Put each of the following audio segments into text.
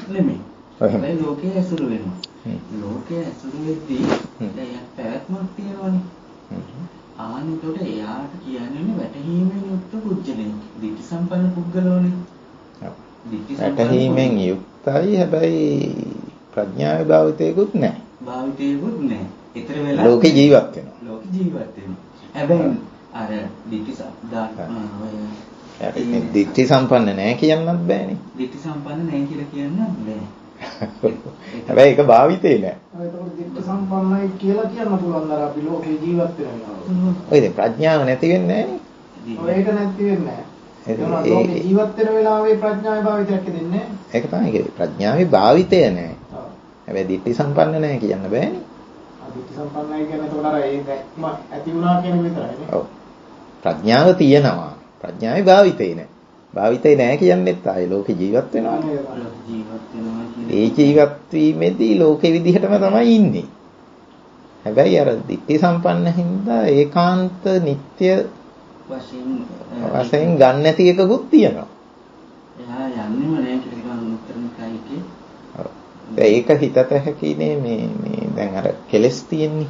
නෙමෙයි. ඒ ලෝකයේ ඇසුරු වෙනවා. ලෝකයේ ඇසුරු වෙද්දී දැන් පැවැත්මක් තියෙනවනේ. ආනිතොට එයාට කියන්නේ වැටහීමෙන් යුක්ත පුජ්‍යලෙක්. දිට්ඨි සම්පන්න පුද්ගලෝනේ. වැටහීමෙන් යුක්තයි හැබැයි ප්‍රඥාවේ භාවිතයකුත් නැහැ. භාවිතයකුත් නැහැ. ඊතර වෙලා ලෝකේ ජීවත් වෙනවා. ලෝකේ ජීවත් වෙනවා. හැබැයි අර දිට්ඨි දිට්ඨි සම්පන්න නැහැ කියන්නත් බෑනේ. දිට්ඨි සම්පන්න නැහැ කියලා කියන්නත් බෑ. හැබැයි ඒක භාවිතේ නෑ. ඒකට දිට්ඨි සම්පන්නයි කියලා කියන්න පුළුවන් අර අපි ලෝකේ ජීවත් වෙනවා. ඔය දැන් ප්‍රඥාව නැති වෙන්නේ නෑනේ. ඒක නැති වෙන්නේ නෑ. ඒක ලෝකේ ජීවත් වෙන වෙලාවේ ප්‍රඥාවේ භාවිතයක් දෙන්නේ නෑ. ඒක තමයි කියන්නේ. ප්‍රඥාවේ භාවිතය නෑ. හැබැයි දිට්ඨි සම්පන්න නෑ කියන්න බෑනේ. දිට්ඨි සම්පන්නයි කියන්නේ එතකොට අර ඒ දැක්ම ඇති වුණා කියන විතරයිනේ. ඔව්. ප්‍රඥාව තියෙනවා. ප්‍රඥාවේ භාවිතේ නෑ. භාවිතේ නෑ කියන්නේත් ආයේ ලෝකේ ජීවත් වෙනවානේ. ඒ ජීවත් වීමේදී ලෝකේ විදිහටම තමයි ඉන්නේ. හැබැයි අර ditthi සම්පන්න හින්දා ඒකාන්ත නিত্য වශයෙන් ගන්න නැති එකකුත් තියෙනවා. එහා යන්නෙම නෑ කියලා උත්තරනිකයිකේ. ඔව්. ඒක හිතත හැකිනේ මේ දැන් අර කෙලස් තියෙන්නේ.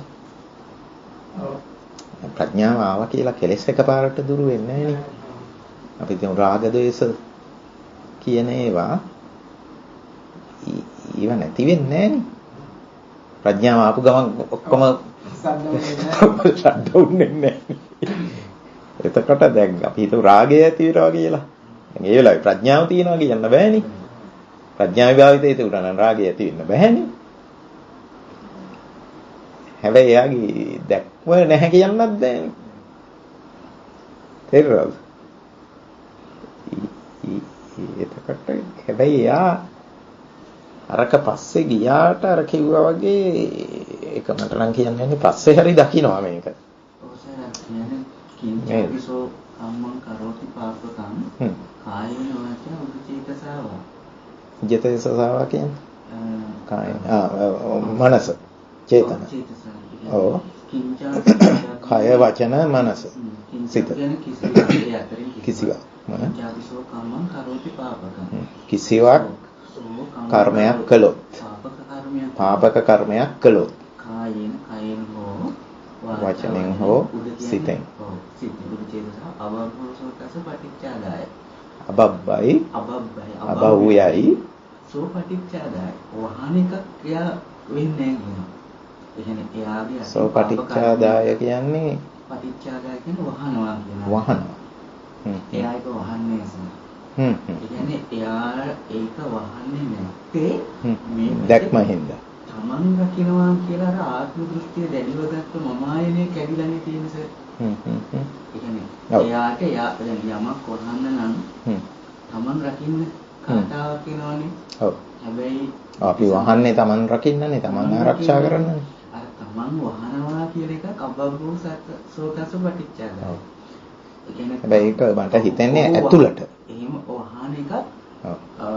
ඔව්. ප්‍රඥාව ආවා කියලා කෙලස් එකපාරට දුරු වෙන්නේ නෑනේ. අපි දැන් රාග ද්වේෂ කියන ඒවා ඊව නැති වෙන්නේ නෑනේ. ප්‍රඥාව ආපු ගමන් ඔක්කොම ෂට්ඩවුන් වෙන්නේ නෑ. එතකොට දැන් අපි හිතුව රාගය ඇති වෙනවා කියලා. දැන් ඒ වෙලාවේ ප්‍රඥාව තියනවා කියන්න බෑනේ. ප්‍රඥාවේ භාවිතය ඒක උනන රාගය ඇති වෙන්න බෑනේ. හැබැයි එයාගේ දැක්ම නැහැ කියන්නත් බෑනේ. තේරුණාද? එතකොට හැබැයි එයා අරක පස්සේ ගියාට අර කිව්වා වගේ ඒක මට නම් කියන්නේ පස්සේ හරි දකින්නවා මේක. කිංචාවිසෝ කම්මං කරෝති පාපකං කායේන වාචා උච්චේතසාවා. උච්චේතසාවා කියන්නේ කාය මනස චේතන. ඔව්. කාය වචන මනස සිත. කිසිවක් කිංචාවිසෝ කම්මං කරෝති පාපකං. කිසිවක් කර්මයක් කළොත් පාපක කර්මයක් කළොත් කායේන හෝ වචනෙන් හෝ සිතෙන් අබබ්බයි අබව්යයි සෝ පටිච්චාදාය වහනික ක්‍රියා වෙන්නේ නැහැ. ඒ කියන්නේ එයාගේ සෝ පටිච්චාදාය කියන්නේ පටිච්චාදාය කියන්නේ වහනවා කියනවා. වහනවා. එයා ඒක වහන්නේ නැහැ. ඒ කියන්නේ එයා ඒක වහන්නේ නැත්තේ මේ දැක්ම හින්දා. තමන් රකින්නවා කියලා අර ආත්ම දෘෂ්ටිය දැඩිව ගත්ත මම ආයනේ කැඩිලානේ තියෙන සර්. ඒ කියන්නේ එයාට යමක් කරන්න නම් තමන් රකින්න කාටාවක් වෙනවනේ. ඔව්. හැබැයි අපි වහන්නේ තමන් රකින්නනේ තමන් ආරක්ෂා කරන්නනේ. අර තමන් වහනවා කියන එක කබ්බබ්බෝ සෝකස පටිච්චාදාය. හැබැයි ඒක මට හිතෙන්නේ ඇතුළට. එහෙම වහන එක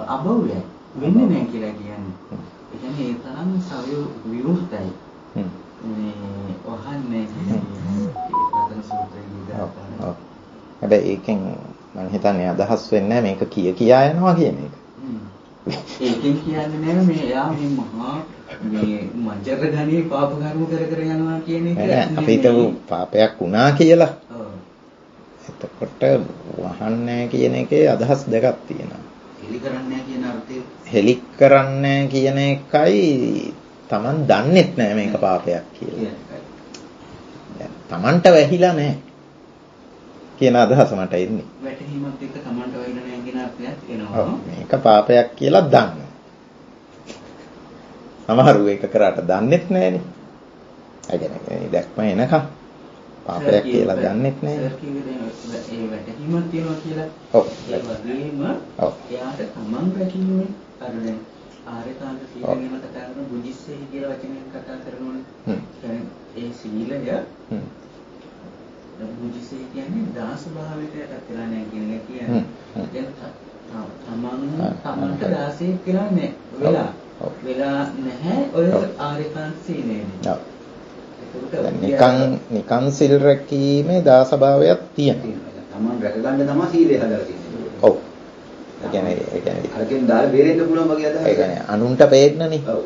අබව්‍යයි වෙන්නේ නැහැ කියලා කියන්නේ. ඒ කියන්නේ ඒ තරම් සවය විරුද්ධයි. මේ වහන්නේ ප්‍රථම සූත්‍රයේ දානවා. හැබැයි ඒකෙන් මම හිතන්නේ අදහස් වෙන්නේ මේක කියා යනවා කියන එක. ඒකෙන් කියන්නේ නෑ මේ එයා මේ මහා මේ මජර ගණේ පාප කර්ම කර යනවා කියන එක. අපි හිතුව පාපයක් වුණා කියලා. එතකොට වහන්නේ කියන එකේ අදහස් දෙකක් තියෙනවා. හෙලි කරන්නේ කියන අර්ථය. හෙලි කරන්නේ කියන එකයි Taman දන්නෙත් නෑ මේක පාපයක් කියලා. දැන් Tamanට වැහිලා නෑ කියන අදහස මට එන්නේ. වැටහීමත් එක්ක Tamanට වැහිලා නෑ කියන අර්ථයක් එනවා. මේක පාපයක් කියලා දන්න. සමහරු ඒක කරාට දන්නෙත් නෑනේ. ඒ කියන්නේ දැක්ම එනකම් පාපයක් කියලා දන්නෙත් නෑ. සර් කිව්වේ ඒ වැටහීමක් තියෙනවා කියලා. ඔව්. ඒ වගේම එයාට තමන් රැකීමේ අර දැන් ආරේකාන්ත සීලය ගැන කතා කරන බුද්ධිස්සේ කියලා වචනයක් කතා කරනෝනේ. කියන්නේ ඒ සීලය බුද්ධිස්සේ කියන්නේ දාස භාවයටපත් වෙලා නැහැ කියන එක කියන්නේ. දැන් තමන්ට දාසයෙක් කියලා නෑ. වෙලා නැහැ ඔය ආරේකාන්ත සීලේනේ. නිකන් සිල් රැකීමේ දාසභාවයක් තියෙනවා. තමන් රැකගන්න තමයි සීලය හදලා තියෙන්නේ. ඔව්. අරකින් දාලා බේරෙන්න පුළුවන් වගේ අදහසක්. ඒ කියන්නේ අනුන්ට පේන්නනේ. ඔව්.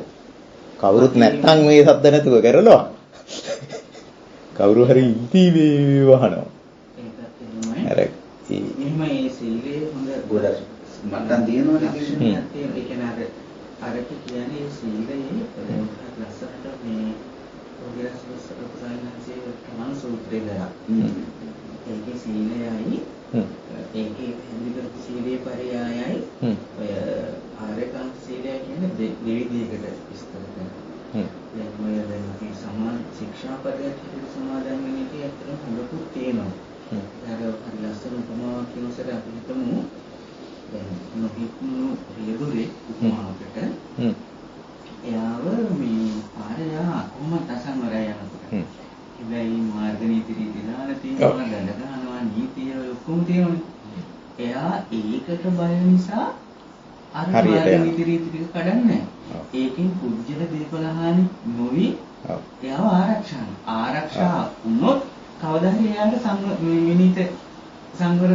කවුරුත් නැත්තම් මේ සද්ද නැතුව කරනවා. කවුරු හරි ඉති මේ වහනවා. අර එහෙම මේ සීලේ හොඳ ගොඩක් මට්ටම් තියෙනවනේ. ඒ කියන්නේ අරක කියන්නේ සීලේ ලස්සනට මේ ඔගියස්වස්සකසායනසේ කමන සූත්‍රය ගා. ඒකේ සීලයයි ඒකේ හැඳි කරපු සීලේ පරයයයි ඔය ආරේකාන්ත සීලය කියන්නේ දෙවිදියකට විස්තර කරනවා. දැන් ඔය දැන් අපි සමාන ශික්ෂාපදයක් හැටියට සමාදන් වෙන එකේ ඇත්තටම හොඳකුත් තියෙනවා. අර හරි ලස්සන උපමාවක් කියනසර අපි හිතමු දැන් නොහික්මුණු රියදුරේ උපමාවකට එයාව මේ පාරයා කොහොමද අසංවරය යනකොට ඉබේ මාර්ග නීති රීති දාලා තියෙනවා ගඳ ගන්නවා නීතිය ඔක්කොම තියෙනවනේ. එයා ඒකට බය නිසා අර මාර්ග නීති රීති ටික කඩන්නේ නැහැ. ඒකෙන් කුජල දීපලහානි නොවි එයාව ආරක්ෂා වුණොත් කවදා හරි එයාට විනීත සංවර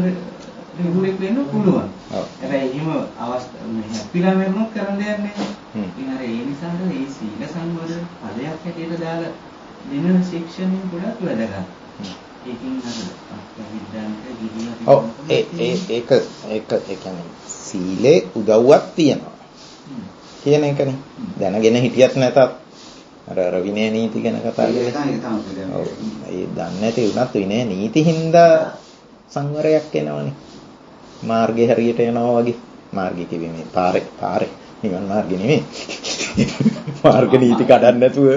රිගුලෙක් වෙන්න පුළුවන්. හැබැයි එහෙම අවස්ථා මේ හැපිලා මරුණොත් කරන්න දෙයක් නැහැ. ඉතින් අර ඒ නිසා මේ සීල සංවර පදයක් හැටියට දාලා දෙන ශික්ෂණය ගොඩක් වැදගත්. ඒකින් අර විද්‍යාන්ත ගිහින් ඔව් ඒක කියන්නේ සීලේ උදව්වක් තියෙනවා කියන එකනේ. දැනගෙන හිටියත් නැතත් අර විනය නීති ගැන කතා කරලා ඔව් ඒ දන්නේ නැති වුණත් විනය නීති හින්දා සංවරයක් එනවනේ. මාර්ගේ හරියට යනවා වගේ. මාර්ගය කිව්වේ මේ පාරේ නිවන් මාර්ගේ නෙමෙයි. මාර්ග නීති කඩන්න නැතුව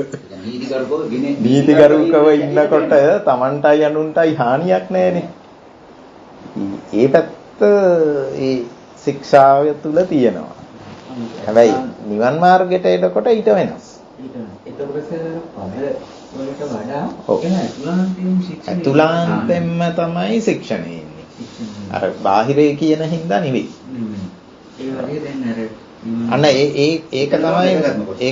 නීතිගරුකව ඉන්නකොට Tamanටයි අනුන්ටයි හානියක් නැහැනේ. ඒ පැත්ත ඒ ශික්ෂාව තුල තියෙනවා. හැබැයි නිවන් මාර්ගයට එනකොට ඊට වෙනස්. එතකොට පද වලට වඩා අතුලාන්තෙන්ම තමයි ශික්ෂණය එන්නේ. අර බාහිරේ කියන හින්දා නෙවෙයි. ඒ වගේ දැන් අර අන්න ඒක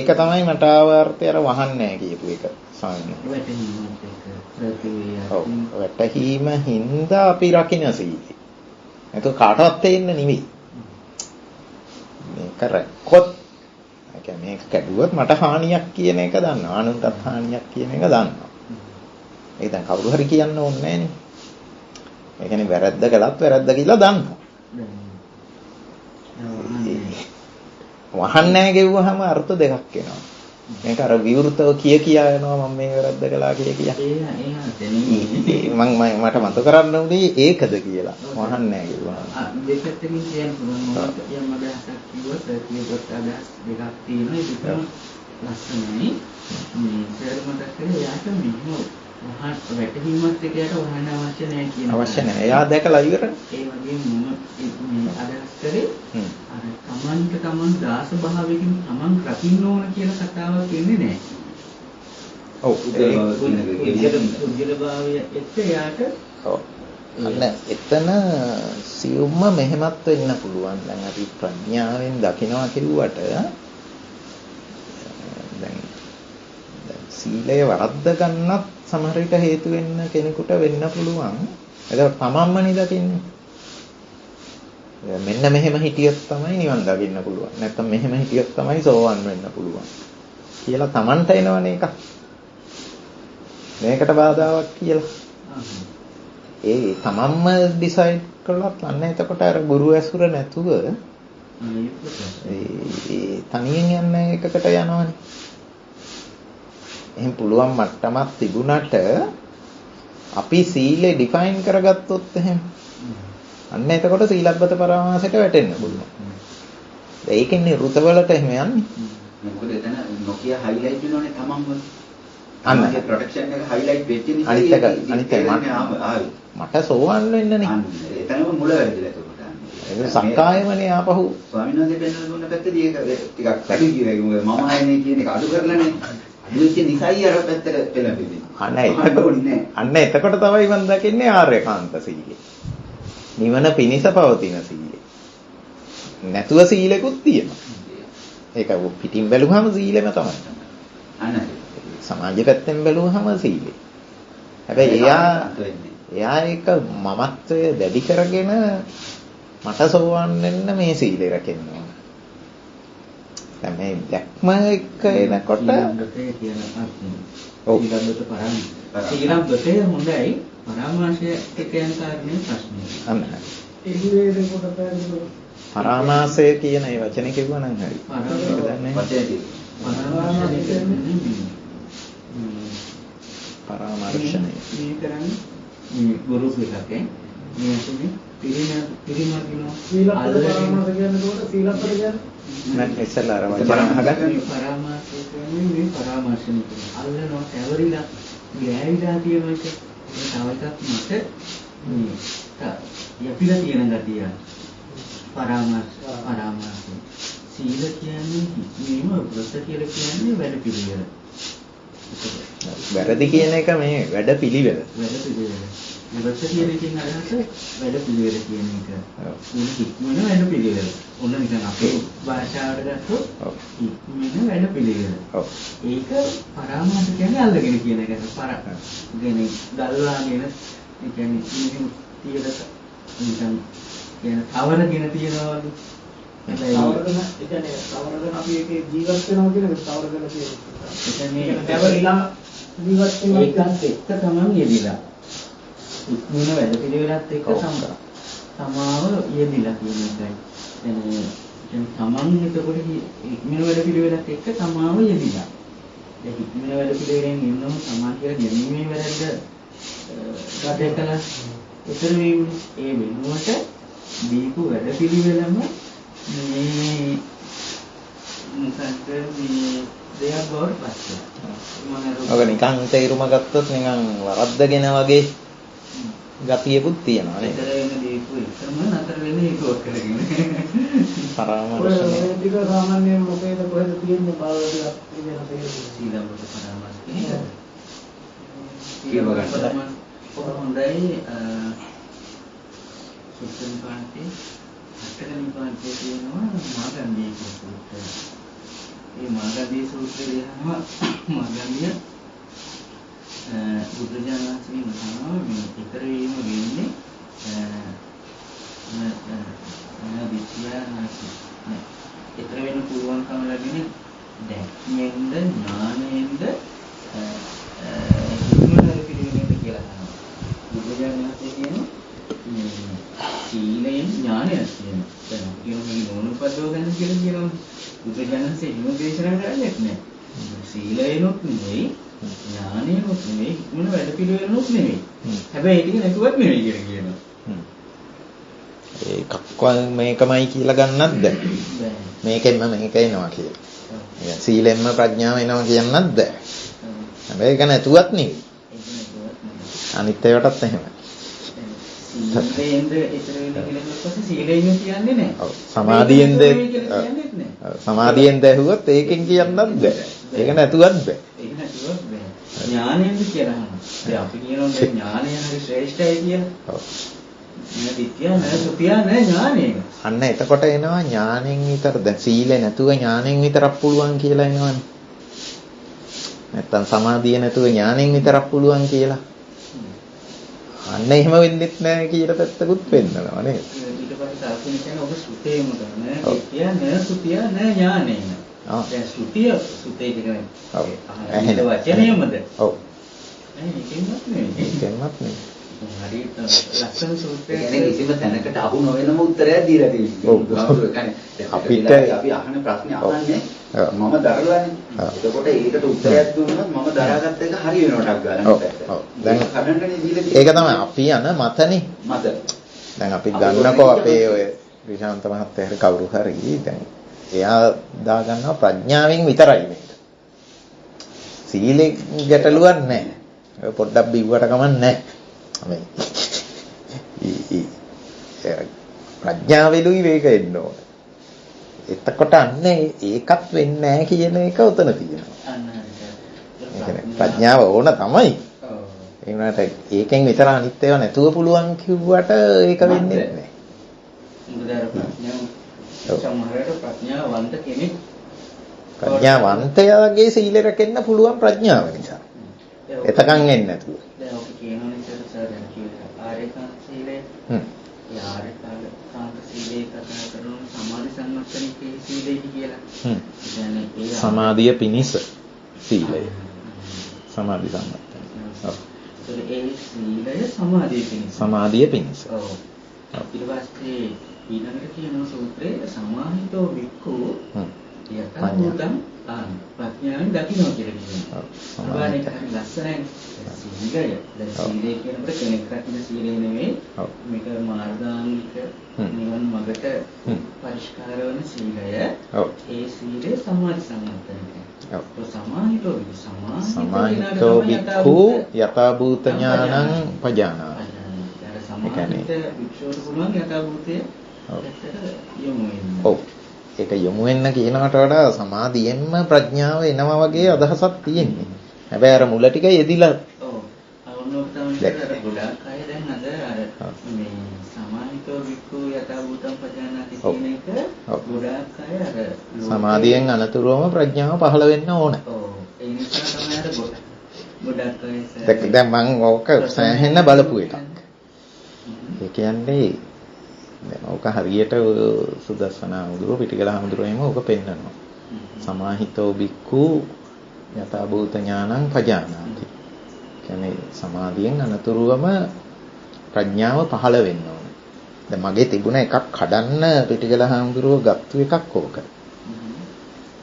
තමයි මට ආවර්තය අර වහන්නේ නැහැ කියපු එක ස්වාමීන් වැටහීම හින්දා අපි රකින්න සීලය. ඒක කාටවත් තේින්න නෙවෙයි. මේක රැක්කොත් මේක කැඩුවොත් මට හානියක් කියන එක දන්නවා. අනුන්ටත් හානියක් කියන එක දන්නවා. ඒක දැන් කවුරු හරි කියන්න ඕනේ නෑනේ. ඒ කියන්නේ වැරද්ද කළත් වැරද්ද කියලා දන්නවා. වහන්නේ නැහැ ගෙවුවහම අර්ථ දෙකක් එනවා. මේක අර විවෘතව කියා යනවා මම මේ වැරද්ද කළා කියා. මට මතක කරන්න උනේ ඒකද කියලා. වහන්නේ නැහැ ගෙවුවහම. දෙකකින් කියන්න පුළුවන්. යම් අදහසක් කිව්වොත් ඒකත් අදහස් දෙකක් තියෙනවා. ඒක ලස්සනයි. මේ සර්මතක් කරේ යාට මිහිම වැටහීමත් එක්ක යට වහන්න අවශ්‍ය නැහැ කියන අවශ්‍ය නැහැ. එයා දැකලා ඉවරනේ. ඒ වගේම මම අදහස් කරේ අර තමන් දාස භාවයකින් තමන් රකින්න ඕන කියන කතාවක් වෙන්නේ නැහැ. ඔව් උද්දල භාවය එක්ක යාට ඔව් අන්න එතන සියුම්ම මෙහෙමත් වෙන්න පුළුවන්. දැන් අපි ප්‍රඥාවෙන් දකිනවා කිව්වට දැන් සීලය වරද්ද ගන්නත් සමහර විට හේතු වෙන්න කෙනෙකුට වෙන්න පුළුවන්. ඒක තමන්මනේ දකින්නේ. මෙන්න මෙහෙම හිටියොත් තමයි නිවන් දකින්න පුළුවන්. නැත්නම් මෙහෙම හිටියොත් තමයි සෝවන් වෙන්න පුළුවන්. කියලා තමන්ට එනවනේ එක. මේකට බාධාවක් කියලා. ඒ තමන්ම ඩිසයිඩ් කළොත් අන්න එතකොට අර ගුරු ඇසුර නැතුව ඒ තනියෙන් යන එකකට යනවනේ. එහෙන් පුළුවන් මට්ටමක් තිබුණට අපි සීලේ ඩිෆයින් කරගත්තොත් එහෙම අන්න එතකොට සීලබ්බත පරමාසයට වැටෙන්න පුළුවන්. ඒකෙන්නේ රුතවලට එහෙම යන්නේ. මොකද එතන නොකිය හයිලයිට් වෙනෝනේ තමන්ම. අන්නගේ ප්‍රොටෙක්ෂන් එක හයිලයිට් වෙච්ච නිසා අනිත් මට සෝවන් වෙන්නනේ. එතනම මුල වැරදිලා එතකොට. ඒක සක්කායමනේ ආපහු ස්වාමීන් වහන්සේ පෙන්නන දුන්න පැත්තදී ඒක ටිකක් පැටි කිව්වා. මම ආයනේ කියන එක අඩු කරලානේ. අදුච්ච නිසයි අර පැත්තට පෙළඹෙන්නේ. අන්න එතකොට තමයි මම දකින්නේ ආර්යකාන්ත සීලය. නිවන පිණිස පවතින සීලය. නැතුව සීලෙකුත් තියෙනවා. ඒක පිටින් බැලුවම සීලෙම තමයි. අනේ සමාජ පැත්තෙන් බැලුවම සීලය. හැබැයි එයා ඒක මමත්වය දැඩි කරගෙන මට සෝවන් වෙන්න මේ සීලය රැකෙන්න ඕන. දැන් මේ දැක්ම එක එනකොට ඊළඟට කියන ඊළඟට ඊළඟට හොඳයි පරාමාශය එක යන කාරණේ ප්‍රශ්නේ. අන්න. ඒ විදිහේ කොට පැහැදිලි පරාමාසය කියන ඒ වචනේ කිව්වා නම් හරි. පරාමර්ශනය. මේ කරන්නේ මේ ගුරු පිටකේ මේ අතුනේ පිරිනමනවා. සීලපද පරාමාස කියන්නේ උඩ සීලපද කියන්නේ නෑ ඉස්සලා අර වචන අහගන්න. පරාමාසය කියන්නේ මේ පරාමර්ශනය කියන්නේ අල්ලනවා ඇවරිලා ගෑවිලා තියෙන එක. ඒ තව එකක් මත මේ යපිලා තියෙන ගතිය. පරාමාස සීල කියන්නේ හික්මීම වෘත කියලා කියන්නේ වැඩ පිළිවෙල. වැරදි කියන එක මේ වැඩ පිළිවෙල. වැඩ පිළිවෙල. වෘත කියන එකෙන් අදහස වැඩ පිළිවෙල කියන එක. මේ හික්මන වැඩ පිළිවෙල. ඔන්න නිකන් අපේ භාෂාවට ගත්තොත් හික්මන වැඩ පිළිවෙල. ඒක පරාමාස කියන්නේ අල්ලගෙන කියන එක. කියන්නේ ගල්වාගෙන ඒ කියන්නේ ඉනිමු තියලා නිකන් කියන තවරගෙන තියනවා වගේ. තවරගෙන ඒ කියන්නේ තවරගෙන අපි ඒකේ ජීවත් වෙනවා කියන එක තවරගෙන කියන්නේ. ඒ කියන්නේ තවරිලා ජීවත් වෙනවා ඒකත් එක්ක තමයි යෙදිලා. ඉක්මන වැඩ පිළිවෙලත් එක්ක සමාව යෙදිලා කියන එකයි. එන්නේ තමන් එතකොට ඉක්මන වැඩ පිළිවෙලත් එක්ක සමාව යෙදිලා. දැන් ඉක්මන වැඩ පිළිවෙලෙන් ඉන්නම සමාන කියලා ගැනීමේ වැරද්ද ගතකලා උතර වීම ඒ වෙනුවට දීපු වැඩ පිළිවෙලම මේ මොකක්ද මේ දෙයක් බවට පත් වෙනවා. ඔක නිකන් තේරුම ගත්තොත් නිකන් වරද්දගෙන වගේ ගතියකුත් තියෙනවා නේද? නතර වෙන දීපු එකම නතර වෙන හේතුවක් කරගෙන. පරාමර්ශනය. ටික සාමාන්‍යයෙන් මොකේද කොහෙද තියෙන්නේ බලලා ඉගෙන තේරෙන්නේ. ඊළඟට පරාමර්ශ කියන්නේ. ඊළඟට හොඳයි සුත්තම පාඨයේ අටවෙනි පාඨයේ තියෙනවා මාගන්ධී සූත්‍රය. මේ මාගන්ධී සූත්‍රය කියනවා මාගන්ධිය බුදුජානකගේ මතනවා මේ ඊතර වීම වෙන්නේ ඊතර වෙන පුළුවන්කම ලැබෙන්නේ දැක්මෙන්ද ඥානයෙන්ද ඉක්මනට පිළිවෙලට කියලා තමයි. බුදුජානකගේ කියනවා සීලයෙන් ඥානයක් තියෙනවා. දැන් කියනවා මේ නෝනුපදව ගැන කියලා කියනවා. බුදුජානකසේ හිම දේශනා කරන්නේ නැහැ. සීලයනොත් නෙවෙයි ඥානයනොත් නෙවෙයි ඉක්මන වැඩ පිළිවෙලනොත් නෙවෙයි. හැබැයි ඒක නැතුවත් නෙවෙයි කියලා කියනවා. ඒකක්වත් මේකමයි කියලා ගන්නත් බෑ. මේකෙන්ම මේක එනවා කියලා. يعني සීලෙන්ම ප්‍රඥාව එනවා කියන්නත් බෑ. හැබැයි ඒක නැතුවත් නෙවෙයි. අනිත් ඒවාටත් එහෙමයි. සීලෙන්ද ඊතර වෙන කියලා පස්සේ සීලෙන් කියන්නේ නැහැ. ඔව් සමාධියෙන්ද සමාධියෙන්ද ඇහුවොත් ඒකෙන් කියන්නත් බෑ. ඒක නැතුවත් බෑ. ඒක නැතුවත් බෑ. ඥානයෙන්ද කියලා අහනවා. දැන් අපි කියනවා දැන් ඥානය හරි ශ්‍රේෂ්ඨයි කියලා. ඔව්. මේ විද්‍යාව නෑ සුතිය නෑ ඥානය. අන්න එතකොට එනවා ඥාණයෙන් විතර දැන් සීලේ නැතුව ඥාණයෙන් විතරක් පුළුවන් කියලා එනවනේ. නැත්තම් සමාධිය නැතුව ඥාණයෙන් විතරක් පුළුවන් කියලා. අන්න එහෙම වෙන්නෙත් නැහැ කියලා පැත්තකුත් වෙන්නවා නේද? ඊට පස්සේ සාසන කියන්නේ ඔබ සුතේම කරන විද්‍යාව නෑ සුතිය නෑ ඥානය. දැන් සුතිය සුතේ කියන්නේ ඔව්. අහන වචනයමද? ඔව්. ඒකෙන්වත් නෙවෙයි. ඒකෙන්වත් නෙවෙයි. හරියට ලස්සන සූත්‍රයක් කියන්නේ කිසිම තැනකට අහු නොවෙනම උත්තරයක් දීලා තියෙනවා. අපිට අපි අහන ප්‍රශ්නේ අහන්නේ මම දරලානේ. එතකොට ඒකට උත්තරයක් දුන්නොත් මම දරාගත්ත එක හරි වෙනවටක් ගන්න. ඔව්. දැන් කඩන්නනේ දීලා ඒක තමයි අපි යන මතනේ. මත. දැන් අපි ගන්නකො අපේ ඔය විශාන්ත මහත්තයා හරි කවුරු හරි දැන් එයා දාගන්නවා ප්‍රඥාවෙන් විතරයි මේක. සීලෙ ගැටලුවක් නැහැ. ඔය පොඩ්ඩක් බිව්වට කමක් නැහැ. මේ ප්‍රඥාවෙලුයි මේක එන්න ඕන. එතකොට අන්න ඒකත් වෙන්නේ නැහැ කියන එක උතන තියෙනවා. ප්‍රඥාව ඕන තමයි. ඒ වුණාට ඒකෙන් විතර අනිත් ඒවා නැතුව පුළුවන් කිව්වට ඒක වෙන්නේ නැහැ. සමහරවිට ප්‍රඥාවන්ත කෙනෙක් ප්‍රඥාවන්තයාගේ සීල රැකෙන්න පුළුවන් ප්‍රඥාව නිසා. එතකන් එන්නේ නැතුව. දැන් ඔක කියනෝනේ සර් දැන් කියනවා ආරේකාන්ත සීලය. ආරේකාන්ත සීලය සම්මතනිකේ සීලය කියලා. කියන්නේ ඒ සමාධිය පිණිස සීලය. සමාධි සම්මතන. ඔව්. ඒ සීලය සමාධිය පිණිස. සමාධිය පිණිස. ඔව්. ඊට පස්සේ ඊළඟට කියන සූත්‍රයේ සමාහිතෝ වික්ඛු යථාභූතං ප්‍රඥාවෙන් දකින්න කියලා කියනවා. සමාධිය ලස්සනයි. සීලය. දැන් සීලය කියනකොට කෙනෙක් රකින්න සීලය නෙවෙයි. මේක මාර්ගාංගික නිවන් මඟට පරිස්කාර වන සීලය. ඒ සීලය සමාධි සම්මතනයි. සමාහිතෝ වික්ඛු යථාභූත ඥානං පජානාති. ඒ කියන්නේ වික්ෂෝර පුළුවන් යථාභූතය යොමු වෙන්න. ඔව්. ඒක යොමු වෙන්න කියනකට වඩා සමාධියෙන්ම ප්‍රඥාව එනවා වගේ අදහසක් තියෙන්නේ. හැබැයි අර මුල ටික යෙදිලා ඔව්. අවුනොක් තමයි අර ගොඩාක් අය දැන් අද අර මේ සමාහිතෝ වික්ඛු යථාභූතං පජානාති කියන එක ගොඩාක් අය අර සමාධියෙන් අනතුරුවම ප්‍රඥාව පහළ වෙන්න ඕන. ඔව්. ඒ නිසා තමයි අර ගොඩාක් අය දැන් මම ඕක සෑහෙන්න බලපු එකක්. ඒ කියන්නේ දැන් ඕක හරියට සුදස්සන හඳුරෝ පිටිකල හඳුරෝ එහෙම ඕක පෙන්නනවා. සමාහිතෝ බික්ඛු යථාභූත ඥානං පජානාති. කියන්නේ සමාධියෙන් අනතුරුවම ප්‍රඥාව පහළ වෙන්න ඕන. දැන් මගේ තිබුණ එකක් කඩන්න පිටිකල හඳුරෝ ගත්තු එකක් ඕක.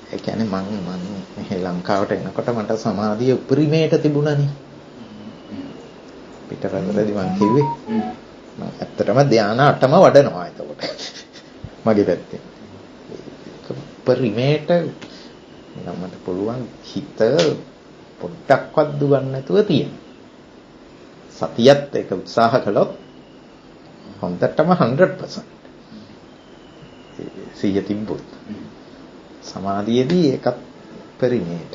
ඒ කියන්නේ මම මෙහි ලංකාවට එනකොට මට සමාධිය උපරිමයට තිබුණනේ. පිටරටදී මං කිව්වේ ඇත්තටම ධානා 8ම වඩනවා එතකොට. මගේ පැත්තේ. පරිමේට මට පුළුවන් හිත පොඩ්ඩක්වත් දුවන්න නැතුව තියෙන. සතියත් ඒක උත්සාහ කළොත් හොඳටම 100%. සිහිය තිබ්බොත්. සමාධියේදී ඒකත් පරිමේට.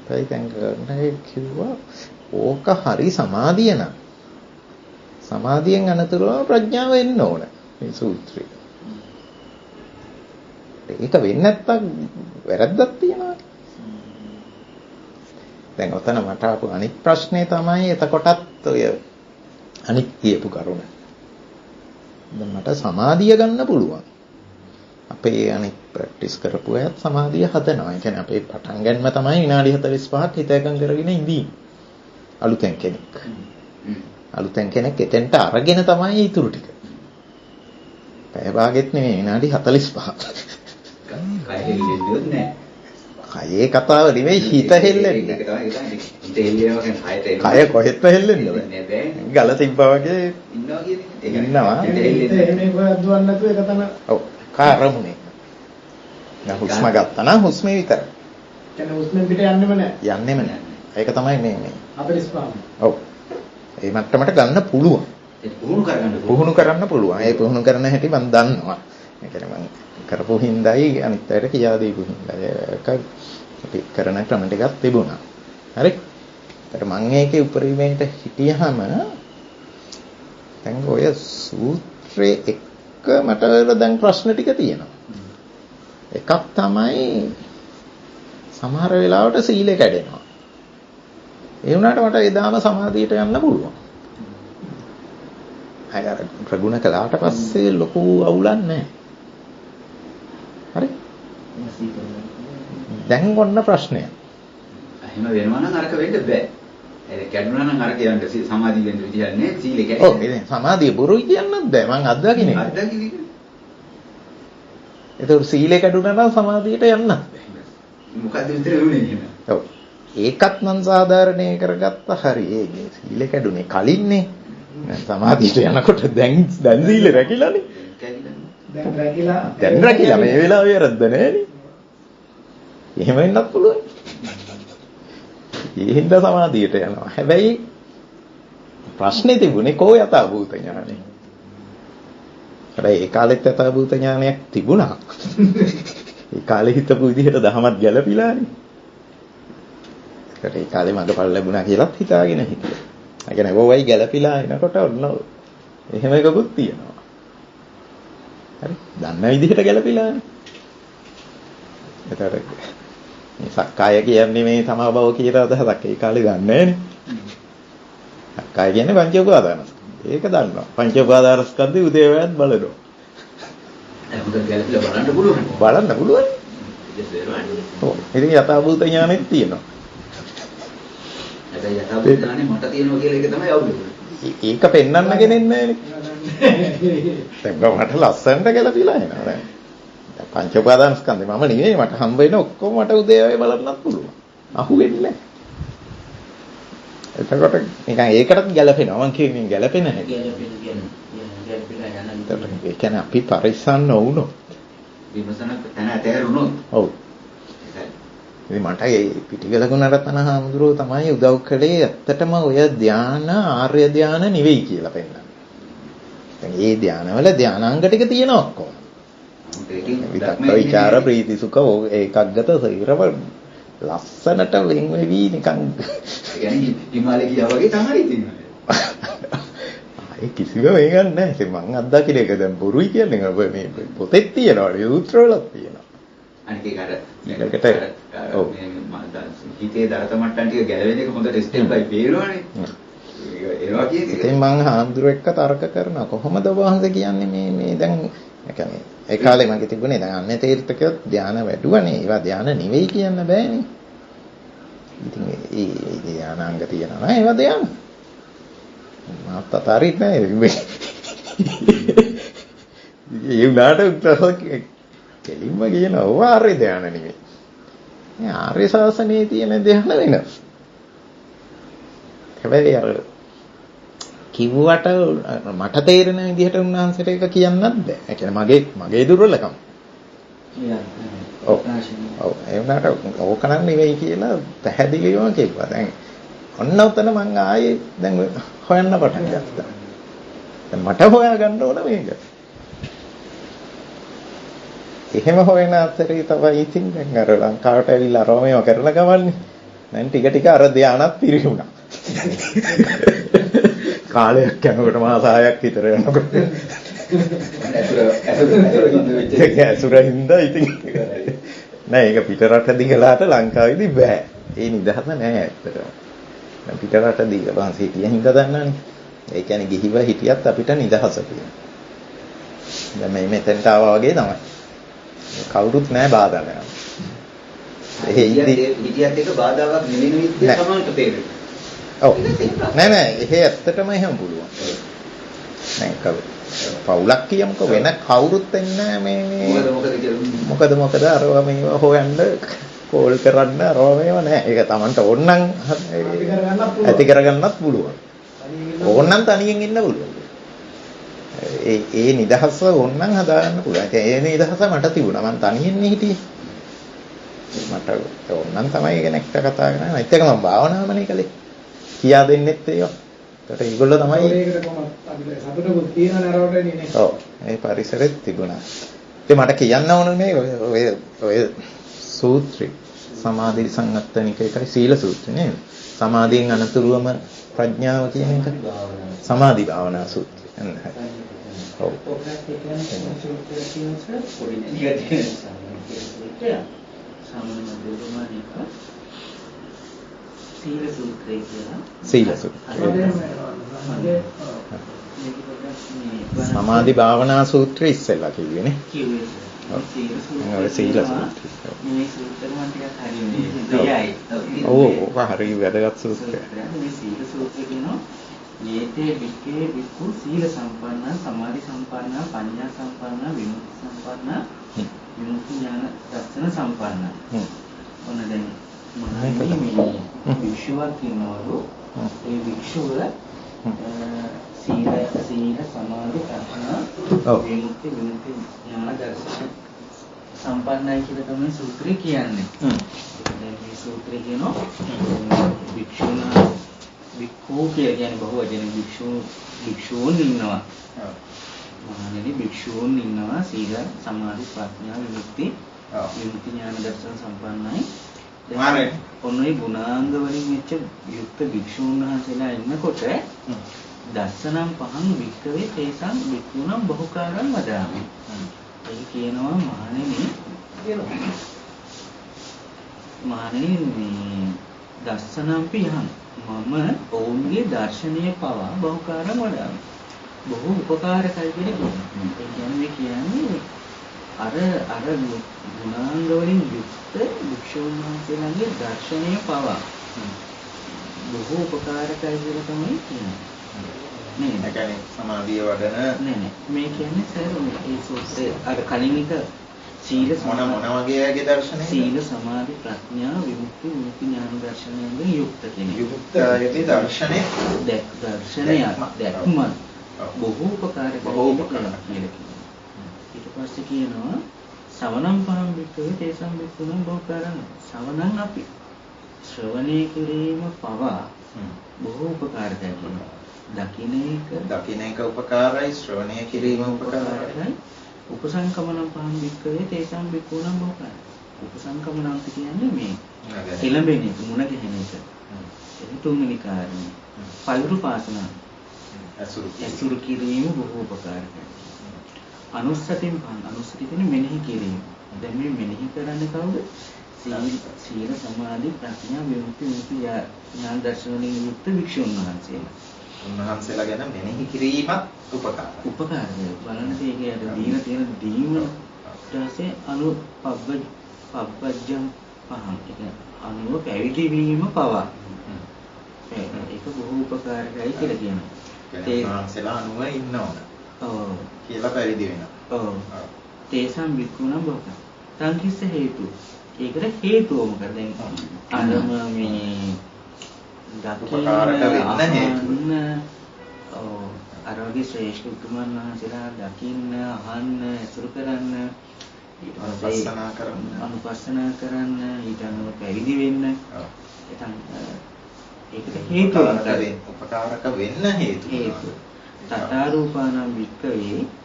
ඒ දැන් කිව්වා ඕක හරි සමාධිය නම් සමාධියෙන් අනතුරුව ප්‍රඥාව එන්න ඕන මේ සූත්‍රය. ඒක වෙන්නේ නැත්තම් වැරද්දක් තියෙනවා. දැන් ඔතන මට ආපු අනිත් ප්‍රශ්නේ තමයි එතකොටත් ඔය අනිත් කියපු කරුණ. දැන් මට සමාධිය ගන්න පුළුවන්. අපේ අනිත් ප්‍රැක්ටිස් කරපු අයත් සමාධිය හදනවා. ඒ කියන්නේ අපේ පටන් ගන්නම තමයි විනාඩි 45ක් හිත එකඟ කරගෙන ඉඳී. අලුතෙන් කෙනෙක් එතෙන්ට අරගෙන තමයි ඊටු ටික. පැය භාගෙත් නෙමෙයි විනාඩි 45ක්. කය හෙල්ලෙන්නේ නැහැ. කයේ කතාව නෙමෙයි හිත හෙල්ලෙන්නේ. ඒක තමයි හිත හෙල්ලෙනවා කියන්නේ කයට කය කොහෙත්ම හෙල්ලෙන්නේ නැහැ. ගල තිබ්බා වගේ ඉන්නවා කියන්නේ. ඉන්නවා. එහෙම කොහෙවත් දුවන්නේ නැතුව ඒක තමයි. ඔව්. කාරමුනේ. දැන් හුස්ම ගත්තා නම් හුස්මේ විතරයි. කියන්නේ හුස්මෙන් පිට යන්නෙම නැහැ. යන්නෙම නැහැ. ඒක තමයි මේ. 45. ඔව්. ඒ මට්ටමට ගන්න පුළුවන්. ඒක පුහුණු කරන්න පුළුවන්. ඒ පුහුණු කරන හැටි මම දන්නවා. ඒ කියන්නේ මම කරපු හින්දායි අනිත් අයට කියා දීපු හින්දායි. ඒක අපි කරන ක්‍රම ටිකක් තිබුණා. හරි? ඒතර මම ඒකේ උපරිමයට හිටියාම දැන් ඔය සූත්‍රයේ එක මට දැන් ප්‍රශ්න ටික තියෙනවා. එකක් තමයි සමහර වෙලාවට සීලය කැඩෙනවා. ඒ වුණාට මට එදාම සමාධියට යන්න පුළුවන්. අය අර ප්‍රගුණ කළාට පස්සේ ලොකු අවුලක් නැහැ. හරි? දැන් ඔන්න ප්‍රශ්නය. එහෙම වෙනවා නම් අරක වෙන්න බෑ. ඒක කැඩුනා නම් අර කියන්න සමාධිය වෙන්න විදියක් නෑ සීලේ කැඩෙන්නේ. ඔව් ඉතින් සමාධිය බොරුයි කියන්නත් බෑ. මං අත්දකින්නේ. ඒතකොට සීලේ කැඩුනා නම් සමාධියට යන්නත් බෑ. මොකද්ද විතර වෙන්නේ එහෙම? ඔව්. ඒකත් නම් සාධාරණේ කරගත්ත හරි. ඒ සීලේ කැඩුනේ කලින්නේ. සමාධියට යනකොට දැන් සීලේ රැකිලානේ. දැන් රැකිලා මේ වෙලාවේ වැරද්ද නෑනේ. එහෙම වෙන්නත් පුළුවන්. ඒ හින්දා සමාධියට යනවා. හැබැයි ප්‍රශ්නේ තිබුණේ කෝ යථාභූත ඥානෙ. හැබැයි ඒ කාලෙත් යථාභූත ඥානයක් තිබුණා. ඒ කාලේ හිතපු විදිහට දහමත් ගැළපිලානේ. ඒකට ඒ කාලේ මඟපල් ලැබුණා කියලාත් හිතාගෙන හිටියා. ඒ කියන්නේ වොවයි ගැළපිලා එනකොට ඔන්න එහෙම එකකුත් තියෙනවා. හරි. දන්න විදිහට ගැළපිලානේ. ඒතර මේ සක්කාය කියන්නේ මේ තමා බව කියන අදහසක් ඒ කාලේ ගන්න නෑනේ. සක්කාය කියන්නේ පංච උපාදානස්කන්ධ. ඒක දන්නවා. පංච උපාදානස්කන්ධේ උදේවැයත් බලනවා. හොඳට ගැලපිලා බලන්න පුළුවන්. බලන්න පුළුවන්. ඔව්. ඉතින් යථාභූත ඥානෙත් තියෙනවා. හැබැයි යථාභූත ඥානෙ මට තියෙනවා කියලා ඒක තමයි අවුල. ඒක පෙන්වන්න කෙනෙක් නැහැ නේ. දැන් මට ලස්සනට ගැලපිලා එනවා දැන්. පංච උපාදාන ස්කන්ධේ මම නෙවෙයි මට හම්බ වෙන ඔක්කොම මට උදේවයි බලන්නත් පුළුවන්. අහු වෙන්නේ නැහැ. එතකොට නිකන් ඒකටත් ගැලපෙනවා මං කියන්නේ ගැලපෙන හැටි. ගැලපෙලා යන. ඒ කියන්නේ අපි පරිස්සම් නොවුනොත් විමසන තැන ඇතහැරුණොත්. ඔව්. ඉතින් මට ඒ පිටිගල ගුණරතන හාමුදුරුවෝ තමයි උදව් කළේ ඇත්තටම ඔය ධාන ආර්ය ධාන නෙවෙයි කියලා පෙන්නන්න. දැන් මේ ධානවල ධානාංග ටික තියෙනවා ඔක්කොම. විතක්ක විචාර ප්‍රීති සුඛ ඒකග්ගත සෛරව ලස්සනට වෙන් වෙවි නිකන් يعني හිමාලය ගියා වගේ තමයි ඉතින්. ඒ කිසිම මේක නැහැ. ඉතින් මං අත්දකින එක දැන් බොරුයි කියන්නේ මේ පොතේ තියෙනවා සූත්‍රවලත් තියෙනවා. අනික ඒක අර හිතේ දරත මට්ටම් ටික ගැලවෙන එක හොඳට ස්ටෙප් බයි පේනවනේ. ඒවා කියන්නේ. ඉතින් මං හාමුදුරුවෝ එක්ක තර්ක කරනවා කොහොමද ඔබ වහන්සේ කියන්නේ මේ දැන් ඒ කියන්නේ ඒ කාලේ මගේ තිබුණේ දැන් අන්නේ තීර්ථකයෝ ධානය වැඩුවනේ. ඒවා ධානය නෙවෙයි කියන්න බෑනේ. ඉතින් ඒ ධානාංග තියෙනවා නේද? ඒවා ධානය. මාත් අතාරිත් නෑ. ඒ උනාට කෙලින්ම කියනවා ඔය ආර්ය ධානය නෙවෙයි. මේ ආර්ය ශාසනයේ තියෙන ධානය වෙනස්. හැබැයි අර කිව්වට මට තේරෙන විදිහට උන්වහන්සේට ඒක කියන්නත් බෑ. ඒ කියන්නේ මගේ දුර්වලකම. ඔව්. ඔව්. ඒ වුණාට ඕක නම් නෙවෙයි කියලා පැහැදිලිවම කිව්වා. දැන් ඔන්න උතන මං ආයේ දැන් හොයන්න පටන් ගත්තා. දැන් මට හොයා ගන්න ඕන මේක. එහෙම හොයන අතරේ තමයි ඉතින් දැන් අර ලංකාවට ඇවිල්ලා රෝමේව කරලා ගමන්නේ. දැන් ටික ටික අර ධානත් පිරිහුණා. කාලයක් යනකොට මාස 6ක් විතර යනකොට ඇසුරින්ද ඉතින් නෑ ඒක පිටරට දිගලාට ලංකාවේදී බෑ. ඒ නිදහස නෑ ඇත්තටම. දැන් පිටරට දිගලා සිටිය හින්දා දන්නවනේ. ඒ කියන්නේ ගිහිව හිටියත් අපිට නිදහස තියෙනවා. දැන් මේ මෙතෙන්ට ආවා වගේ තමයි. කවුරුත් නෑ බාධා කරනවා. ඒ හිටියත් එක බාධාවක් නෙවෙයි සමානට තේරෙනවා. ඔව් නෑ එහෙ ඇත්තටම එහෙම පුළුවන්. නෑ පවුලක් කියමුකෝ වෙන කවුරුත් එන්නේ මේ මොකද අරවා මේවා හොයන්න කෝල් කරන්න අරවා මේවා නෑ. ඒක Tamanට ඕනනම් ඇති කරගන්නත් පුළුවන්. ඕනනම් තනියෙන් ඉන්න පුළුවන්. ඒ නිදහස ඕනනම් හදාගන්න පුළුවන්. ඒ නිදහස මට තිබුණා. මම තනියෙන් හිටියේ. මට ඕනනම් තමයි කෙනෙක්ට කතා කරන්නේ. අනිත් එක මම භාවනාවමනේ කළේ. කියා දෙන්නෙත් ඒවා. ඒකට ඒගොල්ලෝ තමයි ඒකට කොහොමද අපිට සතුටකුත් තියෙන නරවටනේ නේ. ඔව්. ඒ පරිසරෙත් තිබුණා. ඉතින් මට කියන්න ඕනේ ඔය සූත්‍රය සමාධි සංගත්තනික එකයි සීල සූත්‍රය නේද? සමාධියෙන් අනතුරුවම ප්‍රඥාව කියන එක සමාධි භාවනා සූත්‍රය. ඔව්. සීල සූත්‍රය කියලා. සීල සූත්‍රය. සමාධි භාවනා සූත්‍රය ඉස්සෙල්ලා කිව්වේනේ. කිව්වේ. සීල සූත්‍රය. මේ සූත්‍රය මම ටිකක් හරියන්නේ. ඔව් හරි වැදගත් සූත්‍රයක්. මේ සීල සූත්‍රය කියනවා යේතේ වික්කේ වික්ඛු සීල සම්පන්න සමාධි සම්පන්න පඤ්ඤා සම්පන්න විමුක්ති සම්පන්න විමුක්ති ඥාන දර්ශන සම්පන්න. ඔන්න දැන් මොනවායි මේ වික්ෂුවක් කියනවලු ඒ වික්ෂුව සීල සමාධි ප්‍රඥා විමුක්ති ඥාන දර්ශන සම්පන්නයි කියලා තමයි සූත්‍රය කියන්නේ. දැන් මේ සූත්‍රය කියනවා වික්ඛු කියලා කියන්නේ බහුවචන වික්ෂූන් ඉන්නවා. මහණෙනි වික්ෂූන් ඉන්නවා සීල සමාධි ප්‍රඥා විමුක්ති ඥාන දර්ශන සම්පන්නයි. ඔන්නෝයි ගුණාංග වලින් මෙච්ච යුක්ත භික්ෂුන් වහන්සේලා ඉන්නකොට දස්සනම් පහන් වික්කවේ තේසං වික්ඛුනම් බහුකාරං වදාමි. ඒ කියනවා මහණෙනි මේ දස්සනම්පි යහන් මම ඔවුන්ගේ දර්ශනීය පවා බහුකාරං වදාමි. බොහෝ උපකාරකයි කියන එක. ඒ කියන්නේ අර ගුණාංග වලින් යුක්ත භික්ෂුන් වහන්සේලාගේ දර්ශනීය පවා බොහෝ උපකාරකයි කියලා තමයි කියන්නේ. නේ. ඒ කියන්නේ සමාධිය වඩන නෑ මේ කියන්නේ සර් මේ සූත්‍රයේ අර කලින් එක සීල මොන වගේගේ දර්ශනය? සීල සමාධි ප්‍රඥා විමුක්ති මුක්ති ඥාන දර්ශනයෙන් යුක්ත කෙනෙක්. යුක්ත යටි දර්ශනේ දැක්ම බොහෝ උපකාරක කියලා කියනවා. ඊට පස්සේ කියනවා සවනම් පහම් වික්‍රේ තේසම් වික්‍රම බෝකාරණ. සවනම් අපි ශ්‍රවණය කිරීම පවා බොහෝ උපකාරකයි කියනවා. දකින්න එක උපකාරයි, ශ්‍රවණය කිරීම උපකාරයි. උපසංකමනම් පහන් වික්‍රේ තේසම් වික්‍රම බෝකාරණ. උපසංකමනම් කියන්නේ මේ එළඹෙන එක, මුණ ගැහෙන එක. ඒ තුන්වෙනි කාරණය. පෛරුපාසනා ඇසුරු කිරීම බොහෝ උපකාරකයි. අනුස්සතින් පහන් අනුස්සති කියන්නේ මෙනෙහි කිරීම. දැන් මේ මෙනෙහි කරන්නේ කවුද? සීල සමාධි ප්‍රඥා විමුක්ති මුක්ති ඥාන දර්ශන වලින් යුක්ත වික්ෂුන් වහන්සේලා. උන්වහන්සේලා ගැන මෙනෙහි කිරීමත් උපකාරයි. උපකාරයි. බලන්න ඒකේ අර දීන තියෙන දීම ඊටසේ පබ්බජ්ජම් පහන්. ඒක අනුව පැවිදි වීම පවා. ඒක බොහෝ උපකාරකයි කියලා කියනවා. ඒ උන්වහන්සේලා අනුව ඉන්න ඕන. ඔව්. කියලා පැවිදි වෙනවා. ඔව්. තේසම් වික්කුණම් බෝක. සංකිස්ස හේතු. ඒකට හේතුව මොකද? දැන් අරම මේ උපකාරක වෙන්න හේතු. ඔව්. අර වගේ ශ්‍රේෂ්ඨ උතුමන් වහන්සේලා දකින්න, අහන්න, ඇසුරු කරන්න, ඊට පස්සේ අනුපස්සනා කරන්න, ඊට අනුව පැවිදි වෙන්න. ඒකට හේතුව උපකාරක වෙන්න හේතු.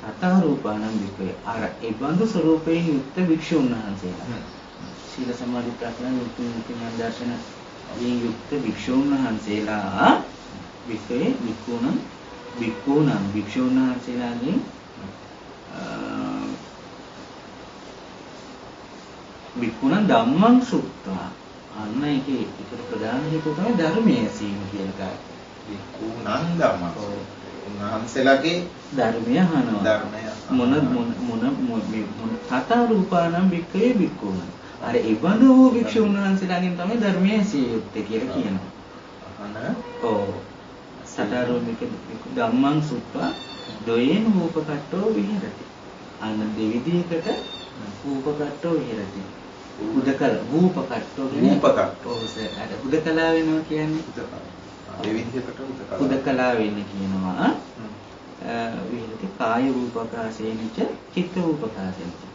තථාරූපානම් වික්කවේ අර ඒබඳු ස්වરૂපයෙන් යුක්ත වික්ෂුන් වහන්සේලා. සීල සමාධි ප්‍රඥා මුක්ති ඥාන දර්ශන වලින් යුක්ත වික්ෂුන් වහන්සේලා වික්ෂුන් වහන්සේලාගෙන් වික්කුණන් ධම්මං සුත්තා. අන්න ඒකේ ඒකට ප්‍රධාන හේතුව තමයි ධර්මයේ ඇසීම කියන එක. වික්කුණන් ධම්මං. උන්වහන්සේලාගේ ධර්මය අහනවා. මොන තථා රූපානම් වික්කේ වික්කුණ. අර ඒබඳු වික්ෂුන් වහන්සේලාගෙන් තමයි ධර්මයේ ඇසිය යුත්තේ කියලා කියනවා. ඔව්. තථා රූපික ධම්මං සුත්තා දොයෙන් රූපකට්ටෝ විහෙරති. අන්න දෙවිදිහකට රූපකට්ටෝ විහෙරති. රූපකට්ටෝ ඔව් සර්. අර හුදකලා වෙනවා කියන්නේ දෙවිදිහකට හුදකලා වෙන්න කියනවා. විහෙරති කාය රූපකාශේනච චිත්ත රූපකාශේනච.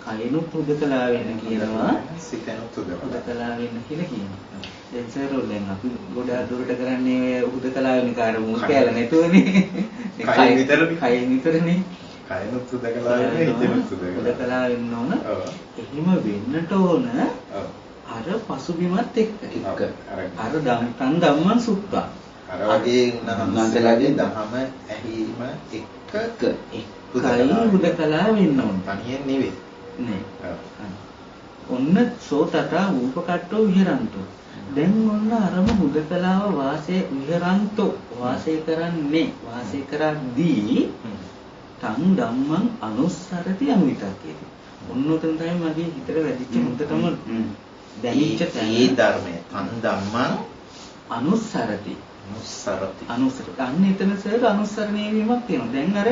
කයනුත් හුදකලා වෙන්න කියනවා. සිතනුත් හුදකලා වෙන්න කියලා කියනවා. දැන් සර් දැන් අපි ගොඩාක් දුරට කරන්නේ හුදකලා වෙන කාර්ය මොකද කියලා නැතුවනේ. කය විතරනේ. කයනුත් හුදකලා වෙන්න, හිතනුත් හුදකලා වෙන්න ඕන. එහෙම වෙන්නට ඕන. අර පසුබිමත් එක්ක. අර ධම්මං සුත්තා. අර වගේ උන්වහන්සේලාගේ දහම ඇහිීම එක්ක කයි හුදකලා වෙන්න ඕන. තනියෙන් නෙවෙයි. නේ. ඔන්න සෝ තථා රූපකට්ටෝ විහරන්තෝ. දැන් ඔන්න අරම හුදකලාව වාසය කරද්දී තං ධම්මං අනුස්සරති අනුවිතක්කේති. ඔන්න උතන තමයි මගේ හිතට වැදිච්ච මුදටම දැනෙච්ච තැන. ඒ ධර්මය තං ධම්මං අනුස්සරති. අන්න එතන සර් අනුස්සරණය වීමක් තියෙනවා. දැන් අර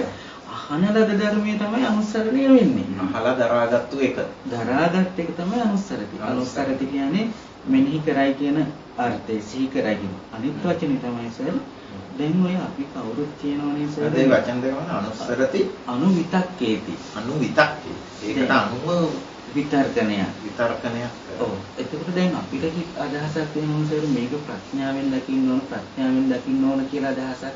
අහන ලද ධර්මයේ තමයි අනුස්සරණය වෙන්නේ. අහලා දරාගත්තු එක. දරාගත් එක තමයි අනුස්සරති. අනුස්සරති කියන්නේ මෙනෙහි කරයි කියන අර්ථය සිහි කරයි කියන. අනිත් වචනේ තමයි සර් දැන් ඔය අපි කවුරුත් කියනවනේ සර්. ඒ වචන දෙකම අනුස්සරති අනුවිතක්කේති. අනුවිතක්කේ. ඒකට අනුව විතර්කණයක්. ඔව්. එතකොට දැන් අපිට අදහසක් වෙනවා සර් මේක ප්‍රඥාවෙන් දකින්න ඕන කියලා අදහසක්.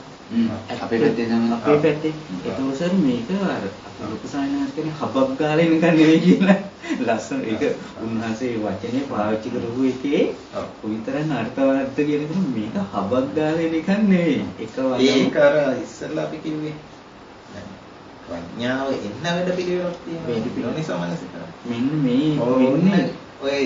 අපේ පැත්තේ ඒකෝ සර් මේක අර ලොකු සායනාස් කියන්නේ හබක් ගාලා නිකන් නෙවෙයි කියලා ලස්සන ඒක උන්වහන්සේ වචනේ පාවිච්චි කරපු එකේ කොයිතරම් අර්ථවත්ද කියන එක මේක හබක් ගාලා නිකන් නෙවෙයි ඒක අර ඉස්සෙල්ලා අපි කිව්වේ ප්‍රඥාව එන්න වැඩ පිළිවෙලක් තියෙනවා. මේ සමානසික. මෙන්න මේ ඔය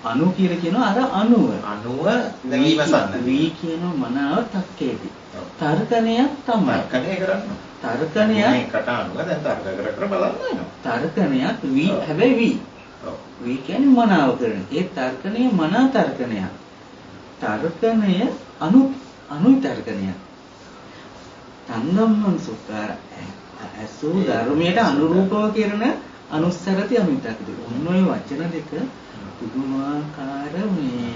අණු කියලා කියනවා අර අණුව. අණුව දැන් විමසන්න. වී කියනවා මනාව තක්කේදී. තර්කණයක් තමයි. තර්කණය කරන්න. තර්කණයක් මේකට අණුව දැන් තර්ක කර බලන්න වෙනවා. තර්කණයක් වී හැබැයි වී. වී කියන්නේ මනාව කරන. ඒ තර්කණය මනා තර්කණයක්. තර්කණය අණු තර්කණයක්. තණ්හම්මං සුඛාර අසෝ ධර්මයට අනුරූපව කරන අනුස්සරති අනුවිතක්කද. ඔන්න ඔය වචන දෙක පුදුමාකාර මේ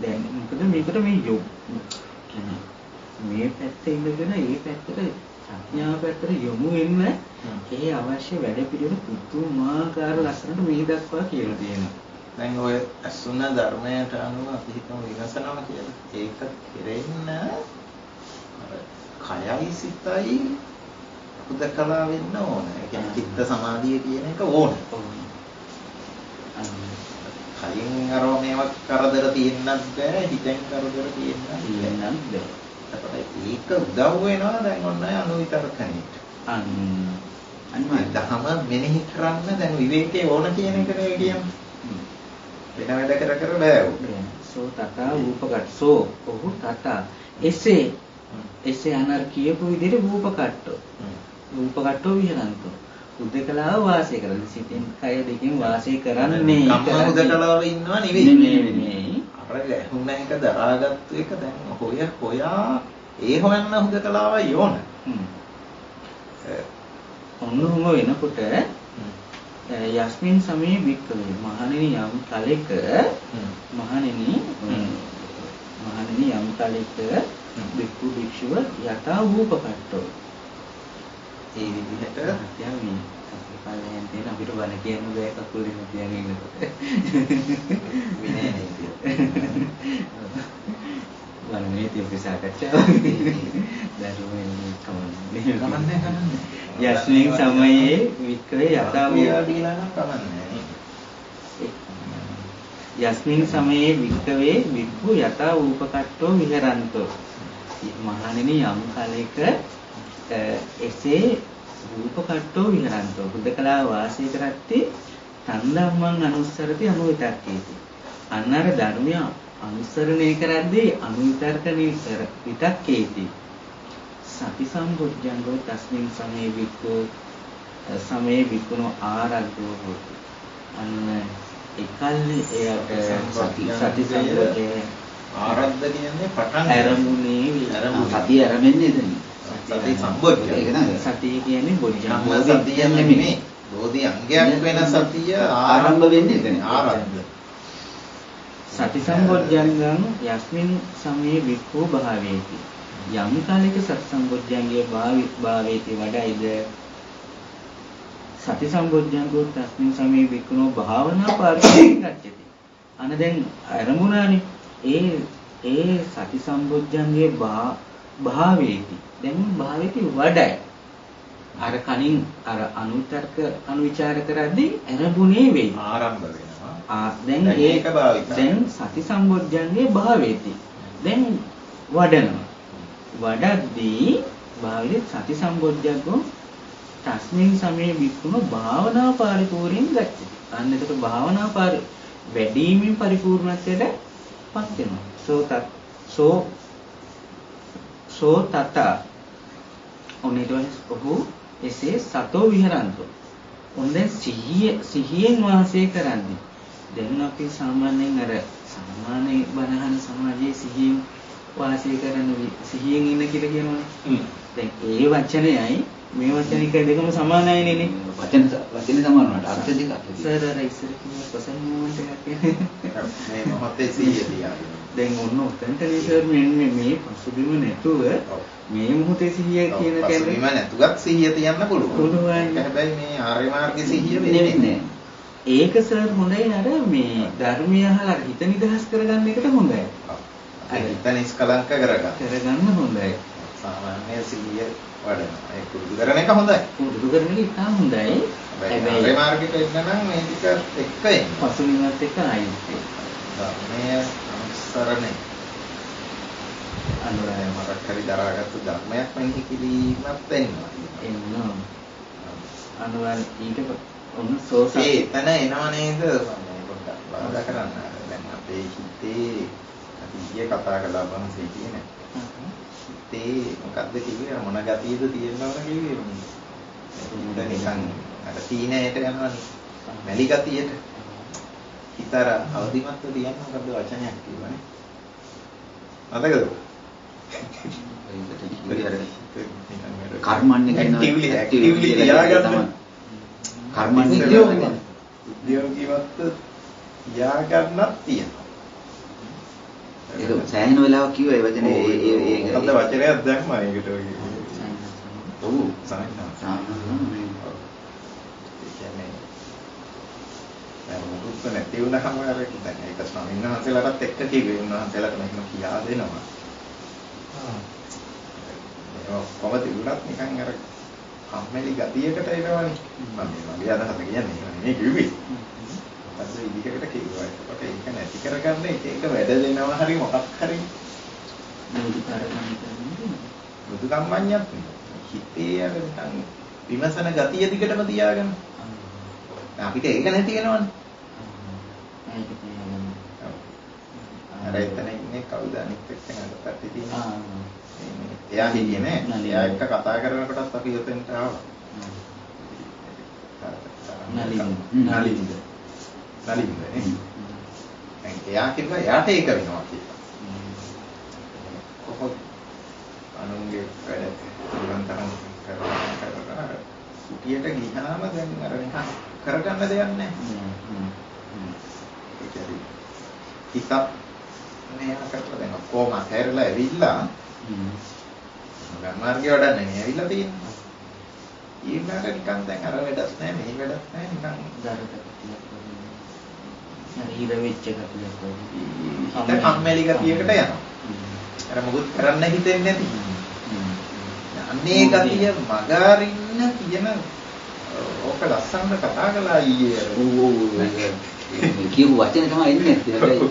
දැන් මොකද මේකට මේ කියන්නේ මේ පැත්තේ ඉඳගෙන ඒ පැත්තට ප්‍රඥාව පැත්තට යොමු වෙන්න ඒ අවශ්‍ය වැඩ පිළිවෙල පුදුමාකාර ලස්සනට මේ දක්වා කියලා තියෙනවා. දැන් ඔය අසුන ධර්මයට අනුව අපි හිතමු විගසනවා කියලා. ඒක කෙරෙන්න කයයි සිතයි උදකලා වෙන්න ඕන. ඒ කියන්නේ චිත්ත සමාධිය කියන එක ඕන. කයින් අරව මේවා කරදර තියෙන්නත් බෑ, හිතෙන් කරදර තියෙන්නත් බෑ. ඒක උදව් වෙනවා දැන් ඔන්න අනුවිතරකණයට. අනිත් දහම මෙනෙහි කරන්න දැන් විවේකේ ඕන කියන එක නේ කියන්නේ. වෙන වැඩ කර බෑ. සෝ තථා රූපකට්සෝ ඔහු තථා එසේ අනර් කියපු විදිහට රූපකට්ටෝ. රූපකට්ටෝ විහරන්තෝ. උදකලාව වාසය කරන සිතින් කය දෙකෙන් වාසය කරන්නේ. කම්ම උදකලාව ඉන්නවා නෙවෙයි. අර ලැහුණ එක දරාගත්තු එක දැන් හොයා ඒ හොයන්න උදකලාවයි ඕන. ඔන්නෝම වෙනකොට යස්මින් සමයේ වික්කවේ මහණෙනි යම් කලෙක මහණෙනි යම් කලෙක වික්කු භික්ෂුව යථා රූපකට්ටෝ. ඒ විදිහට යන්නේ කල්පයෙන් තියෙන අපිට බණ කියන්න බෑ කකුලෙන් තියගෙන ඉන්නකොට. විනය නේද? බණනේ තියෙන සාකච්ඡාව. දරුවෙන් කමන්නේ. යස්මින් සමයේ වික්‍රේ යථා දීලා නම් කමන්නේ. යස්මින් සමයේ වික්කවේ වික්ඛු යථා රූපකට්ටෝ විහරන්තෝ. මහණෙනි යම් කලෙක එසේ රූපකට්ටෝ විහරන්තෝ බුද්ධකලා වාසය කරත්තේ තණ්හම්මං අනුස්සරති අනුවිතක්කේති. අන්නර ධර්මය අනුසරණය කරද්දී අනුවිතර්කණී විතක්කේති. සති සම්බුද්ධංගෝ තස්මින් සමේ වික්ඛු සමේ වික්ඛුනෝ ආරද්ධෝ හොති. අන්න එකල්ලි එයට සති සම්බුද්ධේ ආරද්ධ කියන්නේ පටන් ආරම්භුනේ සතිය ආරම්භෙන්නේ එතන. සති සම්බොජ්ජ. ඒක නේද? සතිය කියන්නේ බොජ්ජංග. සතිය නෙමෙයි. බෝධි අංගයක් වෙන සතිය ආරම්භ වෙන්නේ එතන. ආරද්ධ. සති සම්බොජ්ජංගං යස්මින් සමයේ වික්ඛු භාවේති. යම් කාලයක සති සම්බොජ්ජංගයේ භාවේති වඩයිද සති සම්බොජ්ජංගෝ තස්මින් සමයේ වික්ඛුනෝ භාවනා පාරිශීලී ගච්ඡති. අන දැන් ආරමුණානේ ඒ සති සම්බොජ්ජංගයේ භාවේති. දැන් භාවේති වඩයි. අර කනින් අර අනුතර්ක අනුවිචාර කරද්දී ආරමුණේ වෙයි. ආරම්භ වෙනවා. දැන් ඒක භාවිතයි. දැන් සති සම්බොජ්ජංගයේ භාවේති. දැන් වඩනවා. වඩද්දී භාවිත සති සම්බොජ්ජංගෝ තස්මින් සමයේ වික්ඛුන භාවනා පරිපූර්ණයෙන් ගච්ඡති. අන්න එතකොට භාවනා වැඩිමින් පරිපූර්ණත්වයට පත් වෙනවා. සෝ තත ඔහු එසේ සතෝ විහරන්තෝ. ඔන්න දැන් සිහියෙන් වාසය කරන්නේ. දැන් අපි සාමාන්‍යයෙන් සාමාන්‍ය බණහන සමාජයේ සිහියෙන් වාසය කරන සිහියෙන් ඉන්න කියලා කියනවනේ. දැන් ඒ වචනයයි මේ වචන එක දෙකම සමානයි නේ. වචනේ සමාන වුණාට අර්ථ දෙකක්. සර් අර ඉස්සර කිව්ව පසන් මොමන්ට් එකක් කියන්නේ. මේ මොහොතේ සිහිය තියන්න. දැන් ඔන්න උතන්ටනේ සර් මේ පසුබිම නැතුව මේ මොහොතේ සිහිය කියන කෙනෙක් පසුබිම නැතුවත් සිහිය තියන්න පුළුවන්. හැබැයි මේ ආර්ය මාර්ගයේ සිහිය වෙන්නේ නැහැ. ඒක සර් හොඳයි අර මේ ධර්මය අහලා හිත නිදහස් කරගන්න එකට හොඳයි. හිත නිස්කලංක කරගන්න හොඳයි. සාමාන්‍ය සිහිය වඩනවා. ඒක පුරුදු කරන එක හොඳයි. පුරුදු කරන එක ඉතාම හොඳයි. හැබැයි ආර්ය මාර්ගයට එන්න නම් මේ ටික එක්ක එන්න. පසුබිමත් එක්ක ආයෙත් ධර්මයේ අනුසරණය අනුරාය මරක් හරි දරාගත්තු ධර්මයක් මෙහි කිරීමක් වෙනවා. අනුරාය ඊට ඔන්න සෝසා එතන එනව නේද? බාධා කරන්න. දැන් අපේ හිතේ අපි ඊයේ කතා කළා බංසේ කියන්නේ. හිතේ මොකද්ද කිව්වේ මොන ගතියද තියෙනවද කිව්වේ? ඒක නිකන් අර තීනයට යනවනේ. මැලි ගතියට. හිතර අවදිමත්ව තියන්න මොකද්ද වචනයක් කියවනේ. මතකද? කර්මන්නේ කියන ඇක්ටිව්ලි තියාගන්න. කර්මන්නේ කියන උද්‍යෝගීවත්ව තියාගන්නත් තියෙනවා. ඒක සෑහෙන වෙලාවක් කිව්වා ඒ වචනේ ඒ මොකද්ද වචනයක් දැම්මා ඒකට ඔය. ඔව් සාමාන්‍යයෙන්. ඒ කියන්නේ මොකක්ද නැති වුණාම අර දැන් ඒක ස්වාමීන් වහන්සේලාටත් එක්ක කිව්වේ උන්වහන්සේලාට මෙහෙම කියා දෙනවා. කොහොමද තිබුණත් නිකන් අර කම්මැලි ගතියකට එනවනේ. මම මගේ අදහස කියන්නේ නෙමෙයි කිව්වේ. අද ඉදිකට කිව්වා. ඒකට ඒක නැති කරගන්න ඒක වැඩ දෙනවා හරි මොකක් හරි බුදු කම්මඤ්ඤත් හිතේ අර නිකන් විමසන ගතිය දිගටම තියාගන්න. අපිට ඒක නැති වෙනවනේ. අර එතන ඉන්නේ කවුද අනිත් එක්කෙනාට පැත්තේ තියෙනවා. එයා හිටියේ නෑ. එයා එක්ක කතා කරනකොටත් අපි උතෙන්ට ආවා. නලින්ද. එයා කිව්වා එයාට ඒක වෙනවා කියලා. කොහොමද අනුන්ගේ වැඩ නිරන්තරව කරනවා. සුටියට ගියාම දැන් අර නිකන් කරගන්න දෙයක් නැහැ. හිතක් මේ අකට දැන් කොහොම හැරලා ඇවිල්ලා මාර්ගය වඩන්නේ නේ ඇවිල්ලා තියෙනවා. ඊළඟට නිකන් දැන් අර වැඩක් නැහැ මේ වැඩක් නැහැ නිකන් හිර වෙච්ච එකක් වගේ. හිත කම්මැලි ගතියකට යනවා. අර මොකුත් කරන්න හිතෙන්නේ නැති. අනේ ගතිය මගාරින්න කියන ඕක ලස්සනට කතා කළා ඊයේ. කියපු වචනේ තමයි එන්නේ නැත්තේ. හැබැයි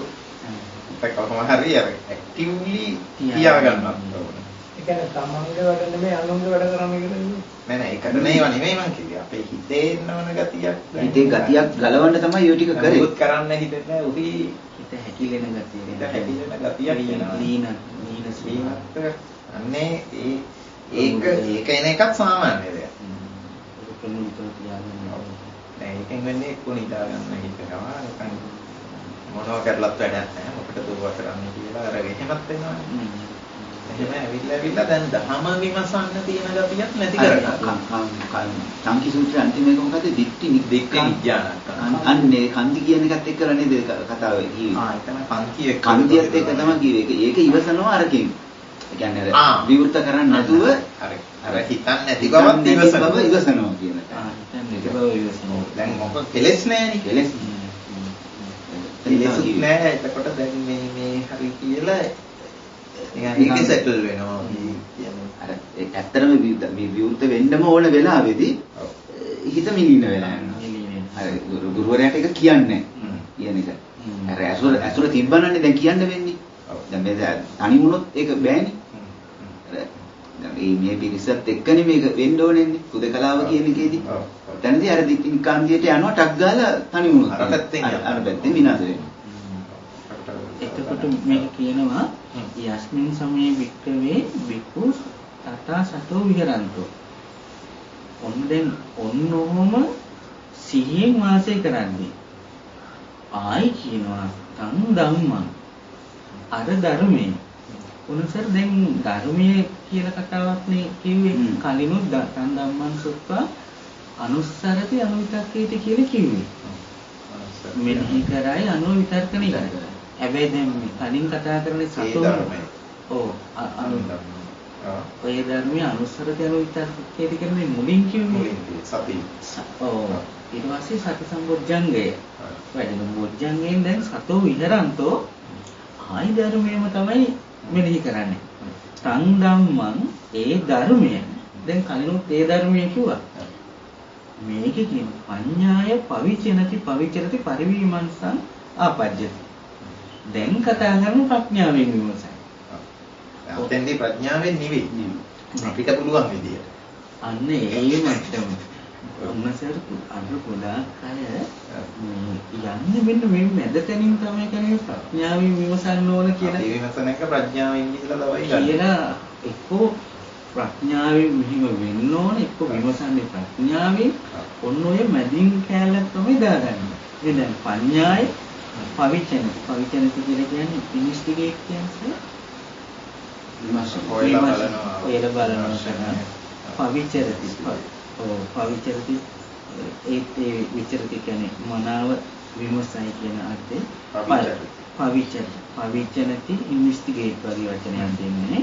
ඒක කොහොම හරි අර ඇක්ටිව්ලි තියාගන්නත් ඕනේ. ඒ කියන්නේ තමන්ගේ වැඩ නෙමෙයි අනුන්ගේ වැඩ කරන්න කියලා නෙමෙයි. නෑ ඒකට නෙවෙයි මම කිව්වේ. අපේ හිතේ ඉන්නවන ගතියක්. හිතේ ගතියක් ගලවන්න තමයි ඔය ටික කරේ. මොකුත් කරන්න හිතෙන්නේ නැහැ. උහි හිත හැකිලෙන ගතිය. හිත හැකිලෙන ගතියක් එනවා. නීන අන්නේ ඒක එන එකක් සාමාන්‍ය දෙයක්. ඒක කෙනෙකුට තියාගන්න. නෑ ඒකෙන් වෙන්නේ එක්ක නිදාගන්න හිතනවා. නිකන් මොනවා කරලත් වැඩක් නැහැ. මොකටද දුව කරන්නේ කියලා අර එහෙමත් වෙනවා. එහෙම ඇවිල්ලා දැන් දහම විමසන්න තියෙන ගතියක් නැති කරගන්නවා. සංකී සූත්‍රයේ අන්තිම එක මොකද? දික්ටි නිඥාන. අන්නේ කන්ති කියන එකත් එක්කලා නේද කතාව කිව්වේ. එතන පන්තිය කන්තියත් එක්ක තමයි කිව්වේ. ඒක ඉවසනවා අරකින්. ඒ කියන්නේ අර විවෘත කරන්නේ නැතුව අර හිතන්නේ නැති බවත් ඉවසනවා කියන එක. හිතන්නේ නැති බව ඉවසනවා. දැන් මොකක් කෙලස් නැහැනේ. කෙලස් නෑ. එතකොට දැන් මේ හරි කියලා ඒක සෙටල් වෙනවා කියන්නේ. අර ඇත්තටම මේ විවෘත වෙන්නම ඕන වෙලාවේදී හිත මිලින වෙලා යනවා. අර ගුරුවරයාට ඒක කියන්නේ කියන එක. අර ඇසුර තිබ්බනන්නේ දැන් කියන්න වෙන්නේ. දැන් මේ තනි වුණොත් ඒක බෑනේ. දැන් මේ පිරිසත් එක්කනේ මේක වෙන්න ඕනේන්නේ. හුදකලාව කියන එකේදී. දැනදී අර දික්කාන්දියට යනවා ටක් ගාලා තනි වුණොත්. අර පැත්තෙන් විනාශ වෙනවා. එතකොට මේක කියනවා යස්මින් සමයේ වික්‍රමේ බිකු තථා සතෝ විහරන්තෝ. ඔන්නෝම සිහියෙන් වාසය කරන්නේ. ආයි කියනවා තං ධම්මං. අර ධර්මයේ උනසර් දැන් ධර්මයේ කියලා කතාවක් නේ කිව්වේ. කලිනුත් තං ධම්මං සුත්වා අනුස්සරති අනුවිතක්කේති කියලා කිව්වේ. මෙනෙහි කරයි අනුවිතර්කණය කරයි. හැබැයි දැන් කලින් කතා කරන්නේ සතෝ ඔව් ඔය ධර්මයේ අනුස්සරති අනුවිතර්කේති කියන්නේ මුලින් කිව්වේ සති. ඔව් ඊට පස්සේ සති සම්බොජ්ජංගය. වැඩිම බොජ්ජංගයෙන් දැන් සතෝ විහරන්තෝ ආයි ධර්මයේම තමයි මෙනෙහි කරන්නේ. තං ධම්මං ඒ ධර්මය. දැන් කලිනුත් ඒ ධර්මය කිව්වා. මේකේ කියන පඤ්ඤාය පවිචනති පවිචරති පරිවිමංසං ආපජ්ජති. දැන් කතා කරන ප්‍රඥාවෙන් විමසයි. අතෙන්දී ප්‍රඥාවෙන් නෙවෙයි. අපිට පුළුවන් විදියට. අන්න ඒ මට්ටම. ඔන්නසර් අර ගොඩාක් අය යම් මෙන්න මේ මැද තැනින් තමයි කියන්නේ ප්‍රඥාවෙන් විමසන්න ඕන කියලා. ඒ විමසන එක ප්‍රඥාවෙන් ඉඳලා තමයි ගන්න. කියලා එක්කෝ ප්‍රඥාවෙන් මෙහිම වෙන්න ඕන එක්කෝ විමසන්නේ ප්‍රඥාවෙන් ඔන්න ඔය මැදින් කැලක් තමයි දාගන්නේ. ඒ දැන් පඤ්ඤාය පවිචන කියලා කියන්නේ ඉන්වෙස්ටිගේට් කියන්නේ විමර්ශන බලනවා පවිචරති පවිචරති ඒ විචරති කියන්නේ මනාව විමසයි කියන අර්ථේ පවිචනති ඉන්වෙස්ටිගේට් වගේ වචනයක් දෙන්නේ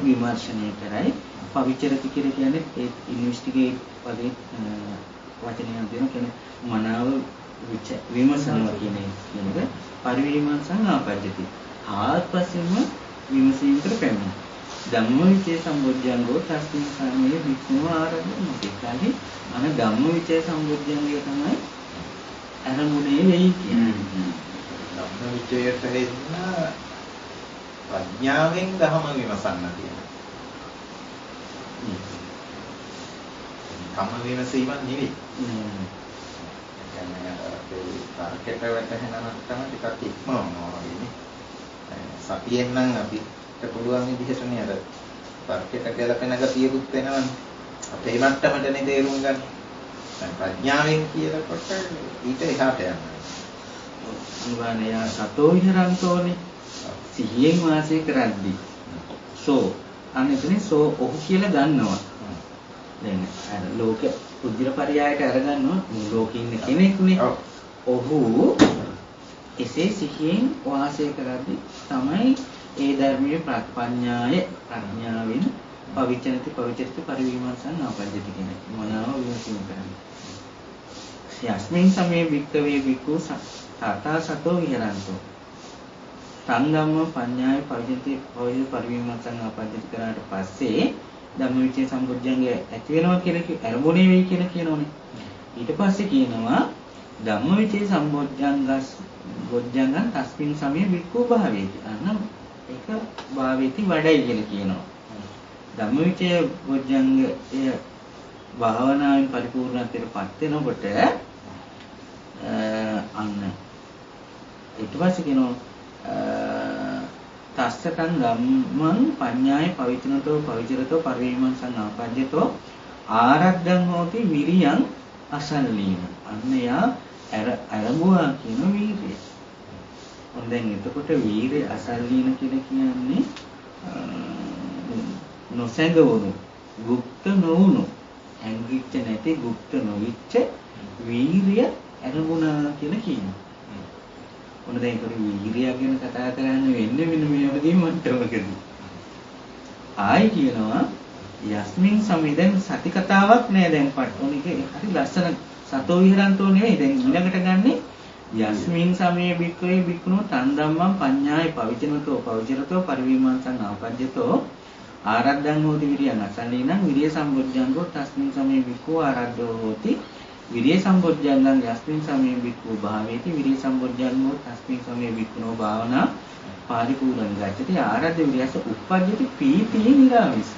විමර්ශනය කරයි පවිචරති කියලා කියන්නේ ඒ ඉන්වෙස්ටිගේට් වගේ වචනයක් දෙනවා කියන්නේ මනාව විමසනවා කියන එක පරිවිමර්ශන ආපජ්ජති ආත්පසින්ම විමසීමකට පැමිණෙනවා ධම්මවිචේ සම්බොධ්‍යංගෝ තස්මින් සමයේ වික්ෂුව ආරම්භ මොකක්ද අන ධම්මවිචේ සම්බොධ්‍යංගය තමයි අරමුණේ වෙයි කියන්නේ ධම්මවිචයට හෙන්න ප්‍රඥාවෙන් ධම විමසන්න තියෙනවා ධම්ම විමසීමක් නෙවෙයි කියන්නේ තර්කයට වැටෙනවා නම් ටිකක් ඉක්මවනවා වගේ සතියෙන් නම් අපිට පුළුවන් විදිහට නේ අර තර්කයට ගැලපෙන ගතියකුත් වෙනවනේ අපේ මට්ටමටනේ තේරුම් ගන්න. දැන් ප්‍රඥාවෙන් කියනකොට ඊට එහාට යනවා. අනුගානය සතෝ විහරන්තෝනේ සිහියෙන් වාසය කරද්දී සෝ අනිතනේ සෝ ඔහු කියලා ගන්නවා. දැන් අර ලෝක පුද්ගල පරයයට අරගන්නවා මේ ලෝකේ ඉන්න කෙනෙක්නේ. ඔහු එසේ සිහියෙන් වාසය කරද්දී තමයි ඒ ධර්මයේ ප්‍රඥාවෙන් පවිචනති පරිවිමර්ශන ආපජ්ජති කියන මොනවාව විමසීම කරන්නේ. යස්මින් සමේ වික්කවේ වික්ඛු සතා සතෝ විහරන්තෝ සංගම්ම පඤ්ඤාය පවිචනති පරිවිමර්ශන ආපජ්ජති කරාට පස්සේ ධම්මවිචේ සම්බුද්ධංගය ඇති වෙනවා කියලා අරමුණේ වෙයි කියලා කියනෝනේ. ඊට පස්සේ කියනවා ධම්මවිචේ සම්බොධ්‍යංගන් තස්මින් සමේ වික්ඛු භාවේති. අන්න ඒක භාවේති වඩයි කියලා කියනවා. ධම්මවිචය බොධ්‍යංගය භාවනාවෙන් පරිපූර්ණත්වයටපත් වෙනකොට අන්න ඊට පස්සේ කියනවා තස්සකං ධම්මං පඤ්ඤාය පවිචනතෝ පවිචරතෝ පරිවිමර්ශන ආපජ්ජතෝ ආරද්ධං හෝති විරියං අසල්ලීන. අන්න යා අරඹුවා කියන වීර්යය. දැන් එතකොට වීරය අසල්ලීන කියලා කියන්නේ නොසැඟවුණු, গুপ্ত නොවුණු, ඇඟිච්ච නැති গুপ্ত නොවිච්ච වීරිය අරමුණා කියලා කියනවා. ඔන්න දැන් ඒක වීරිය ගැන කතා කරන්න වෙන්නේ මෙන්න මේ වගේ මට්ටමකදී. ආයි කියනවා යස්මින් සමිදෙන් සති කතාවක් නෑ දැන් පට්ටෝන එක හරි ලස්සන සතෝ විහරන්තෝ නෙවෙයි දැන් ඊළඟට ගන්නේ යස්මින් සමයේ වික්‍රේ වික්නෝ තන් ධම්මං පඤ්ඤාය පවිචනතෝ පවිචරතෝ පරිවිමර්ශන ආපජ්ජතෝ ආරද්ධං හෝති විරියං අසල්ලීනං විරිය සම්බොධ්‍යංගෝ තස්මින් සමයේ වික්ඛු ආරද්ධෝ හෝති විරිය සම්බොධ්‍යංගං යස්මින් සමයේ වික්ඛු භාවේති විරිය සම්බොධ්‍යංගෝ තස්මින් සමයේ වික්ඛුනෝ භාවනා පාරිපූර්ණං ගච්ඡති ආරද්ධ විරියස උප්පජ්ජති පීතිය නිරාමිස.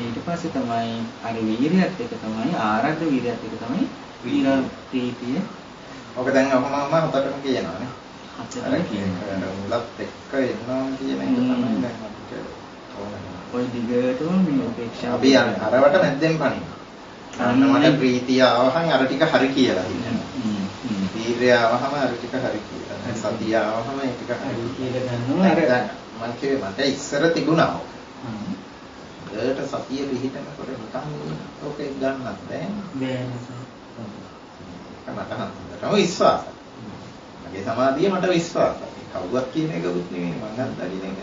ඊට පස්සේ තමයි අර වීරියත් එක තමයි ආරද්ධ වීරියත් එක තමයි වීර ප්‍රීතිය. ඔක දැන් ඔහොමම හතරටම කියනවානේ. හතරටම කියනවා. මුලත් එක්ක එනවා කියන එක තමයි දැන් අපිට ඔය දිගටම මේ උපේක්ෂාව අපි අරවට මැද්දෙන් පනින්න. අන්න මට ප්‍රීතිය ආවහම අර ටික හරි කියලා හිතනවා. වීර්යය ආවහම අර ටික හරි කියලා. සතිය ආවහම ඒ ටික හරි කියලා ගන්නවා. මට ඉස්සර තිබුණා. ඒකට සතිය පිළිහිටනකොට නිකන් ඕකේ ගන්නත් බෑ. මට හම්බුනම විශ්වාසයි. මගේ සමාධිය මට විශ්වාසයි. කවුරුත් කියන එකකුත් නෙමෙයි මං අත්දකින්න එක.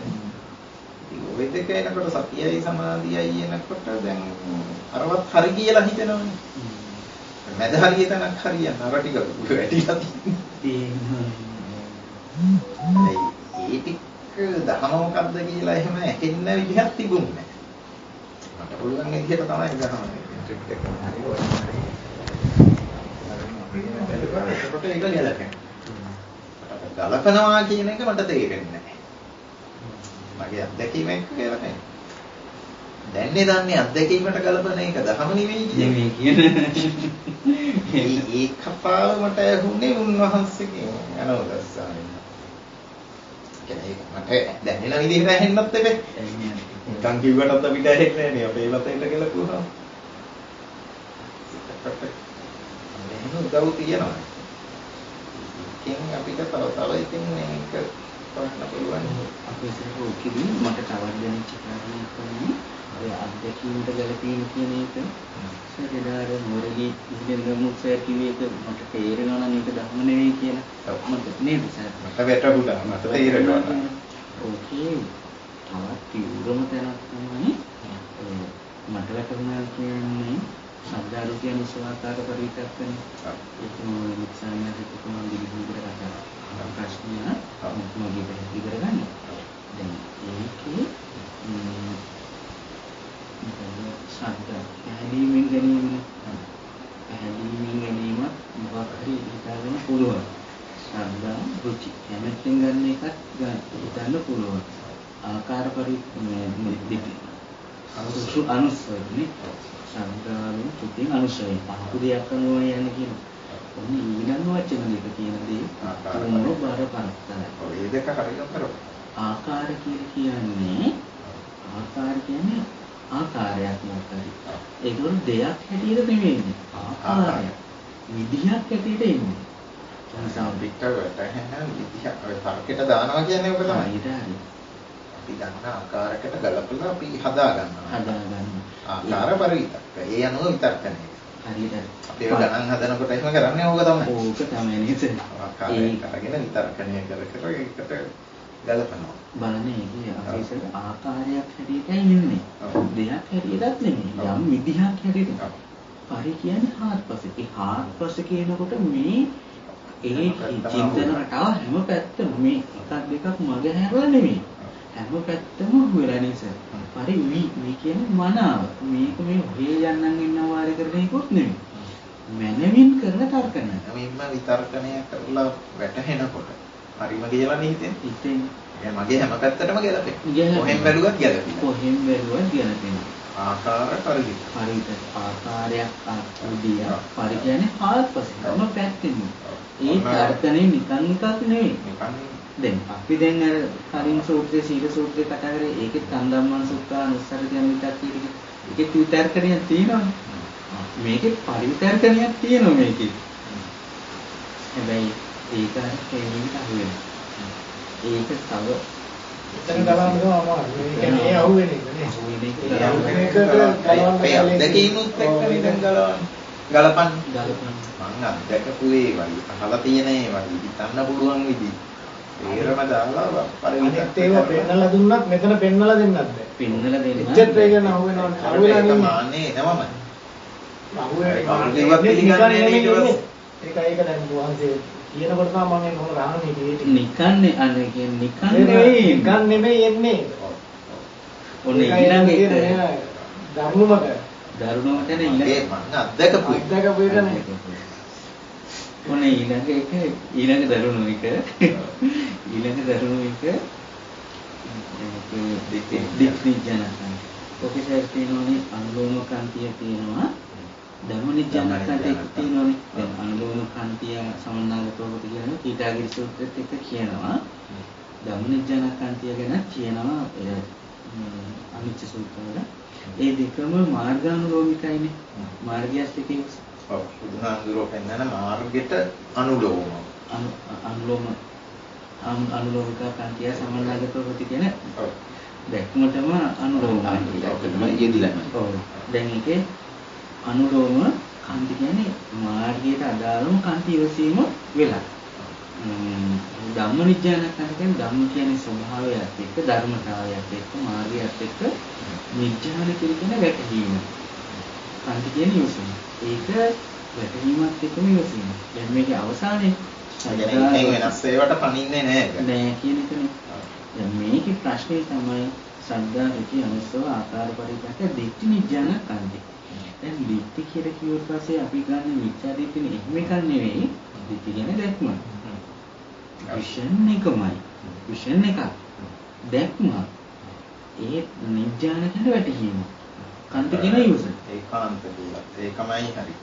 ඉතින් ඔය දෙක එනකොට සතියයි සමාධියයි එනකොට දැන් අරවත් හරි කියලා හිතෙනවනේ. මැද හරිය තැනක් හරියන්න අර ටික වැටිලා තියෙනවා. ඒ ටික දහම මොකද්ද කියලා එහෙම ඇහෙන්න විදිහක් තිබුණේ නැහැ. මට පුළුවන් විදිහට තමයි දහම ට්‍රික් එක හරි ඔය හරි. ඒකට ඒක ගලපනවා කියන එක මට තේරෙන්නේ නැහැ. මගේ අත්දැකීම එක්ක ගලපන්නේ. දැන්නේ දන්නේ අත්දැකීමට ගලපන එක දහම නෙවෙයි කියන්නේ. ඒ කතාව මට ඇහුනේ උන්වහන්සේගෙන් අනෝදස්සාවෙන්. ඒක මට දැනෙන විදිහට ඇහෙන්නත් එපේ. නිකන් කිව්වටත් අපිට ඇහෙන්නේ නැහැ නේ අපේ වතේට කියලා කිව්වම. එහෙනම් උදව් තියෙනවා. ඒකෙන් අපිට තව ඉතින් මේක කරන්න පුළුවන්. අපේ සරෝකෙදී මට තවත් දැනෙච්ච කාරණයක් තමයි ඔය අධ්‍යක්ෂින්ට ගැලපීම කියන එක. සරදාර මොරලි ඉඳන් මුක්සය කිව්වේ ඒක මට තේරෙනවා නම් ඒක ධර්ම නෙවෙයි කියලා. මට නේද සර්? මට වැටහුණා. මට තේරෙනවා. ඕකේ. තවත් තීව්‍රම තැනක් තමයි මට වැටුණා කියන්නේ සද්දාරු කියන සවාකාර පරිවිතක්කනේ. ඒක මොන විචාරණයකට කොහොමද විදිහට කතා ප්‍රශ්නය මගේ පැහැදිලි කරගන්න. දැන් ඒකේ ශ්‍රද්ධා පැහැදීමෙන් ගැනීම මොකක් හරි හිතාගන්න පුළුවන්. ශ්‍රද්ධා රුචි කැමැත්තෙන් ගන්න එකත් හිතන්න පුළුවන්. ආකාර අනුස්සයනේ ශ්‍රද්ධාවෙන් චුතින් අනුස්සයෙන් පහු දෙයක් කරනවා යන්නේ කියන ඔන්න ඊළඟ වචන දෙක කියන දේ මොන බර පරක්තරයි. ඔය දෙක හරියට කරා. ආකාර කියන්නේ ආකාරයක් මොකක්ද? ඒකවල දෙයක් හැටියට නෙමෙයි. ආකාරයක්. විදිහක් හැටියට එන්නේ. සම්පිට වැටහෙන විදිහක් ඔය තර්කයට දානවා කියන්නේ ඔක තමයි. ඊට අපි ගන්න ආකාරයකට ගලපලා අපි හදා ගන්නවා. ආකාර පරිවිතක්ක. ඒ අනුව විතර්කණය. හරියට. අපි ඒක ගණන් හදනකොට එහෙම කරන්නේ ඕක තමයි. ඕක තමයි නේද? ආකාරයකට අරගෙන විතර්කණය කර ඒකට ගලපනවා. බලන්නේ ඒකේ අපි ඉතින් ආකාරයක් හැටියටයි ඉන්නේ. දෙයක් හැටියටත් නෙමෙයි. යම් විදිහක් හැටියට. පරි කියන්නේ හාත්පස. ඒ හාත්පස කියනකොට මේ ඒ චින්තන රටාව හැම පැත්තම මේ එකක් දෙකක් මග හැරලා නෙමෙයි. හැම පැත්තම හොයලා නිසා. පරි වී කියන්නේ මනාව. මේක මේ ඔහේ යන්නන් ඉන්නවා වාරේ කරන එකක් නෙමෙයි. මනමින් කරන තර්කණය. මෙන්න විතර්කණය කරලා වැටහෙනකොට හරිම කියලා නේ හිතෙන්නේ. මගේ හැම පැත්තටම ගැලපෙනවා. කොහෙන් බැලුවත් ගැලපෙනවා. ආකාර පරිදි. හරියට ආකාරයක් ආකෘතිය පරි කියන්නේ හාත්පස. හැම පැත්තෙම. ඒ තර්කණය නිකන් එකක් නෙවෙයි. දැන් අපි දැන් අර කලින් සූත්‍රයේ සීල සූත්‍රයේ කතා කරේ ඒකේ තන්දම්මන් සූත්‍රා අනුස්සර කියන විතර්කයේ ඒකේ විතර්කණයක් තියෙනවා. මේකේ පරිවිතර්කණයක් තියෙනවා මේකේ. හැබැයි ඒක හේමින්ට අහුවෙනවා. ඒක තව එතන ගලවන්න අමාරුයි. ඒ කියන්නේ ඒ අහුවෙන්නේ නේ. දැකීමුත් එක්ක නිකන් ගලපන්න. මං අත්දැකපු ඒවයි අහලා තියෙන ඒවයි හිතන්න පුළුවන් විදිහ. ඒරම දාලා පරිවිතත් ඒවා පෙන්නලා දුන්නත් මෙතන පෙන්නලා දෙන්නත් බෑ. පෙන්නලා දෙන්න. එච්චර ඒක නහුවෙනවා. අහුවෙලා නෙමෙයි. මාන්නේ නමමයි. ඒක දැන් වහන්සේ කියනකොට තමයි මම ඒක මොකද අහන්නේ කියේ. නිකන්නේ අනේ කියන්නේ නිකන් නෙමෙයි එන්නේ. ඔන්න ඊළඟ එක දරුණුමක නේ ඊළඟ මම අත්දැකපු එකනේ. ඔන්න ඊළඟ එක ඊළඟ දරුණු එක දික්නිජනකම්. ඔකේ සර් තියෙනෝනේ අනුලෝම කාන්තිය තියෙනවා. ධම්මනිජනකම් තියෙනෝනේ. දැන් අනුලෝම කාන්තිය සමන්නාගතව කියන්නේ ඊටාගිරි සූත්‍රෙත් එක කියනවා. ධම්මනිජනකම් ගැන කියනවා අනිච්ච සූත්‍රවල. ඒ දෙකම මාර්ගානුලෝමිකයිනේ. මාර්ගයත් එකේ ඔව් බුදුහාමුදුරුවෝ පෙන්නන මාර්ගයට අනුලෝම අනුලෝමික කාන්තිය සමන්නාගතව කියන දැක්මටම අනුලෝමයි යෙදිලා. ඔව් දැන් ඒකේ අනුලෝම කාන්ති කියන්නේ මාර්ගයට අදාළම කාන්ති ඉවසීම වෙලා. ධම්මනිජ්ජාන කියන්නේ ධම්ම කියන්නේ ස්වභාවයත් එක්ක ධර්මතාවයත් එක්ක මාර්ගයත් එක්ක නිජ්ජාන කියන වැටහීම. කාන්ති කියන්නේ ඉවසීම. ඒක වැටහීමත් එක්කම ඉවසීම. දැන් මේකේ අවසානයේ සත්‍යයෙන් වෙනස් ඒවට පණින්නේ නෑ කියන එකනේ. දැන් මේකේ ප්‍රශ්නේ තමයි සද්දා රුචි අනුස්සව ආකාර පරිත්‍යාග දිට්ඨි නිජ්ජාන කාන්ති. දැන් දිට්ඨි කියලා කිව්වට පස්සේ අපි ගන්න මිත්‍යා දිට්ඨිනේ එහෙම එකක් නෙවෙයි. දිට්ඨි කියන්නේ දැක්ම. විෂන් එකමයි. විෂන් එක. දැක්ම. ඒ නිජ්ජාන කියන වැටහීම. කාන්ති කියන ඉවස. ඒකාන්ත කියලා. ඒකමයි හරි.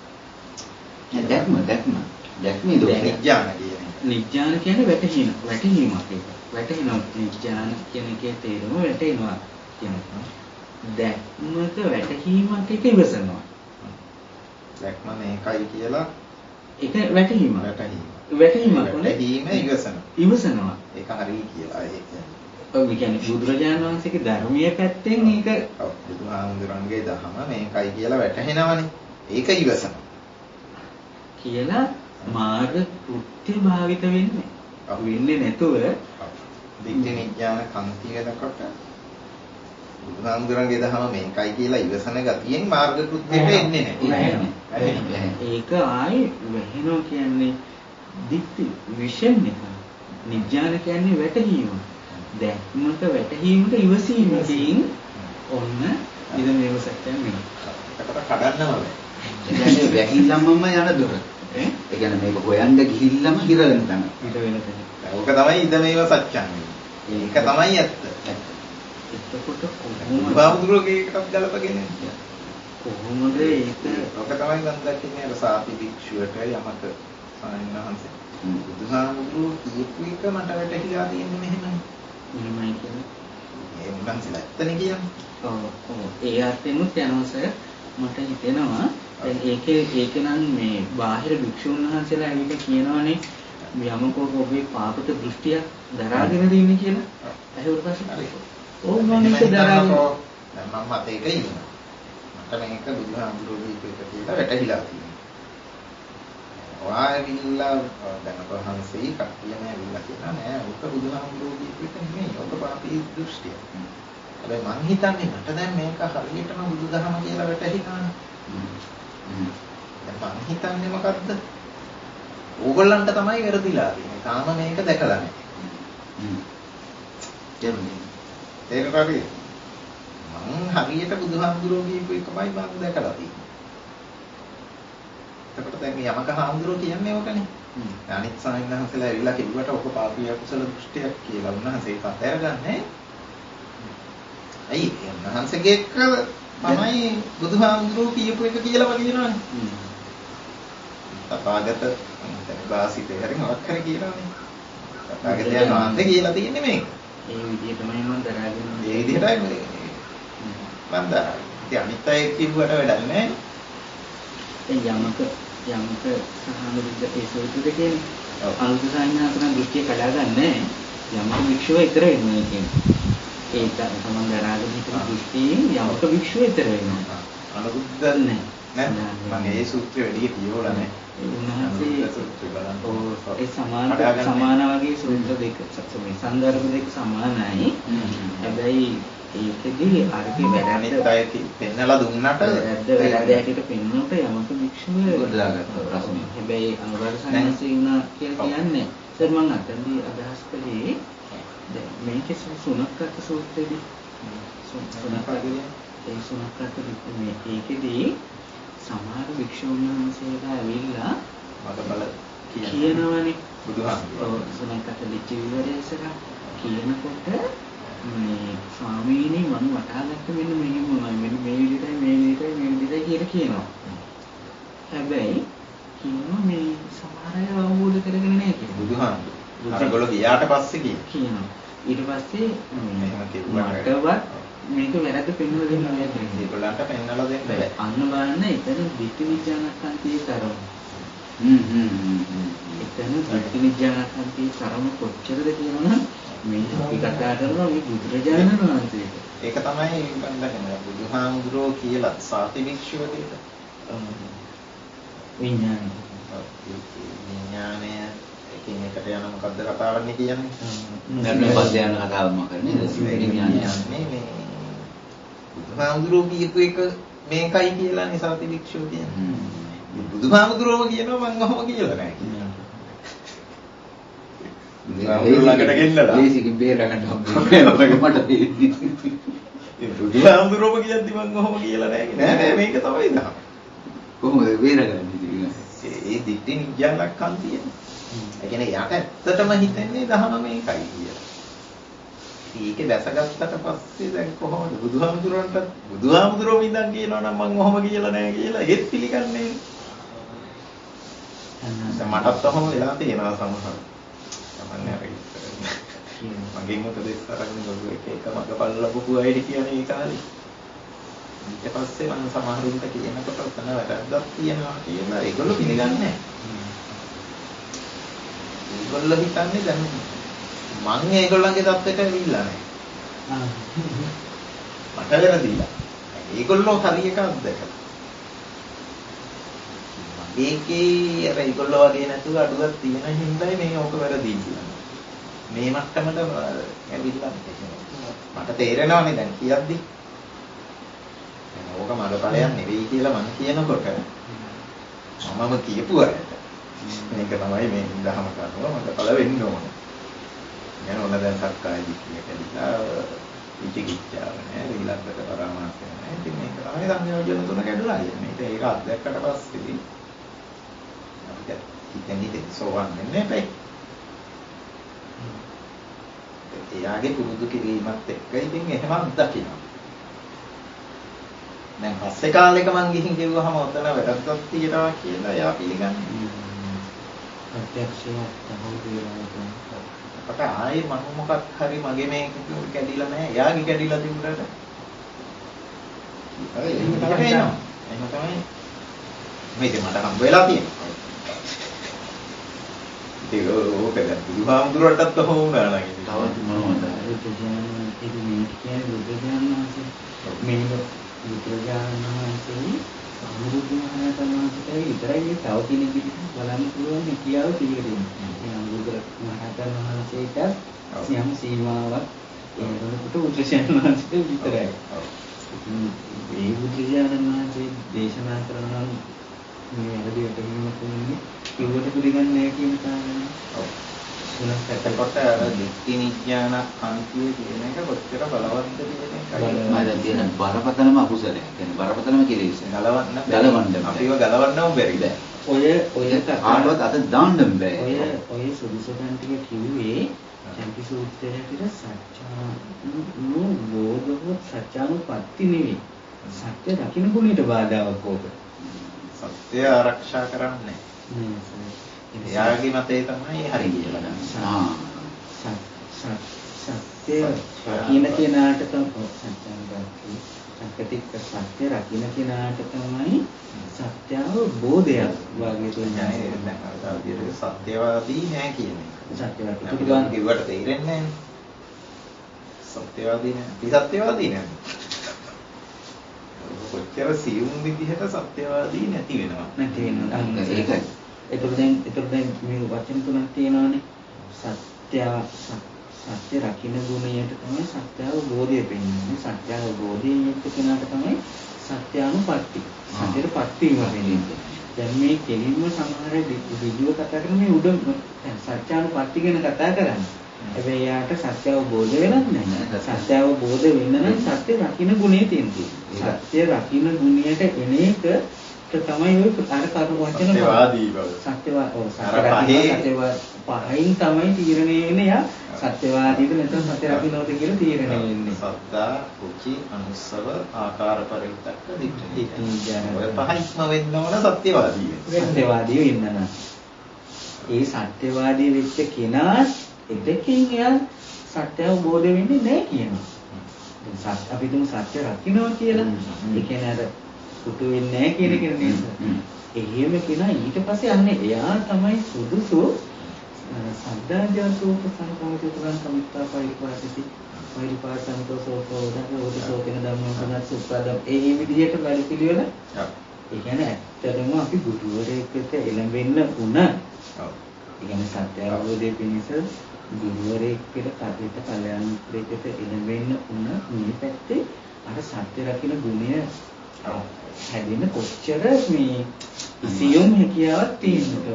දැක්ම නිඥාන කියන්නේ. නිඥාන කියන්නේ වැටහීමක් ඒක. වැටහෙනවා නිඥාන කියන එකේ තේරුම වැටෙනවා කියනවා. දැක්මක වැටහීමක් එක ඉවසනවා. දැක්ම මේකයි කියලා ඒක වැටහීම. ඉවසනවා. ඒක හරි කියලා ඒක. ඔව් කියන්නේ බුදුරජාණන් වහන්සේගේ ධර්මයේ පැත්තෙන් ඒක බුදුහාමුදුරන්ගේ දහම මේකයි කියලා වැටහෙනවනේ. ඒක ඉවසනවා. කියලා මාර්ග කෘත්‍ය භාවිත වෙන්නේ නැතුව දිට්ඨි විඥාන කන්ති වෙනකොට බුදුහාමුදුරන්ගේ දහම මේකයි කියලා ඉවසන ගතියෙන් මාර්ග කෘත්‍යයට එන්නේ නැහැ. ඒක ආයේ වෙහෙනවා කියන්නේ දිට්ඨි විෂන් එක. නිඥාන කියන්නේ වැටහීම. දැක්මක වැටහීමට ඉවසීමකින් ඔන්න ඉතින් මේක සත්‍යයක් නෙමෙයි. ඒකට කඩන්නම බෑ. ඒ කියන්නේ වැහිල්ලමම යන දොර. ඒ කියන්නේ මේක හොයන්න ගිහිල්ලම හිර වෙන තැන. ඕක තමයි ඉද මේව සත්‍යං. ඒක තමයි ඇත්ත. එතකොට කොහොමද බාහුදුරගේ එකක් ගලපගෙන ඉන්නේ. කොහොමද ඒක ඕක තමයි මම දැක්කේ අර සාපි භික්ෂුවට යමක සායනහන්සේ. බුදුහාමුදුරුවෝ කියපු එක මට වැටහිලා තියෙන්නේ මෙහෙමයි. මෙහෙමයි කියන්නේ. ඒ උන්වහන්සේලා ඇත්තනේ කියන්නේ. ඔව් ඒ අර්ථෙනුත් යනවාසර මට හිතෙනවා දැන් ඒක නම් මේ බාහිර භික්ෂුන් වහන්සේලා ඇවිල්ලා කියනවානේ යමකෝ ඔබේ පාපක දෘෂ්ටියක් දරාගෙන ඉන්නේ කියලා. ඇහුවට පස්සේ ඕ මම ඒක දරාගෙන දැන් මම මතේක ඉන්නවා. මට මේක බුදුහාමුදුරුවෝ කියපු එක කියලා වැටහිලා තියෙනවා. ඔයාවිල්ලා දැන් වහන්සේ කට්ටියම ඇවිල්ලා කියනවා නෑ ඔක බුදුහාමුදුරුවෝ කියපු එක නෙමෙයි. ඔක පාපී දෘෂ්ටිය. හැබැයි මං හිතන්නේ මට දැන් මේක හරියටම බුදුදහම කියලා වැටහිනානේ. දැන් මං හිතන්නේ මොකද්ද? ඕගොල්ලන්ට තමයි වැරදිලා තියෙන්නේ. තාම මේක දැකලා නැහැ. තේරුණාද? මං හරියට බුදුහාමුදුරුවෝ කියපු එකමයි මම දැකලා තියෙන්නේ. එතකොට දැන් මේ යමක හාමුදුරුවෝ කියන්නේ ඕකනේ. අනිත් සාමිනහන්සලා ඇවිල්ලා කිව්වට ඔක පාපී අකුසල දෘෂ්ටියක් කියලා උන්වහන්සේ ඒකත් අරගන්නේ. අයි උන්වහන්සේගේ එක තමයි බුදුහාමුදුරුවෝ කියපු එක කියලාම කියනවනේ. තථාගත වාසිතේ හරි මොකක් හරි කියනවනේ. තථාගතයන් වහන්සේ කියලා තියෙන්නේ මේක. ඒ විදිහටමයි මම දරාගෙන ඒ විදිහටයි මම දරා. ඉතින් අනිත් අය කිව්වට වැඩක් නැහැ. යමක සහනුරුද්ධ ඒසෝතුද කියන්නේ. අනුත් සායනහතන දෘෂ්ටිය කඩා ගන්නෑ. යමක වික්ෂුව ඊතර වෙනවා කියන්නේ. ඒක තමයි දරාගෙන හිටපු දෘෂ්ටියෙන් යමක වික්ෂුව ඊතර වෙනවා. අනුරුද්ධ නෑ. මම ඒ සූත්‍රය වැඩි කියවලා නෑ. ඒ සමාන වගේ සූත්‍ර දෙක සංදර්භ දෙක සමානයි. හැබැයි ඒකෙදී අරකේ වැඩන්නේ තයි පෙන්නලා දුන්නට වැඩට පෙන්නුනට යමක වික්ෂුව ගොඩදාගත්තා ප්‍රශ්නේ. හැබැයි අනුරාධ සන්නාසී වුණා කියලා කියන්නේ සර් මම අතන්දී අදහස් කළේ දැන් මේකේ සුණක්කත් සූත්‍රයේදී සුණක්කත් මේ ඒකෙදී සමහර වික්ෂුන් වහන්සේලා ඇවිල්ලා මට බල කියනවනේ බුදුහාමුදුරුවෝ සුණක්කත් ලිච්ඡ විවරයසක කියනකොට මේ ස්වාමීනි මම වටහාගත්ත මෙන්න මෙහෙමයි මෙන්න මේ විදිහටයි කියලා කියනවා. හැබැයි කියනවා මේ සමහර අය අවබෝධ කරගෙන නැහැ කියලා. බුදුහාමුදුරුවෝ අරගොල්ලෝ ගියාට පස්සේ කියනවා. ඊට පස්සේ මෙහෙම කිව්වට මේක වැරද්ද පෙන්වලා දෙන්න ඕනේ. ඒගොල්ලන්ට පෙන්වලා දෙන්න බෑ. අන්න බලන්න එතන දිට්ඨි විඥානකන්තියේ තරම. එතන දිට්ඨි විඥානකන්තියේ තරම කොච්චරද කියනවනම් මේ අපි කතා කරනවා මේ බුදුරජාණන් වහන්සේට. ඒක තමයි මම දන්නේ බුදුහාමුදුරුවෝ කියලා සාති වික්ෂුවදීද විඥානය. විඥානය එකින් එකට යන මොකද්ද කතාවන්නේ කියන්නේ? ධර්ම පස්සේ යන කතාවක් මොකක්ද නේද? විඥානය මේ බුදුහාමුදුරුවෝ කියපු එක මේකයි කියලානේ සාති වික්ෂුව කියන්නේ. බුදුහාමුදුරුවෝම කියනවා මම ඔහොම කියලා නැහැ කියන්නේ. ළඟට ගෙන්නලා ලේසිකින් බේරගන්න හම්බුනේ මට තේරෙන්නේ. ඒ බුදුහාමුදුරුවෝම කියද්දි මම ඔහොම කියලා නැහැ. නෑ මේක තමයි දහම. කොහොමද බේරගන්නේ? ඒ දිට්ඨි නිඥානක් කන්තිය. ඒ කියන්නේ යාට ඇත්තටම හිතෙන්නේ දහම මේකයි කියලා. ඒක දැසගත්තට පස්සේ දැන් කොහොමද බුදුහාමුදුරුවෝ ඉඳන් කියනවා නම් මම ඔහොම කියලා නැහැ කියලා ඒත් පිළිගන්නේ. මටත් තහම වෙලා තියෙනවා සමහර. තමන්නේ අර මගෙන් උපදෙස් අරගෙන ගොඩ එක මග බලලපු අය කියන්නේ ඒ කාලේ. ඊට පස්සේ මම සමහරුන්ට කියනකොට ඔතන වැරද්දක් තියෙනවා කියලා ඒගොල්ලෝ පිළිගන්නේ නැහැ. ඒගොල්ලෝ හිතන්නේ දැන් මං ඒගොල්ලන්ගේ தත්ත්වයට ඇවිල්ලා නැහැ. මට වැරදිලා. ඒගොල්ලෝ හරි එකක් දැකලා. ඒකේ අර ඒගොල්ලෝ වගේ නැතුව අඩුවක් තියෙන හින්දායි මේ ඕක වැරදි කියලා. මේ මට්ටමට ඇවිල්ලා මට තේරෙනවානේ දැන් කියද්දි. ඕක මඩපලයක් නෙවෙයි කියලා මම කියනකොට මම කියපු අයට මේක තමයි මේ දහම කරනවා මඩපල වෙන්න ඕනේ. දැන් ඔන්න දැන් සක්කාය දිට්ඨිය කියලා විචිකිච්ඡාව නෑ ඊළඟට පරාමාර්ථය නෑ. ඉතින් මේක තමයි සංයෝජන තුන කැඩුනා කියන්නේ. ඒක අත්දැක්කට පස්සේ අපිට හිතෙන්නේ සෝවන් වෙන්නේ නැහැ. එයාගේ පුරුදු කිරීමත් එක්ක ඉතින් එහෙම අත්දකිනවා. දැන් පස්සේ කාලෙක මං ගිහින් කිව්වහම ඔතන වැරද්දක් තියෙනවා කියලා එයා පිළිගන්නේ. ප්‍රත්‍යක්ෂයක් තමයි අපට ආයේ මම මොකක් හරි මගේ මේක කැඩිලා නැහැ. එයාගේ කැඩිලා තිබුණාට. එහෙම තමයි. මේක මට හම්බ වෙලා තියෙනවා. ඒක ඕක දැන් බුදුහාමුදුරටත් කොහොම වුණා නම් ඉතින් තවත් මොනවද ඒක කියන්නේ බුදුදහමේ මේක බුදුරජාණන් වහන්සේ සම්මුතියහනතමකට විතරයි තව කෙනෙක් විදිහට බලන්න පුළුවන් කියාව පිළිගන්නේ. ඒ බුදුරජාණන් වහන්සේට යම් සීමාවක් ඒකට බුදුරජාණන් වහන්සේට විතරයි. මේ බුදුරජාණන් වහන්සේ දේශනා කරන මේ වැඩියට හිමිතුන්නේ කිව්වට පිළිගන්නේ නැහැ කියන කාරණය. ඔව්. එතකොට දිට්ඨි විඥාන අන්තිය කියන එක කොච්චර බලවත්ද කියන එකයි. මම දැන් තියෙන බරපතලම අකුසලයක්. කියන්නේ බරපතලම කෙලෙස්. ගලවන්න. අපිව ගලවන්නම බැරිද? ඔය කාටවත් අත දාන්නම බෑ. ඔය සුදුසුකම් ටික කිව්වේ චම්පි සූත්‍රයේ සත්‍යානු බෝධව සත්‍යානුපatti නෙවෙයි. සත්‍ය දකින්න ගුණයට බාධාවක් ඕක. සත්‍ය ආරක්ෂා කරන්නේ. එයාගේ මතේ තමයි හරි කියලා ගන්න. සත්‍ය රකින්න කෙනාට තමයි සත්‍ය රකින්න කෙනාට තමයි සත්‍යව බෝධයක් වගේ කියන්නේ. දැන් අර විදිහට සත්‍යවාදී නෑ කියන්නේ. සත්‍යවාදී පිළිගන්න කිව්වට තේරෙන්නේ නෑනේ. සත්‍යවාදී නෑ. සත්‍යවාදී නෑ. කොච්චර සියුම් විදිහට සත්‍යවාදී නැති වෙනවා. ඒකයි. ඒතර දැන් මේ වචන තුනක් තියෙනවානේ. සත්‍ය රකින්න ගුණයට තමයි සත්‍ය අවබෝධය වෙන්නේ. සත්‍ය අවබෝධයෙන් යුක්ත කෙනාට තමයි සත්‍යානුපatti. සත්‍යයටපත් වීම වෙන්නේ. දැන් මේ කෙලින්ම සමහර විදියෝ කතා කරන මේ උඩ සත්‍යානුපatti ගැන කතා කරන්නේ. හැබැයි යාට සත්‍ය අවබෝධ වෙලක් නැහැ. සත්‍ය අවබෝධ වෙන්න නම් සත්‍ය රකින්න ගුණය තියෙනවා. සත්‍ය රකින්න ගුණයට එන එක තමයි ඔය අර කරු වචන සත්‍යවාදී බව. පහෙන් තමයි තීරණය වෙන්නේ යා සත්‍යවාදීද නැත්නම් සත්‍ය රකින්නවද කියලා තීරණය වෙන්නේ. සත්තා කුචි අනුස්සව ආකාර පරිත්තක්ක දිට්ඨි. ඔය පහින්ම වෙන්න ඕන සත්‍යවාදී. සත්‍යවාදී වෙන්න නම් ඒ සත්‍යවාදී වෙච්ච කෙනා එදකින් එයා සත්‍ය අවබෝධ වෙන්නේ නැහැ කියනවා. දැන් අපි තුමු සත්‍ය රකින්නවා කියලා. ඒ කියන්නේ අර සුදු වෙන්නේ නැහැ කියන එක නේද? එහෙම කෙනා ඊට පස්සේ අන්නේ එයා තමයි සුදුසු සද්දාජාසෝක සංකම්පිතුරන් කමිතා පරිපාටිති පරිපාටන්තෝසෝකෝ දහෝතසෝකේන ධම්මං සුප්පදම් ඒ විදිහට වැඩ පිළිවෙල. ඒ කියන්නේ ඇත්තටම අපි ගුරුවරයෙක්ට එළඹෙන්න උන. ඒ කියන්නේ සත්‍ය අවබෝධය පිණිස ගුරුවරයෙක්ට කටයුතු කළයන් දෙකට එළඹෙන්න උන මේ පැත්තේ අර සත්‍ය රකින්න ගුණය හැදෙන්න කොච්චර මේ සියුම් හැකියාවක් තියෙනවද?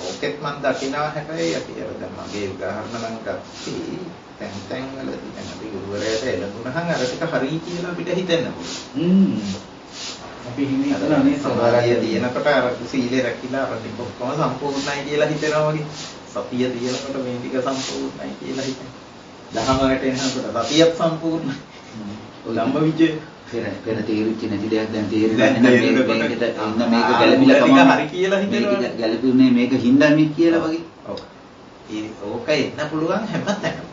ඕකෙත් මම දකිනවා හැබැයි අපි අර දැන් මගේ උදාහරණ නම් ගත්තී තැන් වලදී දැන් අපි ගුරුවරයාට එළඹුණහම අර ටික හරි කියලා අපිට හිතෙන්න පුළුවන්. අපි හිතනවා මේ සමාධිය තියෙනකොට අර සීලය රැකිලා අර ටික ඔක්කොම සම්පූර්ණයි කියලා හිතනවා වගේ. සතිය තියෙනකොට මේ ටික සම්පූර්ණයි කියලා හිතෙනවා. දහමකට එනකොට සතියත් සම්පූර්ණයි. ධම්මවිජය පෙර තේරිච්ච නැති දෙයක් දැන් තේරෙනවා මේකට ඉන්න මේක ගැළපිලා තමයි හරි කියලා හිතනවා මේක ගැළපුනේ මේක හින්දා මේ කියලා වගේ. ඔව්. ඒ ඕක එන්න පුළුවන් හැමතැනම.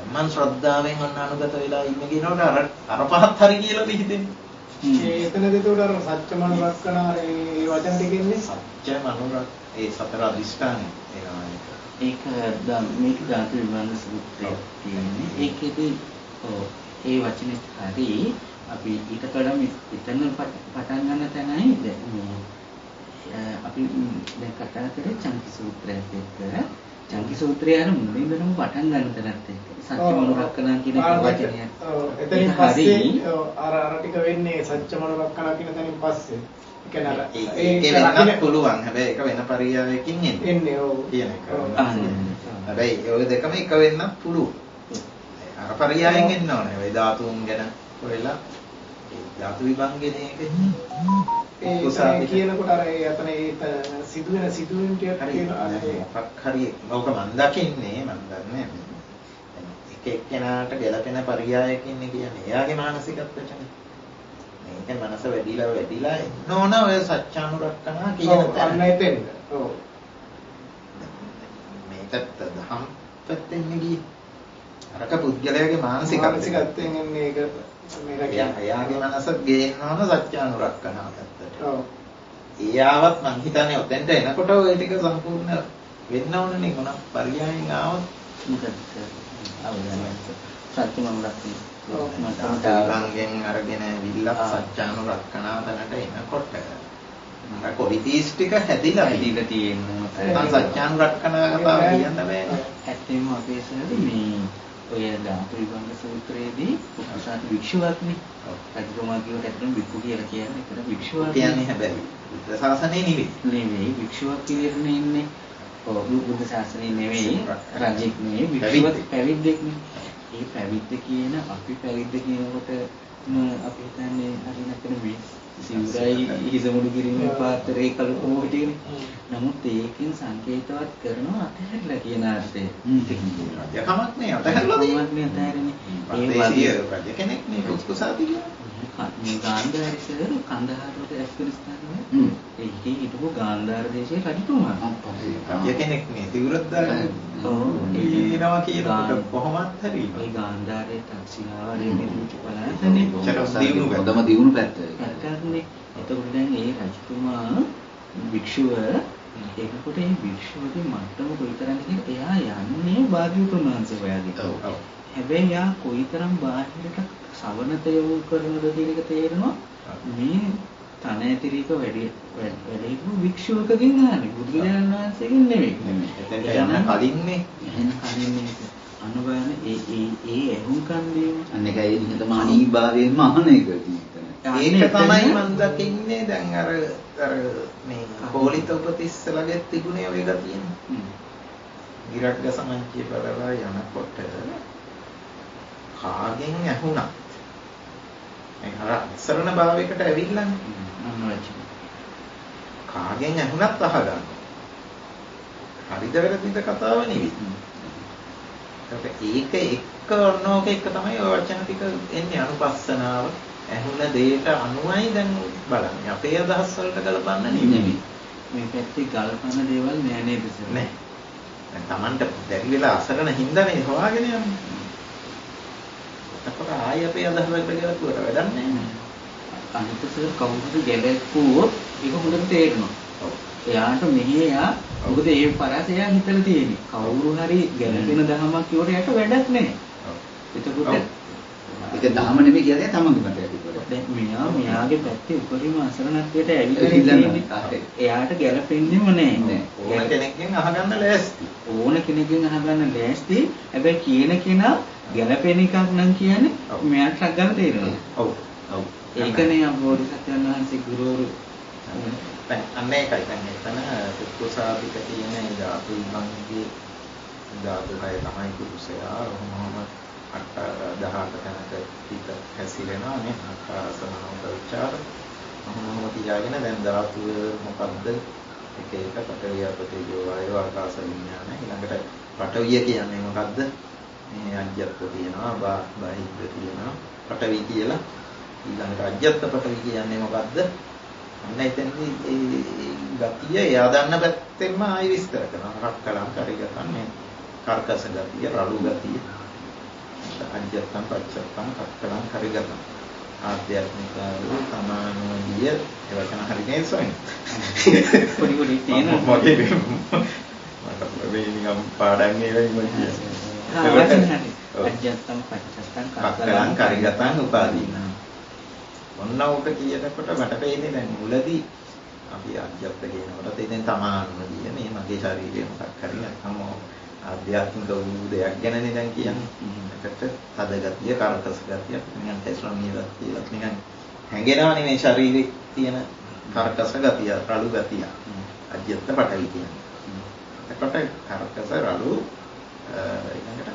මම ශ්‍රද්ධාවෙන් අන්න අනුගත වෙලා ඉන්නේ කියනකොට අර පහත් හරි කියලා හිතෙන්නේ. එතනදී උඩ අර සත්‍ය මනුරක්කන ඒ වචන ටිකෙන්නේ සත්‍ය මනුරක් ඒ සතර අදිෂ්ඨානෙ එනවා. ඒක මේක ධාතු විභංග සූත්‍රයේ තියෙන්නේ. ඒකෙදි ඒ වචනේ හරි අපි ඊට කලින් එතන පටන් ගන්න තැනයි අපි දැන් කතා කරේ චංකි සූත්‍රයත් එක්ක. චංකි සූත්‍රය අර මුලින්ම පටන් ගන්න තැනත් එක්ක සත්‍ය මනුරක්කන කියන වචනය. එතනින් පස්සේ අර ටික වෙන්නේ සත්‍ය මනුරක්කන කියන තැනින් පස්සේ. ඒක වෙනත් පුළුවන්. හැබැයි ඒක වෙන පරියායකින් එන්නේ ඔව් කියන එක. හැබැයි ඔය දෙකම එක වෙන්නත් පුළුවන්. අර පරියායෙන් එන්න ඕනේ. ඔය ධාතුන් ගැන හොයලා ධාතු විභංගනේ ඒ කියනකොට අර ඒ අතන ඒ සිදුවෙන ටික හරි ඕක මන් දකින්නේ මන් දන්නේ එක එක්කෙනාට ගැළපෙන පරියායකින් කියන්නේ එයාගේ මානසිකත්වයනේ. මේක මනස වැඩිලා එන්න ඕන ඔය සත්‍යානුරක්කනා කියන තැන. අන්න එතෙන්ද. ඔව්. මේකත් දහම් පැත්තෙන් ගියේ. අරක පුද්ගලයාගේ මානසිකත්වයෙන් එන්නේ ඒක එයාගේ මනස ගේන්න ඕන සත්‍යානුරක්කනා පැත්තට. ඔව්. එයාවත් මං හිතන්නේ ඔතෙන්ට එනකොට ওই ටික සම්පූර්ණ වෙන්න ඕනනේ මොන පරියායෙන් ආවත් මොකද සත්‍ය මනුරක්කන මතංගෙන් අරගෙන විල්ලක් සත්‍යානුරක්කනා තැනට එනකොට අර කොලිටීස් ටික හැදිලා තියෙනවා. නැත්නම් සත්‍යානුරක්කනා කතාව කියන්න බෑ. ඇත්තෙන්ම අපේ සර් මේ ඔය ධාතු විභංග සූත්‍රයේදී උපසාර වික්ෂුවක්නේ. රජතුමා කියවට ඇත්තටම වික්ෂු කියලා කියන්නේ ඒකට වික්ෂුවක් කියන්නේ හැබැයි බුද්ධ ශාසනය නෙවෙයි. වික්ෂුවක් කියලා ඉන්නේ. ඔව් බුද්ධ ශාසනය නෙවෙයි. රජෙක් නෙවෙයි වික්ෂුවක් පැවිද්දෙක්නේ. ඒ පැවිද්ද කියන අපි පැවිද්ද කියනකොට අපි හිතන්නේ හරි නැත්නම් සිවුරයි හිසමුඩු කිරීමේ පාත්‍රේ කලකෝ හිටියනේ. නමුත් ඒකෙන් සංකේතවත් කරනවා අතහැරලා කියන අර්ථය. යකමක් නේ අතහැරලා තියෙන්නේ. ඒ වගේ රජ කෙනෙක් නේ කුස්කුසාති කියන්නේ. මේ ගාන්ධාර සර් කන්දහාරට ඇෆ්ගනිස්තානයේ ඒකේ හිටපු ගාන්ධාර දේශයේ රජතුමා. රජ කෙනෙක් නේ සිවුරක් දාගෙන. ඒනවා කියනකොට කොහොමත් හරි. ඒ ගාන්ධාරයේ තාක්ෂිනාවරේ නිරුච බලන්නේ. හොඳම දියුණු පැත්ත. එතකොට දැන් ඒ රජතුමා වික්ෂුව ඒකකොට ඒ වික්ෂුවගේ මට්ටම කොයිතරම්ද කියලා එයා යන්නේ භාග්‍යවතුන් වහන්සේ හොයාගෙන. හැබැයි යා කොයිතරම් බාහිරට සවනත යොමු කරනද කියන එක තේරෙනවා මේ තන ඇතිරීක වැඩි වික්ෂුවකකින් ආන්නේ බුදුරජාණන් වහන්සේගෙන් නෙවෙයි. එතන කලින්නේ අනුබයන ඒ එහුම්කන් දීම අන්න ඒකයි නිහතමානී භාවයෙන්ම අහන එක ඒක තමයි මම දකින්නේ දැන් අර මේ කෝලිත උපතිස්සලගේ තිබුණේ ඔය ගතියනේ. ගිරග්ග සමංචේ බලලා යනකොට කාගෙන් ඇහුණා මේ අර අසරණ භාවයකට ඇවිල්ලානේ. කාගෙන් ඇහුණත් අහගන්න. හරිද වැරදිද කතාව නෙවෙයි. ඒක එක්ක ඔන්නෝක එක තමයි ඔය වචන ටික එන්නේ අනුපස්සනාව. ඇහුණ දෙයට අනුවයි දැන් බලන්නේ. අපේ අදහස් වලට ගලපන්න නෙමෙයි. මේ පැත්තේ ගලපන දේවල් නෑ නේද සර්? නෑ. දැන් Tamanට බැරි වෙලා අසරණ හින්දානේ හොයාගෙන යන්නේ. අපර ආය අපේ අදහස් වලට ගලපුවට වැඩක් නෑ. අනිත් සර් කවුරුද ගැලපුවොත් ඒක හොඳට තේරෙනවා. එයාට මෙහි එයා මොකද ඒ පරාසය හිතලා තියෙන්නේ. කවුරු හරි ගැලපෙන දහමක් කියවට යට වැඩක් නෑ. එතකොට ඒක දහම නෙමෙයි කියන්නේ තමන්ගේ මතයක් විතරයි. දැන් මෙයාගේ පැත්තේ උපරිම අසරණත්වයට ඇවිල්ලා ඉන්නේ. එයාට ගැලපෙන්නේම නෑ. ඕන කෙනෙක්ගෙන් අහගන්න ලෑස්ති. ඕන කෙනෙක්ගෙන් අහගන්න ලෑස්ති. හැබැයි කියන කෙනා ගැලපෙන එකක් නම් කියන්නේ මෙයාට ගන්න තේරෙනවා. ඔව්. ඔව්. ඒකනේ අබෝධිසත්වයන් වහන්සේ ගුරුවරු අන්න ඒකයි දැන් එතන පුත්‍රසාධික තියෙන ධාතු විභංගයේ ධාතු කය තමයි පුරුෂයා. ඔහොමම 18 තැනක පිට හැසිරෙනවා නේ. ආකාසමනෝක විචාර. ඔහොමම තියාගෙන දැන් ධාතු මොකද්ද? එක එක පඨවි අපතේජෝ වායෝ ආකාශ විඥාන. ඊළඟට පඨවිය කියන්නේ මොකද්ද? මේ අජ්ජත්ව තියෙනවා, බාහිද්ද තියෙනවා. පටවි කියලා. ඊළඟට අජ්ජත් පටවි කියන්නේ මොකද්ද? අන්න එතනදී ඒ ගතිය එයා දන්න පැත්තෙන්ම ආයි විස්තර කරනවා. රක්කලං කරිගතන් මේ කර්කස ගතිය, රළු ගතිය. අජ්ජත්තං පච්චත්තං රක්කලං කරිගතන්. ආධ්‍යාත්මික වූ තමානුවීය ඒ වචන හරිනේ සොයන්නේ. පොඩි තියෙනවා. මට මේ නිකම් පාඩම් එකයි මම කියන්නේ. අජ්ජත්තං පච්චත්තං රක්කලං කරිගතන් උපාදීන. ඔන්න උට කියනකොට මට පේන්නේ දැන් මුලදී අපි අජ්ජත් කියනකොට ඉතින් තමානුවීය මේ මගේ ශරීරය මොකක් හරි නැත්නම් ආධ්‍යාත්මික වූ දෙයක් ගැනනේ දැන් කියන්නේ. එකට තද ගතිය, කර්කස ගතිය, නිකන් තෙස්රමීය ගතිය, නිකන් හැංගෙනවනේ මේ ශරීරේ තියෙන කර්කස ගතිය, රළු ගතිය. අජ්ජත් පටවි කියන්නේ. එතකොට කර්කස රළු ඊළඟට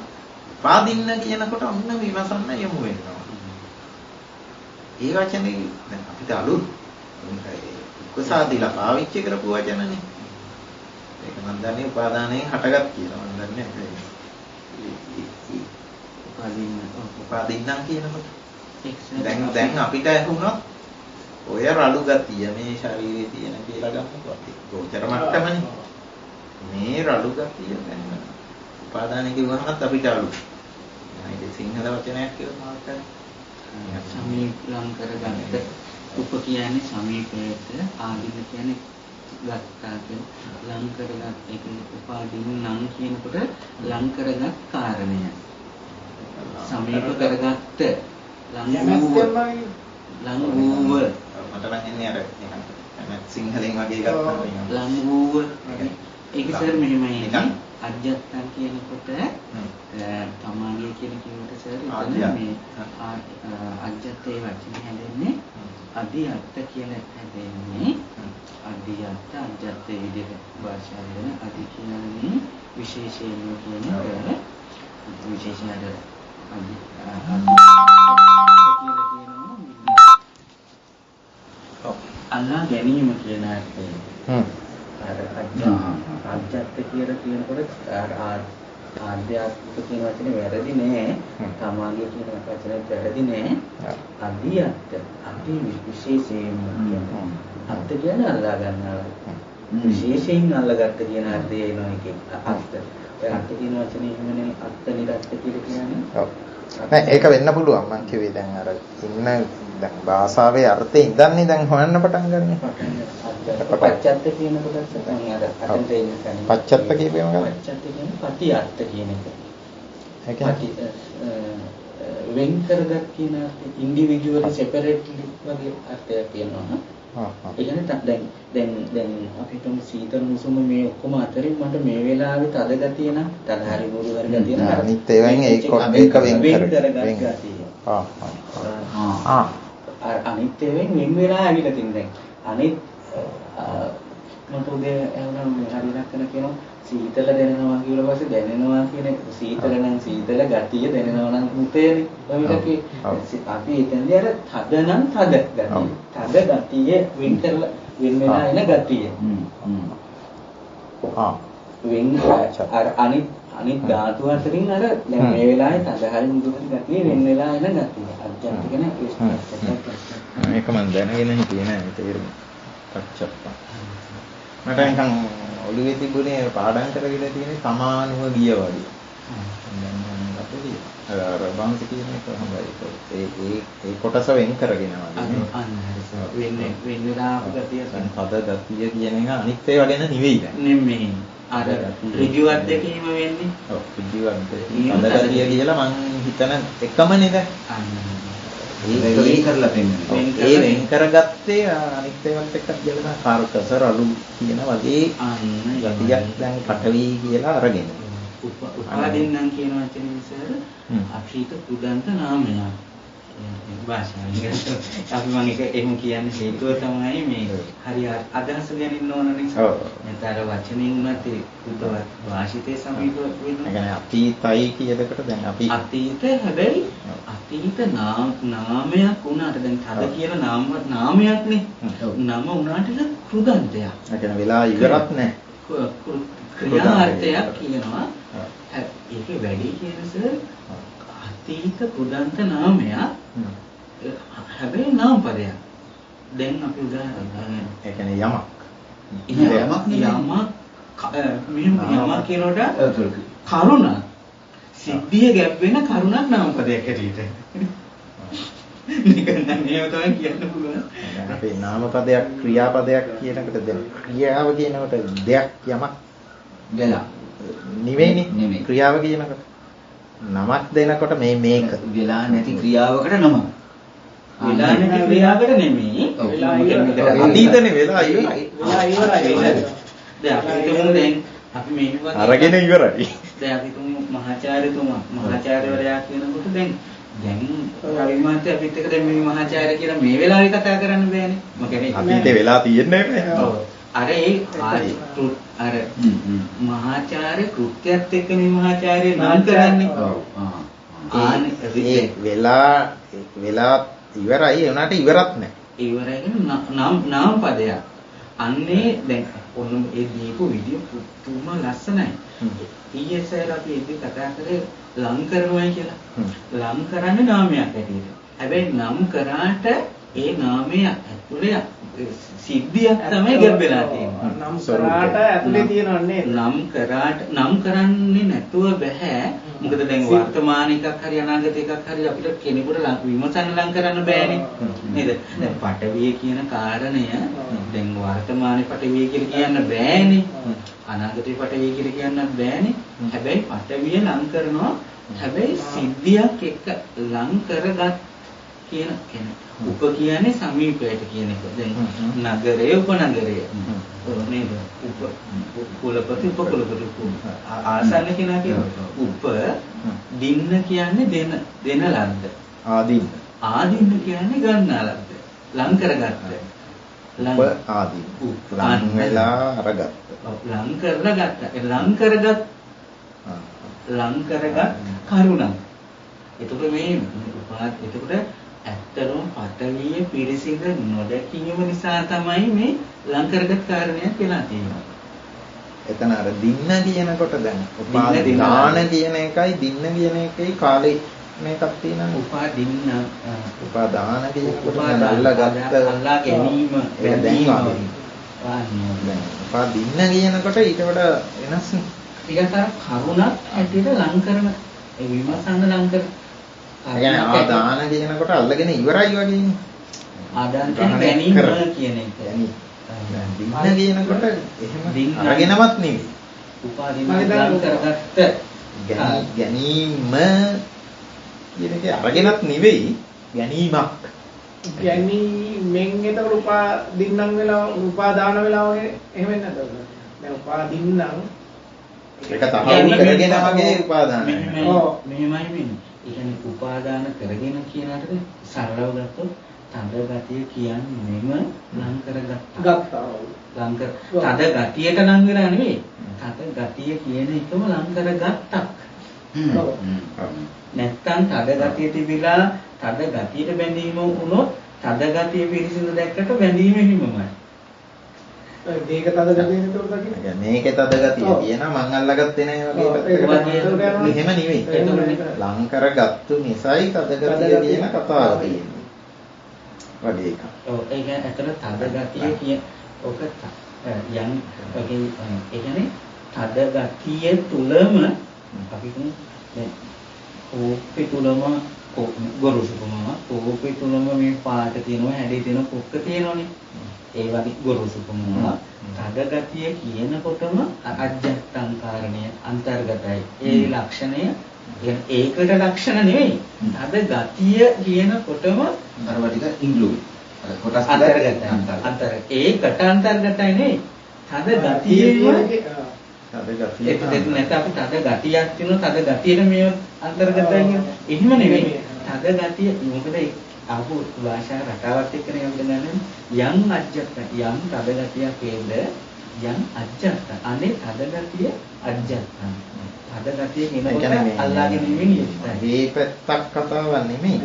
පාදින්න කියනකොට අන්න විමසන්න යමු වෙනවා. ඒ වචනේ දැන් අපිට අලුත් උපසාදීලා පාවිච්චි කරපු වචනනේ. ඒක මම දන්නේ උපාදානයෙන් හටගත් කියලා. මම දන්නේ උපාදින්නම් කියනකොට දැන් අපිට ඇහුණොත් ඔය රළු ගතිය මේ ශරීරයේ තියෙන කියලා ගන්නකොට ගෝචර මට්ටමනේ. මේ රළු ගතිය දැන් උපාදානය කිව්වහමත් අපිට අලුත්. ඒක සිංහල වචනයක් කියලා මාත් සමීපලං කරගත්ත උප කියන්නේ සමීපයට ආදීන කියන්නේ ගත්තා කියන ලං කරගත් ඒක උපාදීන නම් කියනකොට ලං කරගත් කාරණය සමීප කරගත්ත ලං වූව මට නම් එන්නේ අර සිංහලෙන් වගේ ගත්තා ලං වූව ඒක සර් මෙහෙමයි අජ්ජත්තන් කියනකොට තමාගේ කියන කිව්වට සර් එතන මේ අජ්ජත්තේ වචනේ හැදෙන්නේ අධියත්ත කියලා හැදෙන්නේ අධියත්ත අජ්ජත්තේ විදිහට භාෂාව වෙන අධි කියන්නේ විශේෂයෙන්ම කියන විශේෂණද අධි කියලා කියනවා අල්ලා ගැනීම කියන අර්ථය අජ්ජත් කියලා කියනකොට ආධ්‍යාත්මික කියන වචනේ වැරදි නෑ. තමාගේ කියන වචනේ වැරදි නෑ. අධියත් අධි විශේෂයෙන් කියනවා. අර්ථ කියන්නේ අල්ලා ගන්නවා. විශේෂයෙන් අල්ලාගත්ත කියන අර්ථය එනවා එකේ අර්ථ. ඒ අර්ථ කියන වචනේ එහෙමනේ අර්ථ නිරර්ථ කියලා කියන්නේ. ඔව්. නෑ ඒක වෙන්න පුළුවන් මම කිව්වේ දැන් අර ඉන්න දැන් භාෂාවේ අර්ථය ඉඳන්නේ දැන් හොයන්න පටන් ගන්න. පච්චත්ත කියන කොටස තමයි අර අතෙන් දෙන්නේ. පච්චත්ත කියපේම ගන්න. පච්චත්ත කියන්නේ පටි අර්ථ කියන එක. ඒ කියන්නේ වෙන් කරගත් කියන ඉන්ඩිවිජුවලි සෙපරේට්ලි වගේ අර්ථයක් කියනවා. ඒ කියන්නේ දැන් අපිට සීතල මුසුම මේ ඔක්කොම අතරින් මට මේ වෙලාවේ තද ගතිය නම් තද හරි මුරු හරි ගතිය නම් අනිත් ඒවායින් ඒක වෙන් අනිත් ඒවායින් වෙන් වෙලා ඇවිල්ලා තින් දැන් අනිත් මට උදේ එවනම් හරි ලක්කන කියනවා සීතල දැනෙනවා කියලා පස්සේ දැනෙනවා කියන සීතල නම් සීතල ගතිය දැනෙනවා නම් මුතේනේ ඔයකේ අපි එතනදී අර තද නම් තද ගතිය තද ගතිය වෙන් කරලා වෙන වෙනා එන ගතිය වෙන් අර අනිත් ධාතු අතරින් අර දැන් මේ වෙලාවේ තද හරි මුදුන ගතිය වෙන වෙලා එන ගතිය අජ්ජත් කියන මේක මම දැනගෙන හිටියේ නෑ තේරුම පච්චප්ප මට නිකන් ඔළුවේ තිබුණේ පාඩම් කරගෙන තියෙන සමානුව ගිය වගේ. දැන් අපේ අර බාන්සි කියන එක හොඳයි. ඒ කොටස වෙන් කරගෙන වගේ. වෙන්නවා ගතිය තද ගතිය කියන එක අනිත් ඒවා ගැන නෙවෙයි දැන්. නෙමෙයි. අර ඍජුවත් දෙකීම වෙන්නේ. ඔව් ඍජුවත් තද ගතිය කියලා මං හිතන එකමනේ දැන්. ඒක වෙන් කරලා පෙන්නනවා. ඒ වෙන් කරගත්තේ අනිත් ඒවාත් එක්ක කියලා කාර්කස රළු කියන වගේ ගතියක් දැන් පටවි කියලා අරගෙන. උපාදින්නම් කියන වචනේ ඉස්සර අපිට පුදන්ත නාමයක්. භාෂාවෙන් අපි මම එක එහෙම කියන්නේ හේතුව තමයි මේ හරි අදහස ගැනීම ඕන නිසා. නැතර වචනින් උනත් බුද්ධ වාසිතේ සමීප වෙනවා. ඒ කියන්නේ අතීතයි කියනකොට දැන් අපි අතීත හැබැයි අතීත නාමයක් වුණාට දැන් තද කියලා නාමයක්නේ. නම වුණාට කෘදන්තයක්. ඒ කියන්නේ වෙලා ඉවරක් නැහැ. ක්‍රියාර්ථයක් කියනවා. ඒක වැඩි කියනස අතීත පුදන්ත නාමයක් හැබැයි නාම පදයක්. දැන් අපි උදාහරණයක් ඒ කියන්නේ යමක්. යමක් කියනකොට කරුණ සිද්ධිය ගැබ් වෙන කරුණක් නාම පදයක් හැටියට. නිකන් නම් මේව තමයි කියන්න පුළුවන්. අපි නාම පදයක් ක්‍රියාපදයක් කියනකොට දැන් ක්‍රියාව කියනකොට දෙයක් යමක් වෙලා නෙවෙයිනේ ක්‍රියාව කියනකොට නමක් දෙනකොට මේක වෙලා නැති ක්‍රියාවකට නම. වෙලා නැති ක්‍රියාවකට නෙමෙයි. අතීතනේ වෙලා ඉවරයි. දැන් අපි හිතමු දැන් අපි මේවා අරගෙන ඉවරයි. දැන් අපි තුමු මහාචාර්යවරයා කියනකොට දැන් රවි මහත්තයා අපිත් එක්ක දැන් මේ මහාචාර්ය කියලා මේ වෙලාවේ කතා කරන්න බෑනේ. මොකද අතීතේ වෙලා තියෙන්නේ නැහැ. ඔව්. අර මහාචාර්ය කෘත්‍යයත් එක්ක මේ මහාචාර්ය නම් කරන්නේ. ඔව්. ඒ වෙලා ඉවරයි ඒ උනාට ඉවරත් නැහැ. ඉවරයි නාම පදයක්. අන්නේ දැන් ඔන්න ඒ දීපු විදිය පුදුම ලස්සනයි. ඊයේ සර් අපි ඉතින් කතා කරේ ලං කරනවා කියලා. ලං කරන්නේ නාමයක් ඇටියට. හැබැයි නම් කරාට ඒ නාමය ඇතුලේ සිද්ධියක් තමයි ගැඹෙලා තියෙන්නේ. නම් කරාට ඇතුලේ තියෙනවන්නේ. නම් කරන්නේ නැතුව බෑ. මොකද දැන් වර්තමාන එකක් හරි අනාගත එකක් හරි අපිට කෙනෙකුට විමසන්න ලං කරන්න බෑනේ. නේද? දැන් පටවිය කියන කාරණය දැන් වර්තමානයේ පටවිය කියලා කියන්න බෑනේ. අනාගතේ පටවිය කියලා කියන්නත් බෑනේ. හැබැයි පටවිය ලං කරනවා. හැබැයි සිද්ධියක් එක්ක ලං කරගත් කියන උප කියන්නේ සමීපයට කියන එක. දැන් නගරයේ උපනගරය. නේද? කුලපති උපකුලපති ආසන්න කෙනා කියනවා. උප දින්න කියන්නේ දෙන ලද්ද. ආදින්න කියන්නේ ගන්නා ලද්ද. ලං කරගත්ත. උප ආදී. ලං වෙලා අරගත්ත. ලං කරලා ගත්ත. ලං කරගත් කරුණක්. එතකොට මේ එතකොට ඇත්තටම පටවිය පිරිසිදු නොදැකීම නිසා තමයි මේ ලං කරගත් කාරණයක් වෙලා තියෙන්නේ. එතන අර දින්න කියනකොට දැන් උපාදාන කියන එකයි දින්න කියන එකයි කාලේ මේකක් තියෙනවා. උපාදාන කියනකොට අල්ලා ගැනීම උපාදින්න කියනකොට ඊට වඩා වෙනස්නේ. ටිකක් අර කරුණක් ඇටියට ලං කරන ඒ විමසන්න ලං කරන ආදාන කියනකොට අල්ලගෙන ඉවරයි වගේනේ. ආදාන ගැනීම කියන එක. දින්න කියනකොට එහෙම අරගෙනවත් නෙවෙයි. උපාදින්න කරගත්ත ගැනීම කියන එක අරගෙනත් නෙවෙයි ගැනීමක්. ගැනීමෙන් එතකොට උපාදින්නම් වෙලා උපාදාන වෙලා වගේ එහෙම වෙන්නේ නැද්ද? දැන් උපාදින්නම් ඒක තමයි කරගෙන වගේ උපාදාන. ඔව් මෙහෙමයි වෙන්නේ. ඒ කියන්නේ උපාදාන කරගෙන කියනකට සරලව ගත්තොත් තද ගතිය කියන්නේම ලං කරගත්තා. ලං කර තද ගතියට ලං වෙලා නෙවෙයි. තද ගතිය කියන එකම ලං කරගත්තක්. නැත්තම් තද ගතිය තිබිලා තද ගතියට බැඳීම වුණොත් තද ගතිය පිරිසිදු දැක්කට බැඳීම හිමමයි. මේක තද ගතිය නේද දකින්නේ? මේකේ තද ගතිය කියනවා මං අල්ලගත්තේ නැහැ වගේ. එහෙම නෙවෙයි. ලං කරගත්තු නිසායි තද ගතිය කියන කතාව තියෙන්නේ. වගේ එකක්. ඔව් ඒ කියන්නේ ඇත්තට තද ගතිය කියන ඔක යම් වගේ ඒ කියන්නේ තද ගතිය තුලම අපි කියන්නේ කෝපේ තුලම ගොරෝසුකම කෝපේ තුලම මේ පාට තියෙනවා හැඩේ තියෙන කොක්ක තියෙනවනේ. ඒ වගේ ගොරෝසුකම තද ගතිය කියනකොටම අජ්ජත්තං කාරණය අන්තර්ගතයි. ඒ ලක්ෂණය ඒකට ලක්ෂණ නෙවෙයි. තද ගතිය කියනකොටම අරවා ටික ඉන්ක්ලූඩ්. කොටස් අන්තර්ගතයි. ඒකට අන්තර්ගතයි නෙවෙයි. තද ගතිය ඒක නැත්නම් අපි තද ගතියක් තියෙනවා තද ගතියට මේ අන්තර්ගතයි කියන්නේ. එහෙම නෙවෙයි. තද ගතිය මොකද ආපු භාෂා රටාවත් එක්කනේ අපිට ගන්න යම් අජ්ජත් යම් තද ගතියක් වේද යම් අජ්ජත් අනේ තද ගතිය අජ්ජත් තද ගතිය කියනකොට අල්ලාගෙන ඉන්නේ ඉස්සයි. මේ පැත්තක් කතාවක් නෙමෙයි.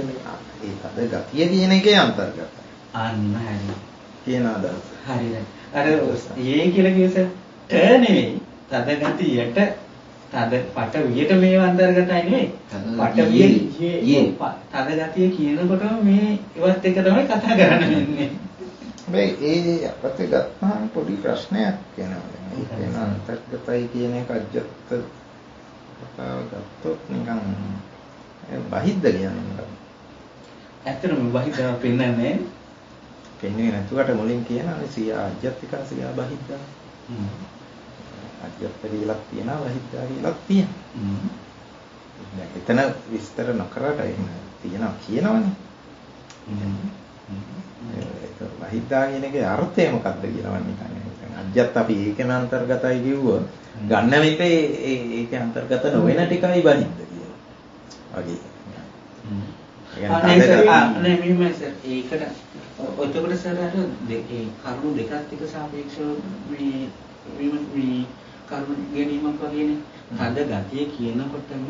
ඒ තද ගතිය කියන එකේ අන්තර්ගතයි. අන්න හරි. කියන අදහස. හරිද? අර ඒ කියලා කියස ට නෙවෙයි තද ගතියට තද පට වියට මේ අන්තර්ගතයි නෙවෙයි. පට වියේ තද ගතිය කියනකොටම මේ ඉවත් එක තමයි කතා කරන්න වෙන්නේ. හැබැයි ඒ අපතේ ගත්තාම පොඩි ප්‍රශ්නයක් වෙනවා. ඒ කියන අන්තර්ගතයි කියන එක අජත්ත කතාව ගත්තොත් නිකන් බහිද්ද කියන්නේ. ඇත්තටම බහිද්දා පෙන්නන්නේ පෙන්වෙන්නේ නැතුවට මුලින් කියනවා සියා අජත්තිකා සියා බහිද්දා. අජත්ත කියලා තියෙනවා බහිද්දා කියලා තියෙනවා. දැන් එතන විස්තර නොකරට තියෙනවා කියනවනේ. ඒක බහිද්දා කියන එකේ අර්ථය මොකක්ද කියලා මම හිතන්නේ. අජත්ත අපි ඒකම අන්තර්ගතයි කිව්වොත් ගන්න විටේ ඒක අන්තර්ගත නොවන ටිකයි බහිද්ද කියලා. වගේ. අනේ මෙහෙමයි සර් ඒකට ඔතකොට සර් අර ඒ කරුණු දෙකක් එක්ක සාපේක්ෂව මේ කරුණු ගැනීමක් වගේනේ. තද ගතිය කියනකොටම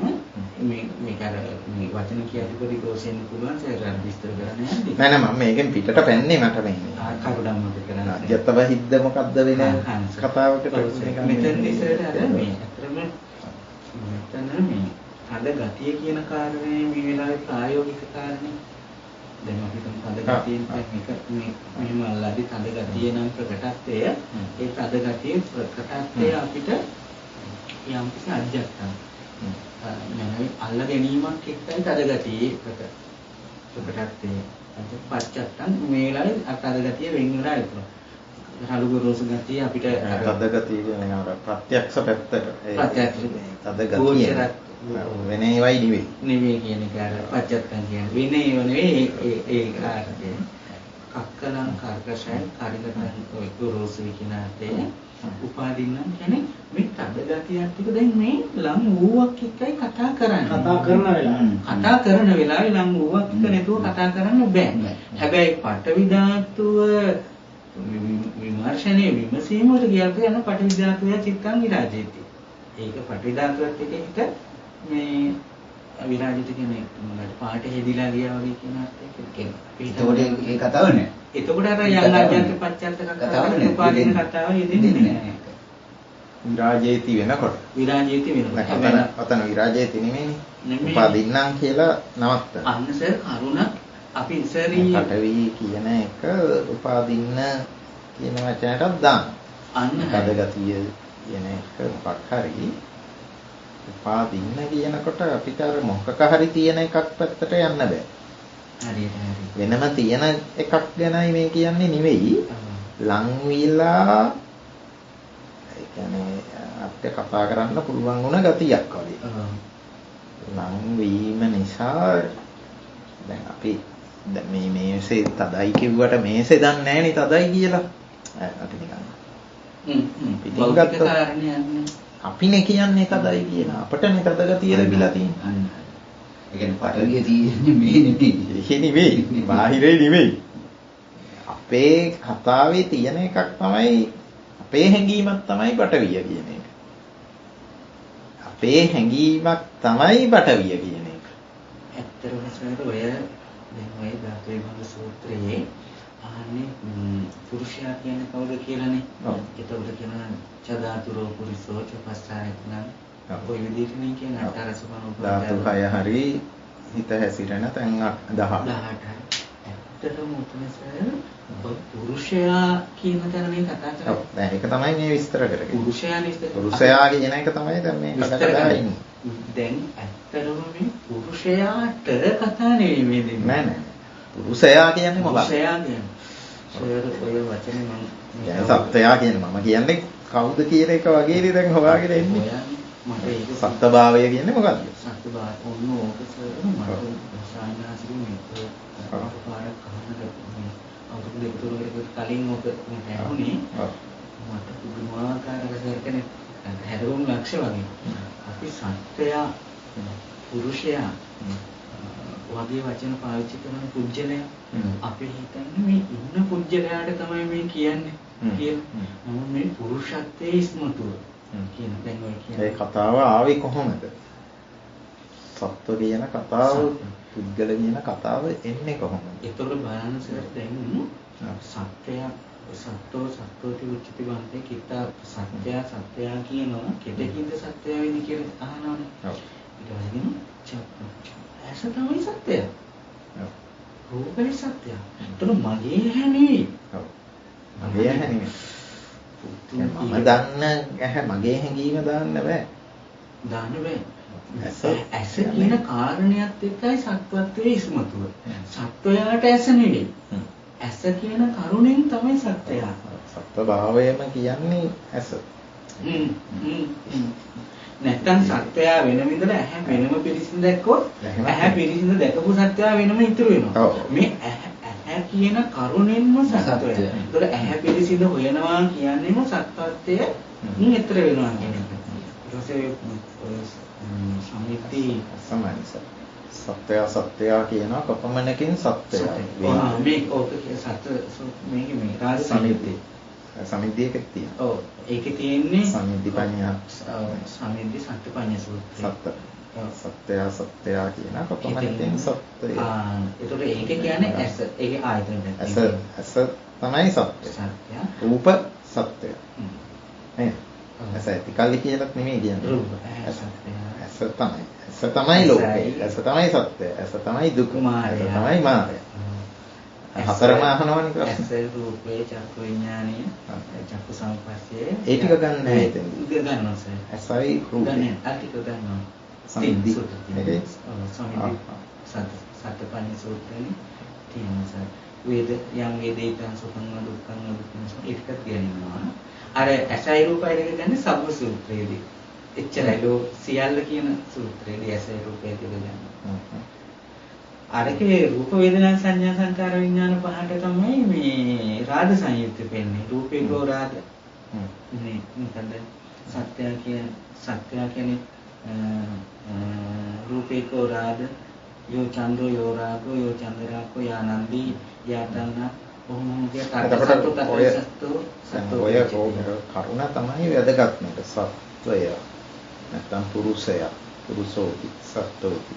මේක අර මේ වචන කියද්දී පොඩි දෝෂෙන්න පුළුවන් සර් අර විස්තර කරන්න යන්නේ. නෑ නෑ මම මේකෙන් පිටට පැන්නේ මට මේ. කරුණක් මත කරන්න. අජත්ත බහිද්ද මොකද්ද වෙන කතාවකට මෙතන ඉස්සරට අර මේ අතරම මෙතන මේ තද ගතිය කියන කාරණේ මේ වෙලාවේ ප්‍රායෝගික කාරණේ දැන් අපි හිතමු තද ගතියෙන් මේක මෙහෙම අල්ලද්දි තද ගතිය නම් ප්‍රකටත්වය ඒ තද ගතිය ප්‍රකටත්වය අපිට යම් කිසි අධ්‍යක්ෂක් මනයි අල්ල ගැනීමක් එක්කයි තද ගතියේ ප්‍රකටත්වය පච්චත්තන් මේ වෙලාවේ තද ගතිය වෙන් වෙලා ඉතුරු රළු ගොරෝසු ගතිය අපිට තද ගතිය කියන්නේ අර ප්‍රත්‍යක්ෂ පැත්තට ප්‍රත්‍යක්ෂ තද ගතිය වෙන ඒවයි නෙවෙයි කියන එක අර පච්චත්තන් කියන්නේ වෙන ඒව නෙවෙයි ඒ කාර්යය කක්කලං කර්කශයන් කාරිකතන් ඔය ගොරෝසු කියන අතේ උපාදින්නම් කියන්නේ මේ තද ගතියක් ටික දැන් මේ ලම් වූවක් එක්කයි කතා කරන්නේ කතා කරන වෙලාවේ ලම් වූවක් එක්ක නැතුව කතා කරන්න බෑ හැබැයි පඨවි ධාතුව විමර්ශනයේ විමසීම වලට ගියත් යන පඨවි ධාතුව චිත්තං විරාජේති ඒක පඨවි ධාතුවත් එක්ක හිට මේ විරාජිත කියන්නේ මොනවාට පාට හෙදිලා ගියා වගේ කියන අර්ථයක ඒතකොට ඒ කතාව නෑ. එතකොට අර යම් අජන්ත පච්චත්ත කතාව උපාදින කතාව යෙදෙන්නේ නෑ. විරාජේති වෙනකොට ඔතන විරාජේති නෙමෙයිනේ. උපාදින්නම් කියලා නවත්තන. අන්න සර් කරුණක් අපි ඉස්සරින් පඨවි කියන එක උපාදින්න කියන වචනයටත් දාන්න. අන්න පදගතිය කියන එක මොකක් හරි උපාදින්න කියනකොට අපිට අර මොකක හරි තියෙන එකක් පැත්තට යන්න බෑ. හරියට වෙනම තියෙන එකක් ගැනයි මේ කියන්නේ නෙවෙයි. ලං වීලා ඒ කියන්නේ අපිට කතා කරන්න පුළුවන් වුණ ගතියක් වගේ. ලං වීම නිසා දැන් අපි මේ මේසේ තදයි කිව්වට මේසේ දන්නේ නැහෙනි තදයි කියලා. අපි නිකන් බෞද්ධ කාරණයක් අපිනේ කියන්නේ තදයි කියලා. අපටනේ තද ගතිය ලැබිලා තියෙන්නේ. ඒ කියන්නේ පටවිය තියෙන්නේ මේ නෙමෙයි. ඒ නෙවෙයි. බාහිරේ නෙවෙයි. අපේ කතාවේ තියෙන එකක් තමයි අපේ හැඟීමක් තමයි පටවිය කියන එක. අපේ හැඟීමක් තමයි පටවිය කියන එක. ඇත්තටම සර් ඔය දැන් ඔය ධාතුවේ භංග සූත්‍රයේ ආන්නේ පුරුෂයා කියන්නේ කවුද කියලානේ. එතකොට කියනවා චදාතුරෝ පුරිසෝ චපස්සායතන ඔය විදිහටනේ කියන්නේ අටරසමන ධාතු 6 හරි හිත හැසිරෙන තැන් 18. ඇත්තටම උතුනේ සර් පුරුෂයා කියන තැන මේ කතා කරන්නේ. ඔව් දැන් ඒක තමයි මේ විස්තර කරන්නේ. පුරුෂයා කියන එක තමයි දැන් මේ කතා කරන්නේ. දැන් ඇත්තටම මේ පුරුෂයාට කතා නෙවෙයි මේ දෙන්නේ. නෑ. පුරුෂයා කියන්නේ මොකක්ද? පුරුෂයා කියන්නේ සර් ඔය වචනේ මම සත්‍යයා කියන්නේ මම කියන්නේ කවුද කියන එක වගේනේ දැන් හොයාගෙන එන්නේ. මට ඒක සත්‍යභාවය කියන්නේ මොකක්ද? සත්‍යභාවය ඔන්න ඕක සර් මට සාමාන්‍යයෙන් මේක පාඩක් අහන්න මේ අවුරුදු දෙක තුනකට කලින් ඕක මට ඇහුනේ. මට පුදුමාකාර රසයක් කෙනෙක් හැදවුම් ලක්ෂ වගේ. අපි සත්‍යයා පුරුෂයා වගේ වචන පාවිච්චි කරන පුජ්‍යලයා අපි හිතන්නේ මේ ඉන්න පුජ්‍යලයාට තමයි මේ කියන්නේ කියලා. නමුත් මේ පුරුෂත්වයේ ඉස්මතුව කියන දැන් ඔය කියන්නේ ඒ කතාව ආවේ කොහොමද? සත්ව කියන කතාව පුද්ගල කියන කතාව එන්නේ කොහොමද? ඒතකොට බලන්න සර් දැන් සත්‍යය සත්‍යෝති උච්චති බන්තේ කිත්තා සත්‍යය කියනවා කෙටකින්ද සත්‍යය වෙන්නේ කියලා අහනවනේ. ඔව්. ඊට පස්සේ ඇස තමයි සත්‍යය. ඔව්. රූපේ සත්‍යය. ඒතර මගේ ඇහැ නෙවෙයි. ඔව්. මගේ ඇහැ නෙවෙයි. මම දන්න ඇහැ මගේ හැඟීම දාන්න බෑ. දාන්න බෑ. ඇස කියන කාරණයක් එක්කයි සත්වත්වයේ ඉස්මතුව. සත්වයාට ඇස නෙවෙයි. ඇස කියන කරුණෙන් තමයි සත්‍යය. සත්ව භාවයම කියන්නේ ඇස. නැත්තම් සත්‍යය වෙනම ඉඳලා ඇහැ වෙනම පිරිසිදු දැක්කොත් ඇහැ පිරිසිදු දැකපු සත්‍යය වෙනම ඉතුරු වෙනවා. මේ ඇහැ කියන කරුණෙන්ම සත්‍යය. ඒතකොට ඇහැ පිරිසිදු හොයනවා කියන්නේම සත්‍යත්වයෙන් ඈතර වෙනවා කියන එක. ඊට පස්සේ සමිති සමානයි. සත්‍යය කියනවා කොපමණකින් සත්‍යය. මේ ඕක සත්‍ය මේ රාජ සමිති. සමිතියක තියෙනවා. ඔව්. ඒකේ තියෙන්නේ සමිති පඤ්ඤා. සමිති සත්‍ය පඤ්ඤා සූත්‍රය. සත්‍යය කියනවා කොපමණකින් සත්‍යය. ඒතකොට ඒක කියන්නේ ඇස. ඒකේ ආයතන දෙක. ඇස තමයි සත්‍ය. සත්‍ය. රූප සත්‍ය. නේද? ඇස ඇති කල්ලි කියලාත් නෙමෙයි කියන්නේ. රූප ඇස තමයි. ඇස තමයි ලෝකය. ඇස තමයි සත්‍ය. ඇස තමයි දුක. ඇස තමයි මාය. හතරම අහනවනේ ප්‍රශ්න. ඇස රූපේ චක්කු විඥානය චක්කු සංපස්සේ ඒ ටික ගන්න නැහැ එතන. ටික ගන්නවා සර්. ඇසයි රූපේ. ගන්න ටික ගන්නවා. සමිද්දි. නේද? සමිද්දි. සත්‍යපඤ්ඤ සූත්‍රයේ තියෙනවා සර්. වේද යම් වේදිතං සුඛං දුක්ඛං දුක්ඛං ඒකත් කියනවා. අර ඇසයි රූපයි දෙක ගන්න සබ්බ සූත්‍රයේදී. එච්චරයි සියල්ල කියන සූත්‍රයේදී ඇසයි රූපය දෙක ගන්න. අරකේ රූප වේදනා සංඥා සංකාර විඥාන පහට තමයි මේ රාග සංයුක්ත වෙන්නේ. රූපේකෝ රාග. මේ මොකද සත්‍ය කියන්නේ රූපේකෝ රාග යෝ චන්ද්‍රෝ යෝ රාගෝ යෝ චන්ද්‍රාකෝ යානන්දි යාතන ඔහොම ඔය කරුණ තමයි වැදගත්ම සත්වය නැත්නම් පුරුෂයා පුරුෂෝති සත්වෝති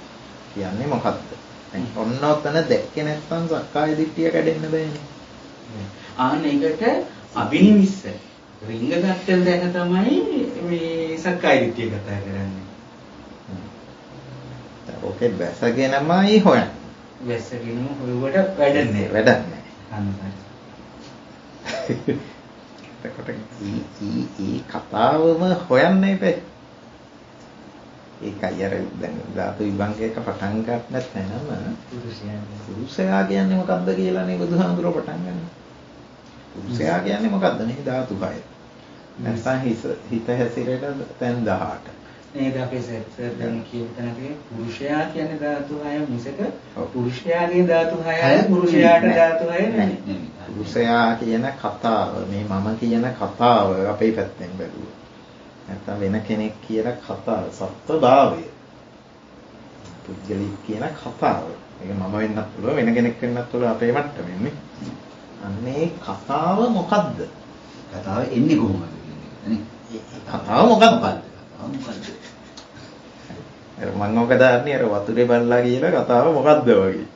කියන්නේ මොකක්ද? ඔන්න ඔතන දැක්කේ නැත්නම් සක්කාය දිට්ඨිය කැඩෙන්න බෑනේ. ආන්න ඒකට අභිනිවිස්ස රිංග ගත්තල් දැක තමයි මේ සක්කාය දිට්ඨිය කතා කරන්නේ. ඕකේ වැසගෙනමයි හොයන්නේ. වැසගෙනම හොයුවට වැඩන්නේ. එතකොට ඊ කතාවම හොයන්න එපා. ඒකයි අර දැන් ධාතු විභංගයක පටන් ගන්නත් නැනම පුරුෂයා කියන්නේ මොකද්ද කියලානේ බුදුහාමුදුරුවෝ පටන් ගන්න. පුරුෂයා කියන්නේ මොකද්ද නේ ධාතු 6. නැත්නම් හිත හැසිරෙන තැන් 18. නේද අපේ සර් දැන් කියපු තැනදී පුරුෂයා කියන්නේ ධාතු 6 මිසක පුරුෂයාගේ ධාතු 6 පුරුෂයාට ධාතු 6 නෙමෙයි. පුරුෂයා කියන කතාව මේ මම කියන කතාව අපේ පැත්තෙන් බැලුවා. නැත්නම් වෙන කෙනෙක් කියන කතාව සත්‍යභාවය. පුද්ගලික කියන කතාව. ඒක මම වෙන්නත් පුළුවන් වෙන කෙනෙක් වෙන්නත් පුළුවන් අපේ මට්ටමින් නේ. අන්නේ කතාව මොකද්ද? කතාව එන්නේ කොහොමද කියන්නේ? කතාව මොකක්ද? මම ඔක දාන්නේ අර වතුරේ බල්ලා කියලා කතාව මොකද්ද වගේ.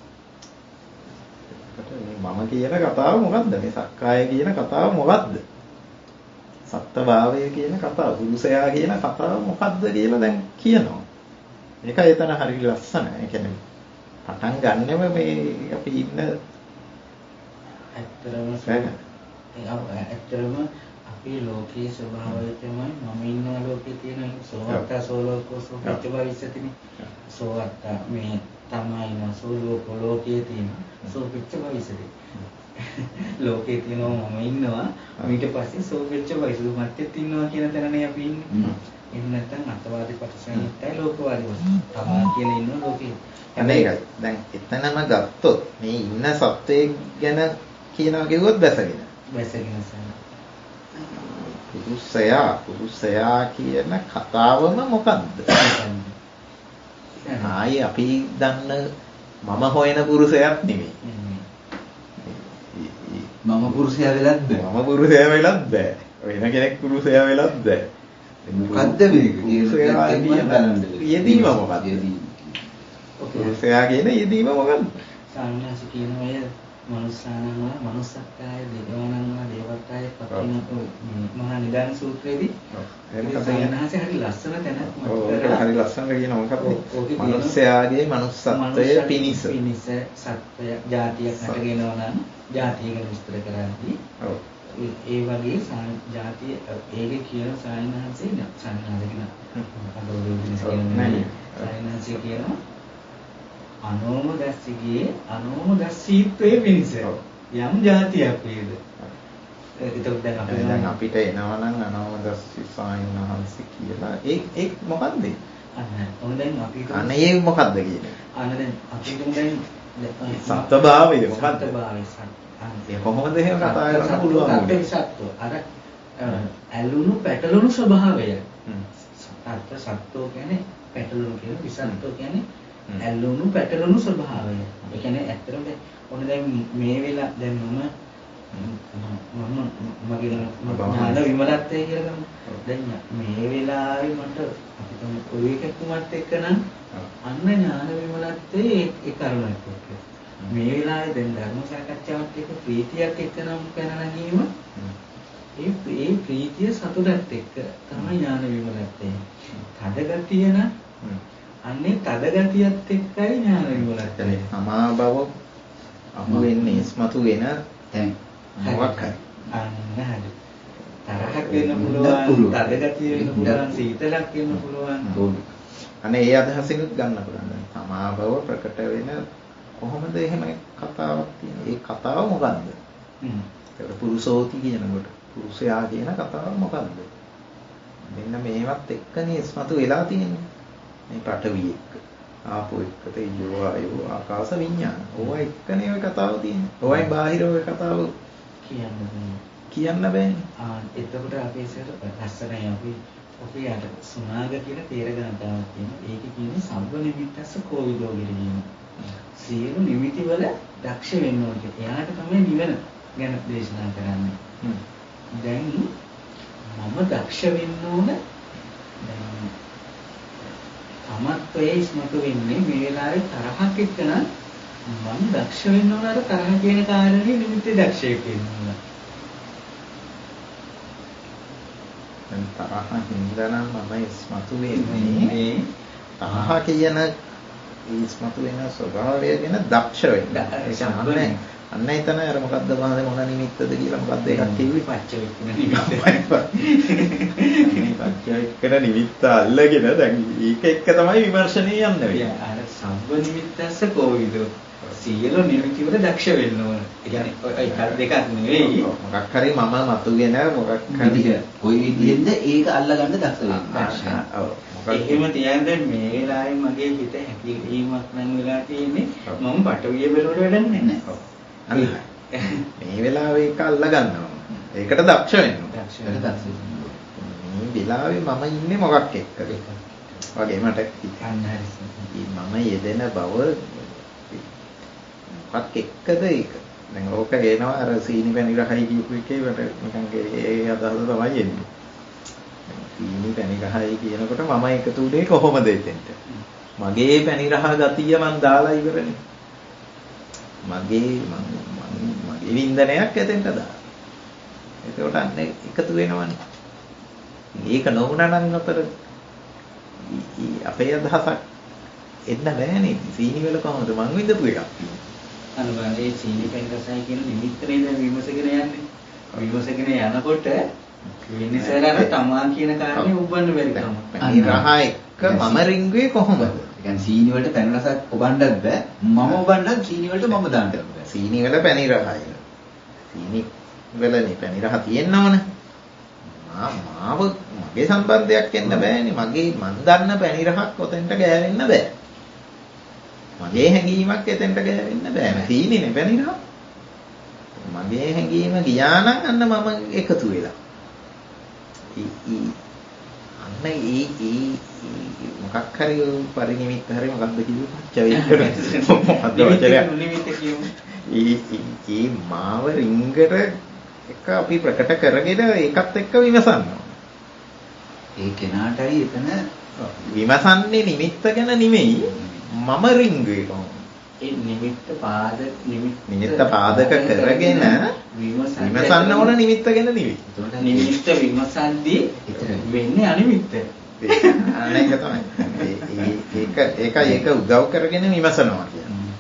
මම කියන කතාව මොකද්ද? මේ සක්කාය කියන කතාව මොකද්ද? සත්‍යභාවය කියන කතාව, පුරුෂයා කියන කතාව මොකද්ද කියලා දැන් කියනවා. ඒකයි එතන හරිය ලස්සන. ඒ කියන්නේ පටන් ගන්නෙම මේ අපි ඉන්න ඇත්තටම අපේ ලෝකයේ ස්වභාවය තමයි මම ඉන්න ලෝකේ තියෙන සෝවත්තා සෝලෝකෝ සෝපච්ච භවිෂ්‍යතිනේ. සෝවත්තා මේ තමයි සෝලෝකෝ ලෝකයේ තියෙන සෝපච්ච භවිෂ්‍යති. ලෝකේ තියෙනවා මම ඉන්නවා ඊට පස්සේ සෝපච්ච භවිෂ්‍යති මැත්තේ ඉන්නවා කියන තැනනේ අපි ඉන්නේ. එහෙම නැත්නම් අත්වාදී පටිසංයුක්තයි ලෝකවාදී වස්තු. තමා කියලා ඉන්න ලෝකේ. අනේකයි. දැන් එතනම ගත්තොත් මේ ඉන්න සත්වයේ ගැන කියනවා කිව්වොත් බැසගෙන. පුරුෂයා කියන කතාවම මොකද්ද? ආයේ අපි දන්න මම හොයන පුරුෂයාත් නෙමෙයි. මම පුරුෂයා වෙලත් බෑ. මම පුරුෂයා වෙලත් බෑ. වෙන කෙනෙක් පුරුෂයා වෙලත් බෑ. මොකද්ද මේක? පුරුෂයා කියන යෙදීම මොකද්ද? පුරුෂයා කියන යෙදීම මොකද්ද? සාමාන්‍යයෙන් කියන අය මනුස්සානං වා මනුස්සක්කාය දේවානං වා දේවත්තාය පක්ඛින මහා නිදාන සූත්‍රයේදී සයන්හසේ හරි ලස්සන තැනක් මතක හරි ලස්සනට කියන මොකක්ද මනුස්සයාගේ මනුස්සත්වය පිනිස සත්වය ජාතියක් හටගෙනවා නම් ජාතිය ගැන විස්තර කරද්දී ඒ වගේ ජාතිය ඒකේ කියන සයන්හසේ සයන්හසේ කියනවා අනෝමදස්සිගේ අනෝමදස්සීත්වයේ පිණිස යම් ජාතියක් වේද. ඒකට දැන් අපිට එනවා නම් අනෝමදස්සි සායනහන්සේ කියලා ඒ මොකද්ද? ඔන්න දැන් අපිට අනේ මොකද්ද කියන්නේ? දැන් අපිට දැන් සත්වභාවය මොකද්ද? සත්වභාවය ඒ කොහොමද එහෙම කතා කරන්න පුළුවන්? සත්ව අර ඇලුණු පැටලුණු ස්වභාවය. සත්වෝ කියන්නේ පැටලුණු කියන විසත්වෝ කියන්නේ ඇලුණු පැටලුණු ස්වභාවය. ඒ කියන්නේ ඇත්තටම ඔන්න දැන් මේ වෙලාව දැන් මගේ ඥාන විමලත්වය කියලා ගමු. දැන් මේ වෙලාවේ මට අපි තමයි ඔය එකකුමත් එක්ක නම් අන්න ඥාන විමලත්වයේ ඒ කරුණක් එක්ක. මේ වෙලාවේ දැන් ධර්ම සාකච්ඡාවක් එක්ක ප්‍රීතියක් එක්ක නම් පැන නැගීම ඒ ප්‍රීතිය සතුටත් එක්ක තමයි ඥාන විමලත්වය. තද ගතිය නම් අන්නේ තද ගතියත් එක්කයි ඥාන විමලත්වය. සමා බව අහු වෙන්නේ ඉස්මතු වෙන දැන් මොකක් හරි අන්න හරි තරහක් වෙන්න පුළුවන් තද ගතිය වෙන්න පුළුවන් සීතලක් වෙන්න පුළුවන් අනේ ඒ අදහසින් ගන්න පුළුවන් දැන් සමා බව ප්‍රකට වෙන කොහොමද එහෙම කතාවක් තියෙන්නේ ඒ කතාව මොකද්ද ඒක පුරුෂෝති කියනකොට පුරුෂයා කියන කතාව මොකද්ද මෙන්න මේවත් එක්කනේ ඉස්මතු වෙලා තියෙන්නේ මේ පඨවි එක්ක ආපෝ එක්ක තේජෝ ආයෝ ආකාශ විඥාන ඕවා එක්කනේ ඔය කතාව තියෙන්නේ ඕවයි බාහිර ඔය කතාව කියන්න බෑනේ එතකොට අපි ඉස්සර ලස්සනයි අපි යට සුනාග කියලා තේරගන්න තාවක් තියෙනවා ඒකේ කියන්නේ සම්බ නිමිත්තස්ස කෝවිදෝ කියන සියලු නිමිති වල දක්ෂ වෙන්න ඕනේ එයාට තමයි නිවන ගැන දේශනා කරන්නේ දැන් මම දක්ෂ වෙන්න ඕන දැන් අමත්වයේ ඉස්මතු වෙන්නේ මේ වෙලාවේ තරහක් එක්ක නම් මම දක්ෂ වෙන්න ඕන අර තරහ කියන කාරණේ නිමිති දක්ෂයෙක් වෙන්න ඕන. දැන් තරහ හින්දානම් මම ඉස්මතු වෙන්නේ තරහ කියන ඉස්මතු වෙන ස්වභාවය ගැන දක්ෂ වෙන්න. අන්න එතන අර මොකද්ද මොන නිමිත්තද කියලා මොකද්ද එකක් කිව්වේ පච්චවේක්කන නිමිත්ත අල්ලගෙන දැන් ඒක එක්ක තමයි විමර්ශනේ යන්න වෙන්නේ. අර සම්බ නිමිත්තස්ස කෝවිදෝ සියලු නිමිති වල දක්ෂ වෙන්න ඕන. ඒ කියන්නේ ඔය එකක් දෙකක් නෙවෙයි. මොකක් හරි මම මතුගෙන මොකක් හරි කොයි විදිහෙන්ද ඒක අල්ලගන්න දක්ෂ වෙන්න. ඔව්. එහෙම තියන්නේ මේ වෙලාවේ මගේ හිත හැකිලීමක් නම් වෙලා තියෙන්නේ මම පටවිය බැලුවට වැඩක් නැහැ. මේ වෙලාවේ ඒක අල්ල ගන්නවා. ඒකට දක්ෂ වෙන්න. මේ වෙලාවේ මම ඉන්නේ මොකක් එක්කද? වගේ මට මම යෙදෙන බව මොකක් එක්කද ඒක? දැන් ඕක එනවා අර සීනි පැණි රහයි කියපු එකේ වට නිකන් ඒ අදහස තමයි එන්නේ. සීනි පැණි රහයි කියනකොට මම එකතු උනේ කොහොමද එතෙන්ට? මගේ පැණි රහ ගතිය මං දාලා ඉවරනේ. මගේ වින්දනයක් එතෙන්ට දාලා. ඒකට අන්න එකතු වෙනවනේ. ඒක නොවුනා නම් අතර අපේ අදහසක් එන්න බෑනේ. සීනි වල කොහොමද මං විඳපු එකක්. අනුගාමී සීනි පැන් රසයි කියන නිමිත්තනේ දැන් විමසගෙන යන්නේ. විමසගෙන යනකොට වෙනසලර තමා කියන කාරණේ උබන්න බැරි කම. පැණි රහ එක්ක මම රින්ගුවේ කොහොමද? يعني සීනි වලට පැණි රසක් ඔබන්නත් බෑ. මම ඔබන්නත් සීනි වලට මම දාන්න බෑ. සීනි වල පැණි රහයි. සීනි වලනේ පැණි රහ තියෙනවනේ. මාව මගේ සම්බන්ධයක් එන්න බෑනේ. මන් දන්න පැණි රහක් ඔතෙන්ට ගෑවෙන්න බෑ. මගේ හැඟීමක් එතෙන්ට ගෑවෙන්න බෑ. සීනිනේ පැණි රහ. මගේ හැඟීම ගියා නම් අන්න මම එකතු වෙලා. අන්න මොකක් හරි පරිනිමිත්ත හරි මොකක්ද කිව්වේ පච්චවේක්කන මාව රින්ගට එක අපි ප්‍රකට කරගෙන ඒකත් එක්ක විමසනවා. ඒ කෙනාටයි එතන විමසන්නේ නිමිත්ත ගැන නෙමෙයි මම රින්ගුවේ කොහොමද? නිමිත්ත පාදක කරගෙන විමසන්න ඕන නිමිත්ත ගැන නෙවෙයි. නිමිත්ත විමසද්දී වෙන්නේ අනිමිත්ත. අන්න ඒක තමයි. ඒක උදව් කරගෙන විමසනවා කියන්නේ.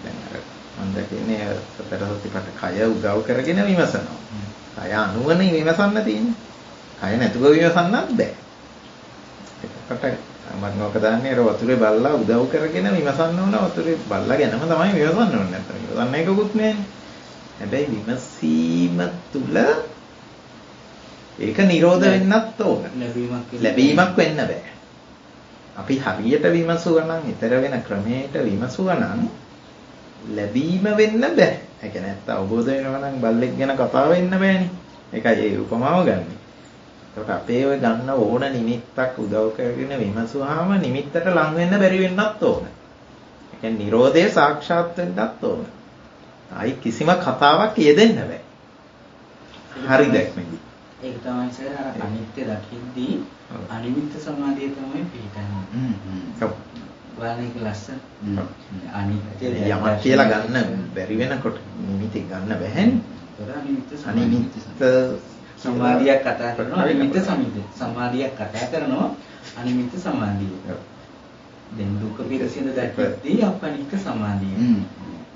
දැන් අර මම දකින්නේ සතර සතිපට කය උදව් කරගෙන විමසනවා. කය අනුවනේ විමසන්න තියෙන්නේ. කය නැතුව විමසන්නත් බෑ. ඒකට මම නෝක දාන්නේ අර වතුරේ බල්ලා උදව් කරගෙන විමසන්න ඕන වතුරේ බල්ලා ගැනම තමයි විමසන්න ඕනේ නැත්නම් විමසන්න එකකුත් නෑනේ. හැබැයි විමසීම තුල ඒක නිරෝධ වෙන්නත් ඕන. ලැබීමක් වෙන්න බෑ. අපි හරියට විමසුවා නම් ඊතර වෙන ක්‍රමයට විමසුවා නම් ලැබීම වෙන්න බෑ. ඒ කියන්නේ නැත්නම් අවබෝධ වෙනවා නම් බල්ලෙක් ගැන කතා වෙන්න බෑනේ. ඒකයි ඒ උපමාව ගන්නෙ. ඒකට අපේ ඔය ගන්න ඕන නිමිත්තක් උදව් කරගෙන විමසුවාම නිමිත්තට ලං වෙන්න බැරි වෙන්නත් ඕන. ඒ කියන්නේ Nirodhe සාක්ෂාත් වෙන්නත් ඕන. ආයි කිසිම කතාවක් යෙදෙන්න බෑ. හරි දැක්මෙදි. ඒක තමයි සර් අර අනිත්‍ය දකිද්දී අනිමිත්ත සමාධිය තමයි පිළිගන්නේ. ඔව්. වානික ලස්සන. අනිත්‍ය යමක් කියලා ගන්න බැරි වෙනකොට නිමිති ගන්න බැහැනේ. අනිමිත්ත සමාධියක් කතා කරනවා අනිමිත්ත සමාධියක් කතා කරනවා අනිමිත්ත සමාධිය. දැන් දුක පිරසින දැක්කදී අපනිත්ත සමාධිය.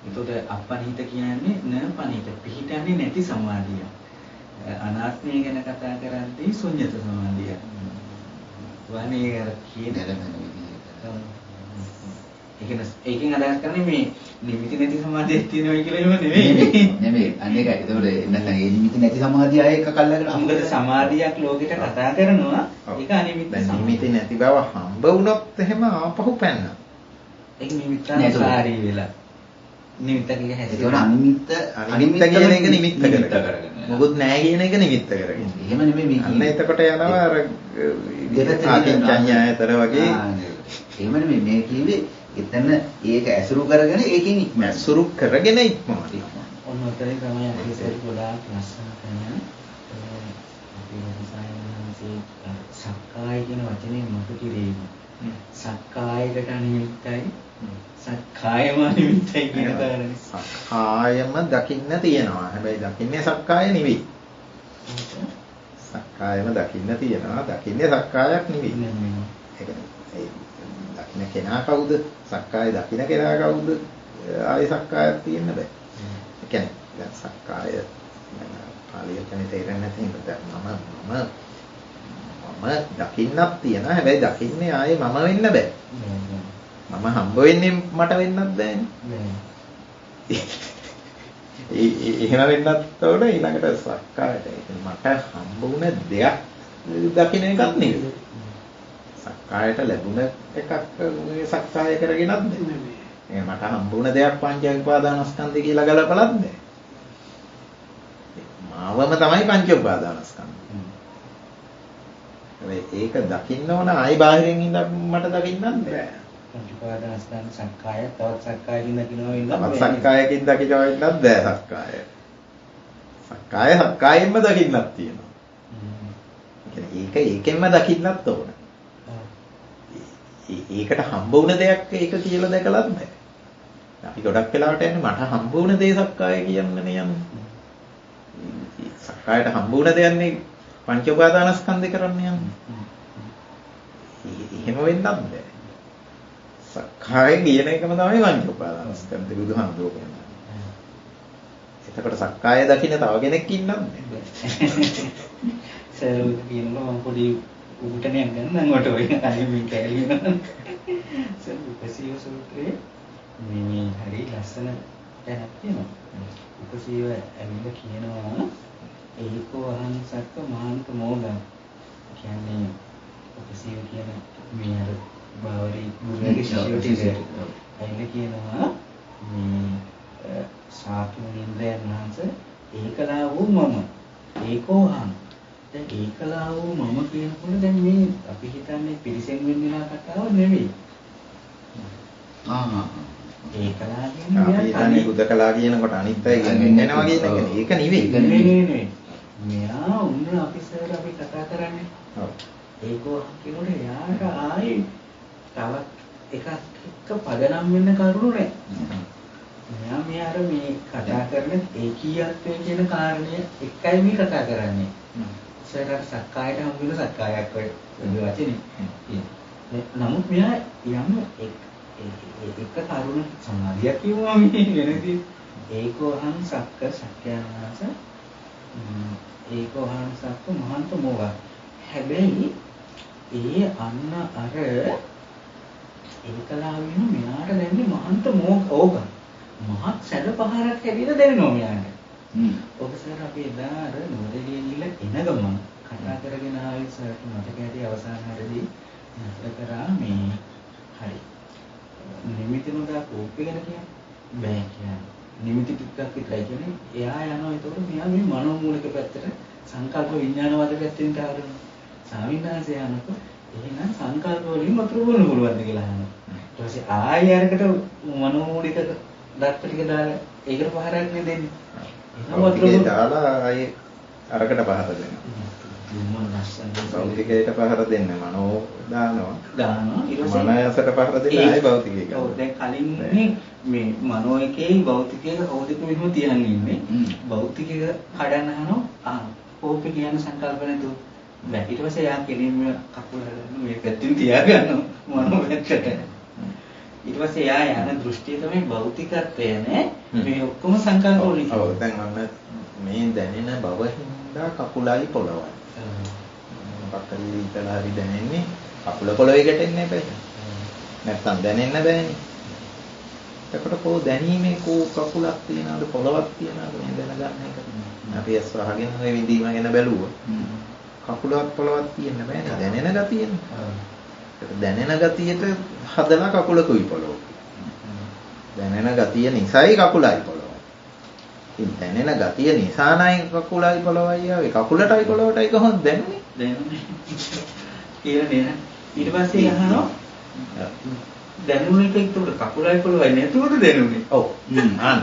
එතකොට අපනිත කියන්නේ නපනිත පිහිටන්නේ නැති සමාධිය. අනාත්මය ගැන කතා කරද්දී ශුන්‍යත සමාධිය. වනේ අර කියන ඒකෙන් අදහස් කරන්නේ මේ නිමිති නැති සමාධියක් තියෙනවා කියලා එහෙම නෙමෙයි. අනේක ඒතකොට නැත්නම් ඒ නිමිති නැති සමාධිය ආයේ එකක් අල්ලගෙන මොකද සමාධියක් ලෝකෙට කතා කරනවා ඒක අනිමිත්ත නිමිති නැති බව හම්බ වුණොත් එහෙම ආපහු පැන්න. ඒක නිමිත්තන්සාරී වෙලා. නිමිත්ත කියන හැටි. අනිමිත්ත කියන එක නිමිත්ත කරගෙන. මොකුත් නැහැ කියන එක නිමිත්ත කරගෙන. එහෙම නෙමෙයි මේ කියන්නේ. අන්න එතකොට යනවා අර ආකින්චඤ්ඤායතර වගේ. එහෙම නෙමෙයි මේ කිව්වේ එතන ඒක ඇසුරු කරගෙන ඒකෙන් ඉක්ම ඇසුරු කරගෙන ඉක්මනවා. ඔන්න ඔතනින් තමයි අපි ඉතින් ගොඩාක් ලස්සන කරන අපි රසායනයේ සක්කාය කියන වචනේ මතු කිරීම. සක්කායකට අනිමිත්තයි සක්කායම අනිමිත්තයි කියන කාරණේ. සක්කායම දකින්න තියෙනවා. හැබැයි දකින්නේ සක්කාය නෙවෙයි. සක්කායම දකින්න තියෙනවා. දකින්නේ සක්කායක් නෙවෙයි. ඒක දකින්න කෙනා කවුද? සක්කාය දකින්න කෙනා කවුද? ආයි සක්කායක් තියෙන්න බෑ. ඒ කියන්නේ දැන් සක්කාය පාලියට තේරෙන්නේ නැති හින්දා මම දකින්නක් තියෙනවා. හැබැයි දකින්නේ ආයේ මම වෙන්න බෑ. මම හම්බ වෙන්නේ මට වෙන්නත් බෑනේ. එහෙම වෙන්නත් ඕන ඊළඟට සක්කායට. මට හම්බ වුණ දෙයක් දකින්න එකක් නෙවෙයි. සක්කායට ලැබුණ එකක් සක්කාය කරගෙනත් නෙවෙයි. මට හම්බුණ දෙයක් පංච උපාදානස්කන්ධය කියලා ගලපලත් නෑ. මාවම තමයි පංච උපාදානස්කන්ධය. ඒක දකින්න ඕන ආයි බාහිරින් ඉඳන් මට දකින්නත් බෑ. පංච උපාදානස්කන්ධ සක්කාය තවත් සක්කායකින් දකින්නවා වෙනත් බෑ. සක්කායකින් දකින්නවා වෙනත් බෑ සක්කාය. සක්කායෙන්ම දකින්නත් තියෙනවා. ඒක ඒකෙන්ම දකින්නත් ඕන. ඒකට හම්බ වුණ දෙයක් ඒක කියලා දැකලත් බෑ. අපි ගොඩක් වෙලාවට යන්නේ මට හම්බ වුණ දේ සක්කාය කියන්නනේ යන්නේ. සක්කායට හම්බ වුණ දෙයන්නේ පංච උපාදානස්කන්ධේ කරන්නේ යන්නේ. එහෙම වෙන්නත් බෑ. සක්කාය කියන එකම තමයි පංච උපාදානස්කන්ධේ බුදුහාමුදුරුවෝ කියන්නේ. එතකොට සක්කාය දකින්න තව කෙනෙක් ඉන්නත් නෑ. සරලව කියනවා මම පොඩි උගුටණයක් ගන්නම් වට ඔය අනිත් මේ කැලේ වෙනවා. උපසීව සූත්‍රයේ මේ හරි ලස්සන තැනක් තියෙනවා. උපසීව ඇවිල්ලා කියනවා ඒකෝ අහං සක්ක මහාන්ත මෝගං. කියන්නේ උපසීව කියන මේ අර බාවරි ගුරුගේ ශිෂ්‍යයෙක් ඇවිල්ලා කියනවා මේ සාතුනින්දයන් වහන්සේ ඒකලා වූ මම ඒකෝ අහං දැන් ඒකලා වූ මම කියනකොට දැන් මේ අපි හිතන්නේ පිරිසෙන් වෙන්නා කතාව නෙවෙයි. ඒකලා කියන්නේ බුදකලා කියනකොට අනිත් අය වෙන්නවා කියන එක. ඒක නෙවෙයි. මෙයා උන්න අපි සර් අපි කතා කරන්නේ. ඔව්. ඒකෝ කියනකොට යාට ආයි තවත් එකක් එක්ක පදනම් වෙන්න කරුණු නෑ. මෙයා අර මේ කතා කරන ඒකීයත්වය කියන කාරණය එකයි මේ කතා කරන්නේ. ඉස්සරහට සක්කායට හම් වෙන සක්කායක් ඔය වචනේ. නමුත් මෙයා යම් එක කරුණ සමාධියක් කියුවා මේ වෙනදී ඒකෝහං සක්ක සක්ඛ්‍යාස ඒකෝහං සක්ක මහන්ත මොහ. හැබැයි ඒ අන්න අර ඒකලා වෙන මෙයාට දැනෙන්නේ මහන්ත මොහ ඕක. මහත් සැඩ පහරක් හැදිලා දැනෙනවා මෙයාට. ඔබ සර් අපි එදා අර නොදෙලිය ගිහලා එන ගමන් කතා කරගෙන ආවේ සර් මතක ඇති අවසාන හරදී නතර කරා මේ හරි නිමිති නොදා කෝප්පේ ගැන කියන්නේ බෑ කියන්නේ නිමිති ටිකක් විතරයි කියන්නේ එයා යනවා ඒතකොට මෙයා මේ මනෝමූලික පැත්තට සංකල්ප විඥානවාද පැත්තෙන් තාරනවා සාමිනාසය යනකොට එහෙනම් සංකල්ප වලින් වතුර බොන්න පුළුවන්ද කියලා අහනවා ඊට පස්සේ ආයෙ අරකට මනෝමූලික දත්ත ටික දාලා ඒකට පහරක් නේ දෙන්නේ එහෙනම් වතුර බොන්න දාලා ආයෙ අරකට පහර දෙනවා භෞතිකයට පහර දෙන්න මනෝ දානවා ඊට පස්සේ මනසට පහර දෙන්න ආයි භෞතිකයට. ඔව් දැන් කලින් මේ මනෝ එකේ භෞතිකයක භෞතික මෙහෙම තියන්නේ ඉන්නේ. භෞතිකයක කඩන්න අහනවා කෝපේ කියන සංකල්ප නැතුව. බෑ ඊට පස්සේ යා කෙලින්ම කකුල හදන්න මේ පැත්තෙන් තියාගන්නවා මනෝ පැත්තට. ඊට පස්සේ යා යන දෘෂ්ටිය තමයි භෞතිකත්වය නේ. මේ ඔක්කොම සංකල්ප වලින්. ඔව් දැන් අන්න මේ දැනෙන බව හින්දා කකුලයි පොළවයි. මොකක්ද ඉතලා හරි දැනෙන්නේ කකුල පොළවේ ගැටෙන්නේ නැහැ. නැත්තම් දැනෙන්න බෑනේ. එතකොට කො දැනීමේ කො කකුලක් තියනවද පොළවක් තියනවද මේ දැනගන්න එක. අපි ඇස් වහගෙන ඔය විඳීම ගැන බැලුවොත් කකුලවත් පොළවක් තියෙන්න බෑනේ දැනෙන ගතියනේ. ඒක දැනෙන ගතියට හදලා කකුලකුයි පොළොව. දැනෙන ගතිය නිසායි කකුලයි පොළොවයි. ඉතින් දැනෙන ගතිය නිසා නයි කකුලයි පොළොවයි ආවේ. කකුලටයි පොළොවටයි කොහොමද දැනෙන්නේ? දැනුනේ. කියලා නේද? ඊට පස්සේ අහනවා දැනුනේ එක ඒකට කකුලයි පොළොවයි නැතුවද දැනුනේ? ඔව්. අන්න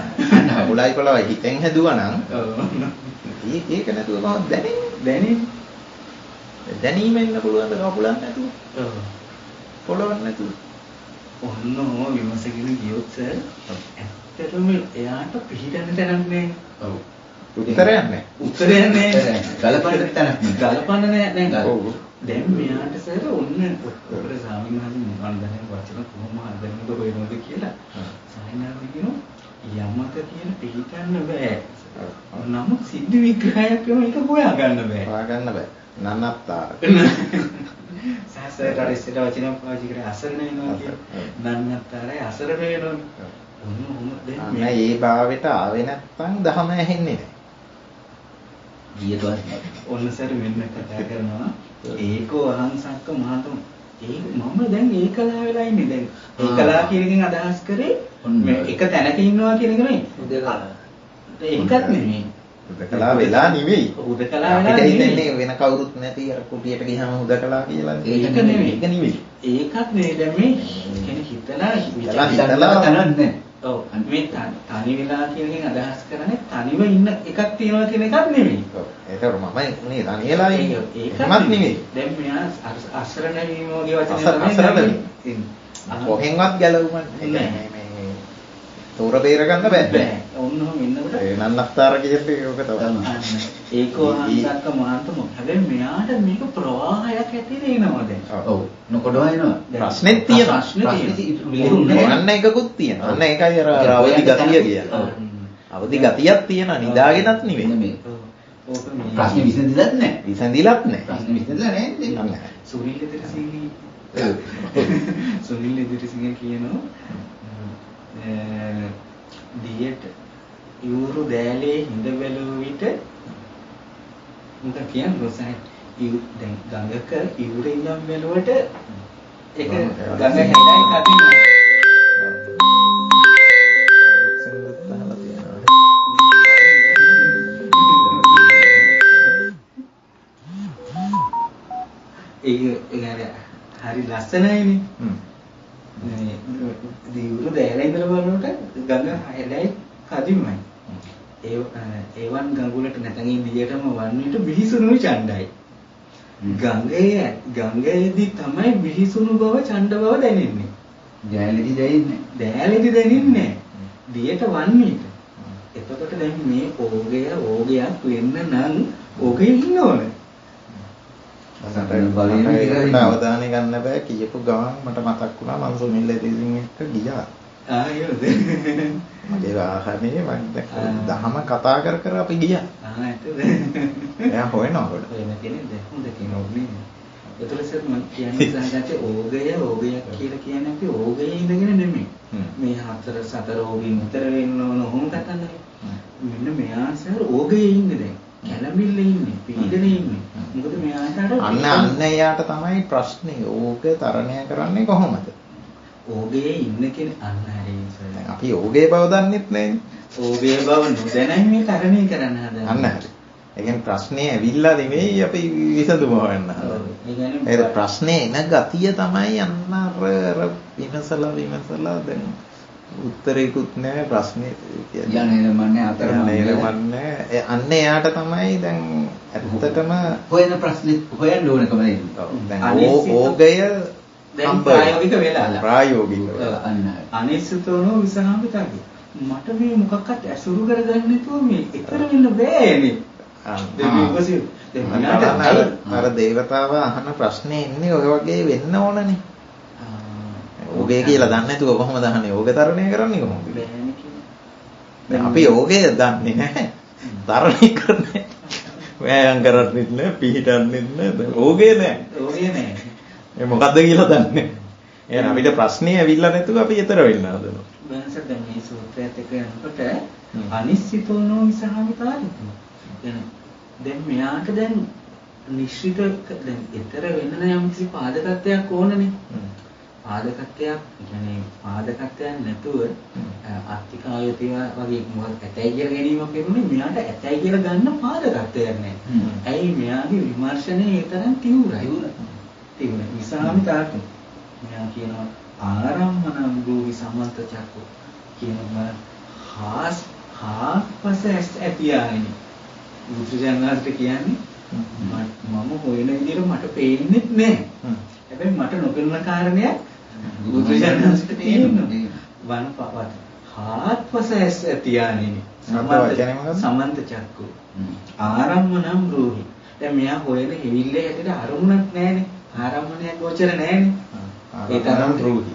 කකුලයි පොළොවයි හිතෙන් හැදුවා නම් ඔව්. ඒක නැතුව කොහොමද දැනෙන්නේ? දැනෙන්නේ. දැනීමෙන් ඉන්න පුළුවන් ද කකුලක් නැතුව? ඔව්. පොළොවක් නැතුව. ඔන්නෝ විමසගෙන ගියොත් සර් ඇත්තටම එයාට පිළිගන්න තැනක් නෑ. ඔව්. උත්තරයක් නෑ. උත්තරයක් නෑ. ගලපන්න තැනක් නෑ. ගලපන්න නෑ. ඔව්. දැන් මෙයාට සර් ඔන්න අපේ සාමිනාහන් මන්දනේ වචන කොහොම හදන්නද වෙනවද කියලා. සාමිනාහන් කියනවා යමක කියන පිළිගන්න බෑ. නමුත් සිද්ධ විග්‍රහයක් වෙන එක හොයා ගන්න බෑ. හොයා ගන්න බෑ. නන්නත්තාර. සාසරට ඉස්සර වචන පාවිච්චි කරේ අසරණ වෙනවා කියන්නේ. නන්නත්තාරයි අසරණ වෙනවා. ඔන්න ඒ භාවයට ආවේ නැත්නම් දහම ඇහෙන්නේ නැහැ. ගියදවස් ඔන්න සර් මෙන්න කතා කරනවා ඒකෝ අහංසක්ක මහතම ඒක මම දැන් ඒකලා වෙලා ඉන්නේ දැන් ඒකලා කියන එකෙන් අදහස් කරේ එක තැනක ඉන්නවා කියන එක නෙවෙයි උදකලා ඒකත් නෙමෙයි උදකලා වෙලා නෙවෙයි උදකලා වෙලා නෙවෙයි වෙන කවුරුත් නැති අර කුටියට ගියාම උදකලා කියලා ඒක නෙවෙයි ඒකත් නෙවෙයි දැන් මේ කෙනෙක් හිතලා තනන්නේ ඔව් මේ තනි වෙලා කියන එකෙන් අදහස් කරන්නේ තනිව ඉන්න එකක් තියෙනවා කියන එකක් නෙවෙයි. ඔව්. ඒතර මම මේ තනි වෙලා ඉන්නේ. ඒකත් නෙවෙයි. දැන් මෙයා අසරණ වීම වගේ වචන අසරණ කොහෙන්වත් ගැලවුමක් නැහැ. මේ තෝර බේර ගන්න බෑ. ඔන්නෝම ඉන්නකොට ඒ නන්නස්තර කියන්නේ ඒක තමයි. ඒකෝ අංශක මහන්තම. හැබැයි මෙයාට මේක ප්‍රවාහයක් ඇතිනේ එනවා දැන්. ඔව්. නොකොඩවා එනවා. ප්‍රශ්නෙත් තියෙනවා. ප්‍රශ්නේ අන්න එකකුත් තියෙනවා. අන්න ඒකයි අර අවදි ගතිය කියන්නේ. අවදි ගතියක් තියෙනවා. නිදාගෙනත් නෙවෙයි. ඕක මේ ප්‍රශ්නේ විසඳිලත් නැහැ. විසඳිලත් නැහැ. ප්‍රශ්නේ විසඳිලා නැහැ. සුනිල් ඉදිරිසිංහ කියනවා දියට යූරු දෑලේ හිඳ බැලුව විට මොකක් කියන්නේ රොසයි දැන් ගඟක යූරේ ඉඳන් බැලුවට ඒක ගඟ හැලයි කදිනවා ඒක හරි ලස්සනයිනේ මේ දියුරු දෑලා ඉඳලා බලනකොට ගඟ හැලයි කදිමයි. ඒවන් ගඟුලට නැතන් ඉන්දියටම වන්නේට බිහිසුණු ඡණ්ඩයි. ගඟේදී තමයි බිහිසුණු බව ඡණ්ඩ බව දැනෙන්නේ. දැහැලිදි දැනෙන්නේ. දැහැලිදි දැනෙන්නේ. දියට වන්නේට. එතකොට දැන් මේ ඕගයක් වෙන්න නම් ඕගේ ඉන්න ඕනේ. අසතන අවධානය ගන්න බෑ කියපු ගමන් මට මතක් වුණා මම සුනිල් එදිරිසිංහ එක්ක ගියා. ඒකද? මගේ වාහනේ මම දහම කතා කර අපි ගියා. ඇත්තද? එයා හොයනකොට. එහෙම කියන්නේ හොඳ කෙනෙක්. ඒතර සර් මම කියන්නේ සාහජාතේ ඕගයක් කියලා කියන්නේ අපි ඕගයේ ඉඳගෙන නෙමෙයි. මේ හතර සතර ඕගෙන් උතර වෙන්න ඕන ඔහොම කතන්නේ. මෙන්න මෙයා සර් ඕගයේ ඉන්නේ දැන්. කැළඹිල්ලේ ඉන්නේ, පීඩනේ ඉන්නේ. මොකද මෙයාට අන්න එයාට තමයි ප්‍රශ්නේ. ඕග තරණය කරන්නේ කොහොමද? ඕගේ ඉන්න කෙනෙක් අන්න හරියි සර්. අපි ඕගේ බව දන්නෙත් නෑනේ. ඕගේ බව නොදැනයි මේ තරණය කරන්න හදන්නේ. අන්න හරි. ඒ කියන්නේ ප්‍රශ්නේ ඇවිල්ලා නෙමෙයි අපි විසඳුම හොයන්න හදන්නේ. ඒ ප්‍රශ්නේ එන ගතිය තමයි අන්න අර විමසලා දැන් උත්තරේකුත් නැහැ ප්‍රශ්නේ කියන්නේ. යන්නේ අතරමන්නේ අන්න එයාට තමයි දැන් ඇත්තටම හොයන ප්‍රශ්නේ හොයන්න ඕනකම නේද? දැන් ඕගය දැන් ප්‍රායෝගික වෙලා අන්න අනිශ්චිතවම විසහාමිතයි. මට මේ මොකක්වත් ඇසුරු කරගන්න නැතුව මේ ඊතර වෙන්න බෑනේ. අර දේවතාව අහන ප්‍රශ්නේ ඉන්නේ ඔය වගේ වෙන්න ඕනනේ. ඕගේ කියලා දන්නේ නැතුව කොහොමද අහන්නේ? ඕගේ තරණය කරන්නේ කොහොමද? දැන් අපි ඕගේ දන්නේ නැහැ. තරණය කරන්නේ. වෑයම් කරන්නේත් නැහැ, පිහිටන්නේත් නැහැ. ඕගේ නැහැ. ඕගේ නැහැ. ඒ මොකද්ද කියලා දන්නේ. එහෙනම් අපිට ප්‍රශ්නේ ඇවිල්ලා නැතුව අපි ඊතර වෙන්න හදනවා. වෙනසක් දැන් මේ සූත්‍රයත් එක්ක යනකොට අනිශ්චිතෝනෝ විසහාමිතායි. දැන් මෙයාට දැන් නිශ්චිත දැන් ඊතර වෙන්න නම් යම්කිසි පාදකත්වයක් ඕනනේ. පාදකත්වයක් කියන්නේ පාදකත්වයක් නැතුව අත්තිකායතිය වගේ මොකක් ඇතයි කියලා ගැනීමක් වෙනුනේ මෙයාට ඇතයි කියලා ගන්න පාදකත්වයක් නැහැ. ඇයි මෙයාගේ විමර්ශනයේ ඒ තරම් තීව්‍රයි. විසාමිතාට මෙයා කියනවා ආරම්මනම් ගෝවි සමන්ත චක්කෝ කියනවා හාස්පස ඇතියානේ. බුදුජානනාට කියන්නේ මම හොයන විදිහට මට පේන්නේ නැහැ. හැබැයි මට නොපෙනුන කාරණයක් බුදුජානනාට තියෙනවා. වනපවත් හාත්පස ඇතියානේ. සමන්ත චක්කෝ ආරම්මනම් ගෝවි. දැන් මෙයා හොයන හිවිල්ලේ හැටියට අරමුණක් නැහැනේ. ආරම්මණයක් ගෝචර නැහැනේ. ඒ තරම් රෝහි.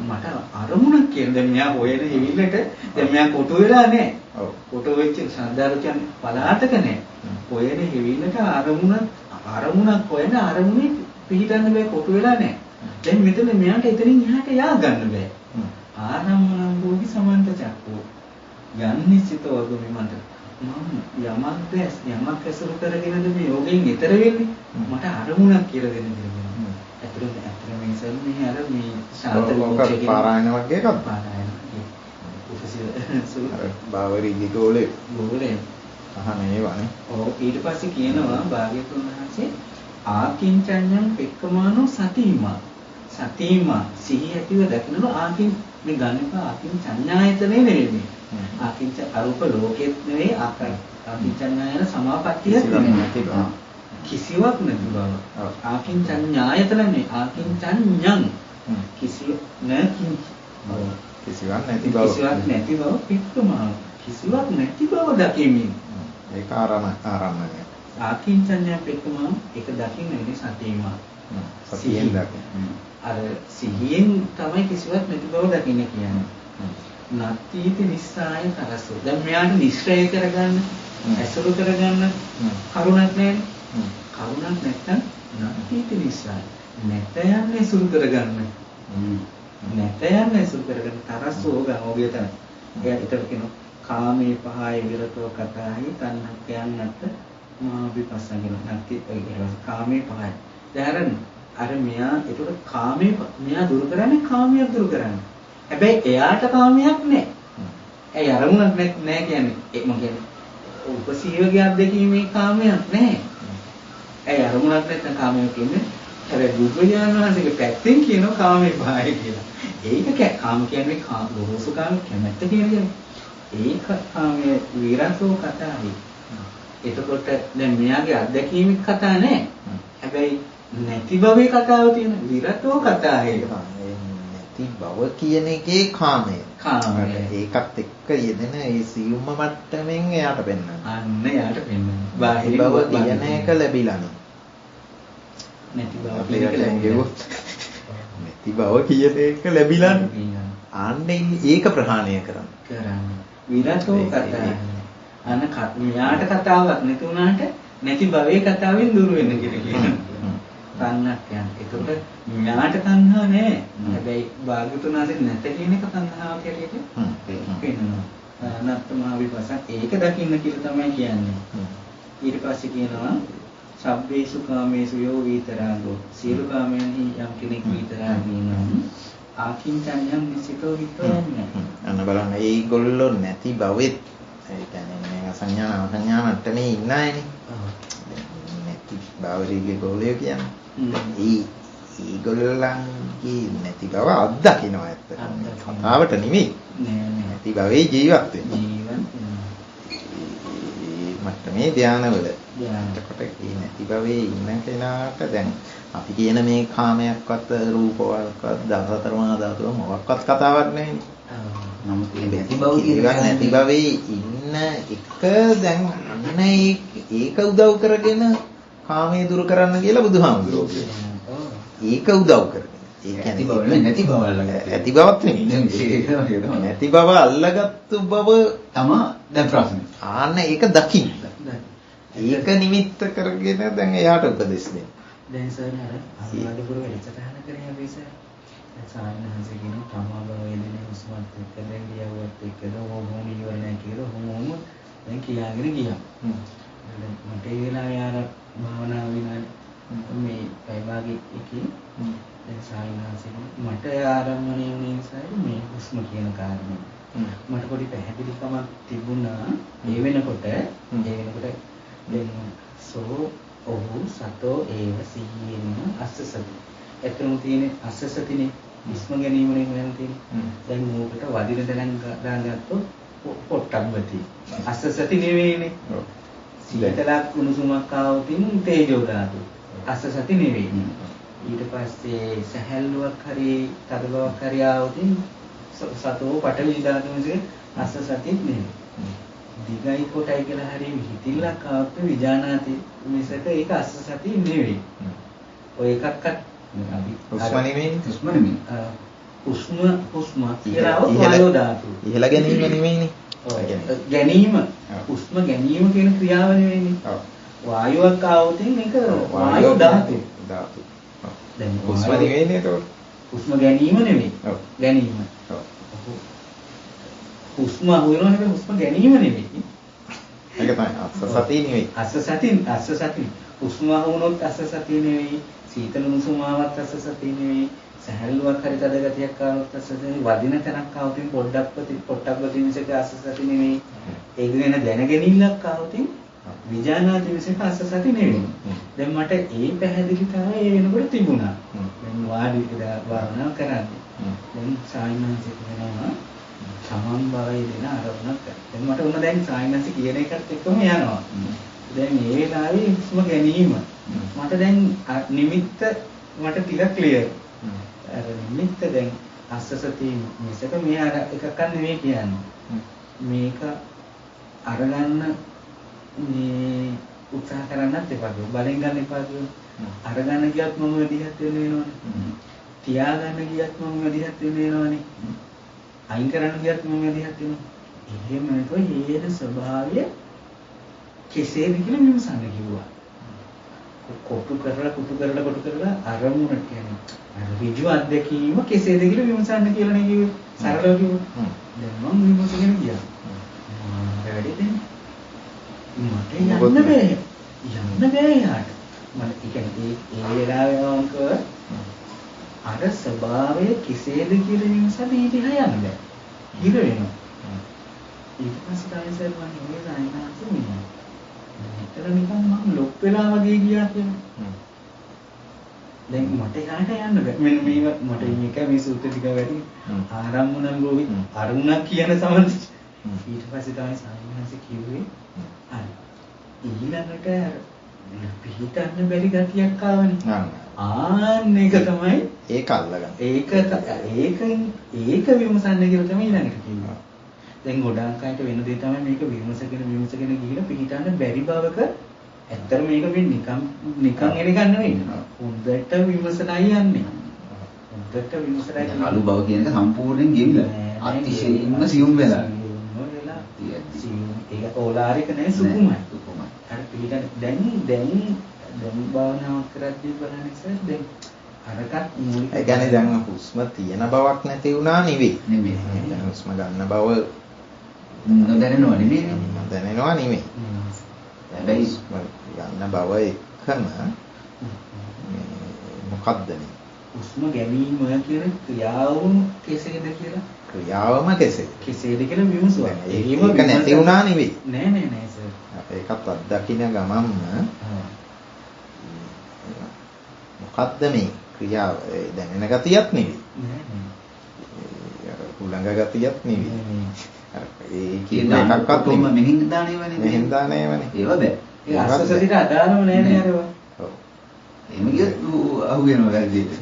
මට අරමුණක් කියන දැන් මෙයා හොයන හිවිල්ලට දැන් මෙයා කොටු වෙලා නැහැ. ඔව්. කොටු වෙච්ච සාධාරණ පලාතක නැහැ. හොයන හිවිල්ලට අරමුණක් හොයන අරමුණේ පිළිගන්න බෑ කොටු වෙලා නැහැ. දැන් මෙතන මෙයාට එතනින් එහාට යා ගන්න බෑ. ආරම්මණං භෝගි සමන්ත චක්කෝ යන්නේ සිත වගුමේ මන්ට යමක් ඇසුරු කරගෙනද මේ යෝගයෙන් ඊතර වෙන්නේ මට අරමුණක් කියලා දෙන්න කියලා. ඇත්තටම මේ සල්මේ අර මේ ශාන්ත විමුක්තිය පාරායන වගේ එකක්. පාරායන. බාවරිගේ ගෝලේ අහන්නේ වනේ. ඔව් ඊට පස්සේ කියනවා භාග්‍යතුන් වහන්සේ ආකින්චඤ්ඤං පෙක්කමානෝ සතිමා සිහිය ඇතිව දකින්න ආකින් මේ ගණක ආකින්චඤ්ඤායතනේ නෙවෙයි. ආකින්ච අරූප ලෝකෙත් නෙවෙයි ආකින්චඤ්ඤායන සමාපත්තියක් නෙවෙයි. කිසිවක් නැති බව. ආකින්චඤ්ඤායතනනේ ආකින්චඤ්ඤං කිසිවක් නැති බව පිටුමා කිසිවක් නැති බව දකිමින් ඒක ආරම්භය. ආකින්චඤ්ඤා පිටුමා ඒක දකින්නේ සතියමා. සතියෙන් දකින්න. අර සිහියෙන් තමයි කිසිවක් නැති බව දකින්න කියන්නේ. නත්ථීති නිස්සාය කරසෝ. දැන් මෙයාට නිශ්චය කරගන්න, ඇසුරු කරගන්න කරුණක් නැහැ. කරුණක් නැත්තම් නත්ථීති නිස්සාය. නැත යන්නේ ඇසුරු කරගන්න. නැත යන්නේ ඇසුරු කරගන්න තරසෝ ගෝගය තමයි. එයා ඊට කියනවා කාමේ පහය විරතෝ කතාහි තණ්හක්යන් නැත්ත මා විපස්සගෙන නැති කාමේ පහය. දැන් අර මෙයා ඒකට කාමේ මෙයා දුරු කරන්නේ කාමයක් දුරු කරන්නේ. හැබැයි එයාට කාමයක් නැහැ. ඒ අරමුණක් නැහැ කියන්නේ මම කියන්නේ උපසීවගේ අත්දැකීමේ කාමයක් නැහැ. ඒ අරමුණක් නැත්නම් කාමයක් කියන්නේ හැබැයි බුදුරජාණන් වහන්සේගේ පැත්තෙන් කියනවා කාමේ පහය කියලා. ඒක කාම කියන්නේ ගොරෝසු කාම කැමැත්ත කියන්නේ. ඒක කාමයේ විරතෝ කතාවයි. එතකොට දැන් මෙයාගේ අත්දැකීමේ කතා නැහැ. හැබැයි නැති භවයේ කතාව තියෙන විරතෝ කතාවේ. නැති නැති බව කියන එකේ කාමය. කාමය. ඒකත් එක්ක යෙදෙන ඒ සියුම්ම මට්ටමින් එයාට පෙන්වන්න. අන්න එයාට පෙන්වන්න. බාහිර බව කියන එක ලැබිලානේ. නැති බව නැති බව කියන එක ලැබිලානේ. ආන්නේ ඒක ප්‍රහාණය කරන්න. විරතෝ කතා. අන්න මෙයාට කතාවක් නැති වුණාට නැති භවයේ කතාවෙන් දුර වෙන්න කියලා කියනවා. තණ්හක් කියන්නේ. ඒකට මෙයාට තණ්හා නෑ. හැබැයි භාග්‍යතුන් වහන්සේ නැත කියන එක තණ්හාව කියලා කියනවා. අනත්තමා විපස්සක් ඒක දකින්න කියලා තමයි කියන්නේ. ඊට පස්සේ කියනවා සබ්බේසු කාමේසු යෝ විතරාගෝ. සියලු කාමයන්හි යම් කෙනෙක් විතරාගී නම් ආකින්චඤ්ඤම් නිසිතෝ විතරන්නේ. අන්න බලන්න ඒගොල්ලෝ නැති බවෙත් ඒ කියන්නේ මේ අසඤ්ඤාන අසඤ්ඤාන මට්ටමේ ඉන්න අයනේ. නැති බවරිගේ ගෝලය කියන්නේ. ඒගොල්ලන්ගේ නැති බව අත්දකින්නවා ඇත්තටම. කතාවට නෙමෙයි. නැති භවයේ ජීවත් වෙනවා. මට්ටමේ ධානවල. එතකොට මේ නැති භවයේ ඉන්න කෙනාට දැන් අපි කියන මේ කාමයක්වත් රූපවත්වත් දසතර මහා ධාතුව මොකක්වත් කතාවක් නෙවෙයි. නමුත් මේ නැති භවයේ ඉන්න එක දැන් අන්න ඒක උදව් කරගෙන කාමයේ දුරු කරන්න කියලා බුදුහාමුදුරුවෝ කියනවා. ඒක උදව් කරගෙන. ඒ කියන්නේ නැති බව ඇති බවක් නෙමෙයි. නැති බව අල්ලගත්තු බව තමයි දැන් ප්‍රශ්නේ. ආන්න ඒක දකින්න. ඒක නිමිත්ත කරගෙන දැන් එයාට උපදෙස් දෙන්න. දැන් සර් අර අනුරාධපුර වැඩසටහන කරේ අපි සර්. සායනහන්සේ කියන තමා බව එන්නේ උස්මත් එක්ක දැන් ගියවත් එක්කද හොමෝම ඉවර නැහැ කියලා හොමෝම දැන් කියාගෙන ගියා. මට ඒ වෙලාවේ ආර භාවනා විනාඩි මේ පැයභාගයේ එකේ දැන් සායනහන්සේ මට ආරම්භණය වුණේ නිසා මේ හුස්ම කියන කාරණේ. මට පොඩි පැහැදිලිකමක් තිබුණා ඒ වෙනකොට දැන් සෝ ඔහු සතෝ ඒව සීයේන අස්සසති. එතන තියෙන අස්සසතිනේ විස්ම ගැනීමනේ මම තියෙන්නේ. දැන් මොකට වදින දැනන් දාගත්තොත් පොට්ටබ්බති. අස්සසති නෙවෙයිනේ. සීතලක් කුණුසුමක් ආවොත් තේජෝ ධාතු. අස්සසති නෙවෙයි. ඊට පස්සේ සහැල්ලුවක් හරි තද බවක් හරි ආවොත් සතෝ පඨවි ධාතු මිසක අස්සසති නෙවෙයි. දිගයි කොටයි කියලා හරි හිතිල්ලක් ආවොත් විජානාති මිසක ඒක අස්සසති නෙවෙයි. ඔය එකක්වත් අපි හුස්ම නෙමෙයි. හුස්ම කියලා වායෝ ධාතු. ඉහළ ගැනීම නෙමෙයිනේ. ගැනීම හුස්ම ගැනීම කියන ක්‍රියාව නෙවෙයිනේ. වායුවක් ආවොත් මේක වායෝ ධාතු. දැන් හුස්ම නෙවෙයිනේ ඒක. හුස්ම ගැනීම නෙවෙයි. ගැනීම. හුස්ම හොයනවා නෙවෙයි හුස්ම ගැනීම නෙවෙයි. ඒක තමයි අස්සසති නෙවෙයි. අස්සසති. හුස්ම වුණොත් අස්සසති නෙවෙයි. සීතල උණුසුමාවත් අස්සසති නෙවෙයි. සහැල්ලුවක් හරි තද ගතියක් ආවොත් අස්සසති වදින තැනක් ආවොත් පොට්ටබ්බති මිසක අස්සසති නෙවෙයි. ඒක ගැන දැනගැනිල්ලක් ආවොත් විජානාති මිසක අස්සසති නෙවෙයි. දැන් මට ඒ පැහැදිලිතාවය ඒ වෙනකොට තිබුණා. දැන් වාඩි වෙලා භාවනා කරන්නේ. දැන් සායනන්සේ කියනවා සමන් බවයි දෙන ආරම්භයක්. දැන් මට උන දැන් සායනන්සේ කියන එකත් එක්කම යනවා. දැන් මේ වෙලාවේ හුස්ම ගැනීම මට දැන් නිමිත්ත මට ටිකක් ක්ලියර්. අර නිමිත්ත දැන් අස්සසති මිසක මේ අර එකක් නෙවෙයි කියන්නේ. මේක අරගන්න මේ උත්සාහ කරන්නත් එපා. බලෙන් ගන්න එපා කියනවා. අරගන්න ගියත් මම වැඩිහත් වෙනවනේ. තියාගන්න ගියත් මම වැඩිහත් වෙනවනේ. අයින් කරන්න ගියත් මම වැඩිහත් වෙනවා. එහෙම නැතුව හේන ස්වභාවය කෙසේද කියලා විමසන්න කිව්වා. කොටු කරලා අරමුණට කියන්නේ අර ඍජු අත්දැකීම කෙසේද කියලා විමසන්න කියලා නේ කිව්වේ. සරලව කිව්වා. දැන් මම විමසගෙන ගියා. වැඩි දෙන්නේ. මට යන්න බෑ. යාට. මම කියන්නේ ඒ වෙලාවේ වංක අර ස්වභාවය කෙසේද කියලා විමසන්න ඊට යන්න බෑ. ඉර වෙනවා. ඊට පස්සේ තමයි සර් මම මේ සායනාංශ මෙන්න. මෙතන නිකන් මම ලොක් වෙලා වගේ ගියා කියලා. දැන් මට යාට යන්න බෑ. මෙන්න මේක මට මේක මේ සූත්‍ර ටික වැඩි ආරම්මණම් රෝහි අරුණක් කියන සමන්ති. ඊට පස්සේ තමයි සායනාංශ කිව්වේ ඊළඟට පිළිතන්න බැරි ගතියක් ආවනේ. ආන්න ඒක තමයි ඒක අල්ලගන්න. ඒක විමසන්න කියලා තමයි ඊළඟට කියන්නේ. දැන් ගොඩාක් අයට වෙන දේ තමයි මේක විමසගෙන ගිහිලා පිළිටන්න බැරි බවක ඇත්තට මේක වෙන්නේ නිකන් එන ගන්න නෙවෙයි. හොඳට විමසලා යන්නේ. හොඳට විමසලා යන්නේ. අලු බව කියන එක සම්පූර්ණයෙන් ගෙවිලා. අතිශයින්ම සියුම් වෙලා. ඒක ඕලාරික නෑ සුකුමයි. අර පිළිගන්න දැන් භාවනාවක් කරද්දී බලන්නේ සර් දැන් අරකට මූලික ඒ කියන්නේ දැන් හුස්ම තියෙන බවක් නැති වුණා නෙවෙයි. දැන් හුස්ම ගන්න බව නොදැනෙනවා නෙවෙයි. නොදැනෙනවා නෙවෙයි. හැබැයි ගන්න බව එකම මොකද්ද මේ? හුස්ම ගැනීම කියන ක්‍රියාවම කෙසේද කියලා ක්‍රියාවම කෙසේද කියලා විමසුවා. ඒක නැති වුණා නෙවෙයි. නෑ සර්. ඒකත් අත්දකින්න ගමන්ම මොකද්ද මේ ක්‍රියාව දැනෙන ගතියක් නෙවෙයි. උලංග ගතියක් නෙවෙයි. ඒ කියන එකක්වත් කොහොම මෙහෙන් දානේවනේ. මෙහෙන් දානේවනේ. ඒව බෑ. ඒ අස්සසිට අදාළම නෑනේ අරවා. ඔව්. එහෙම ගියත් අහු වෙනවා වැරදිට.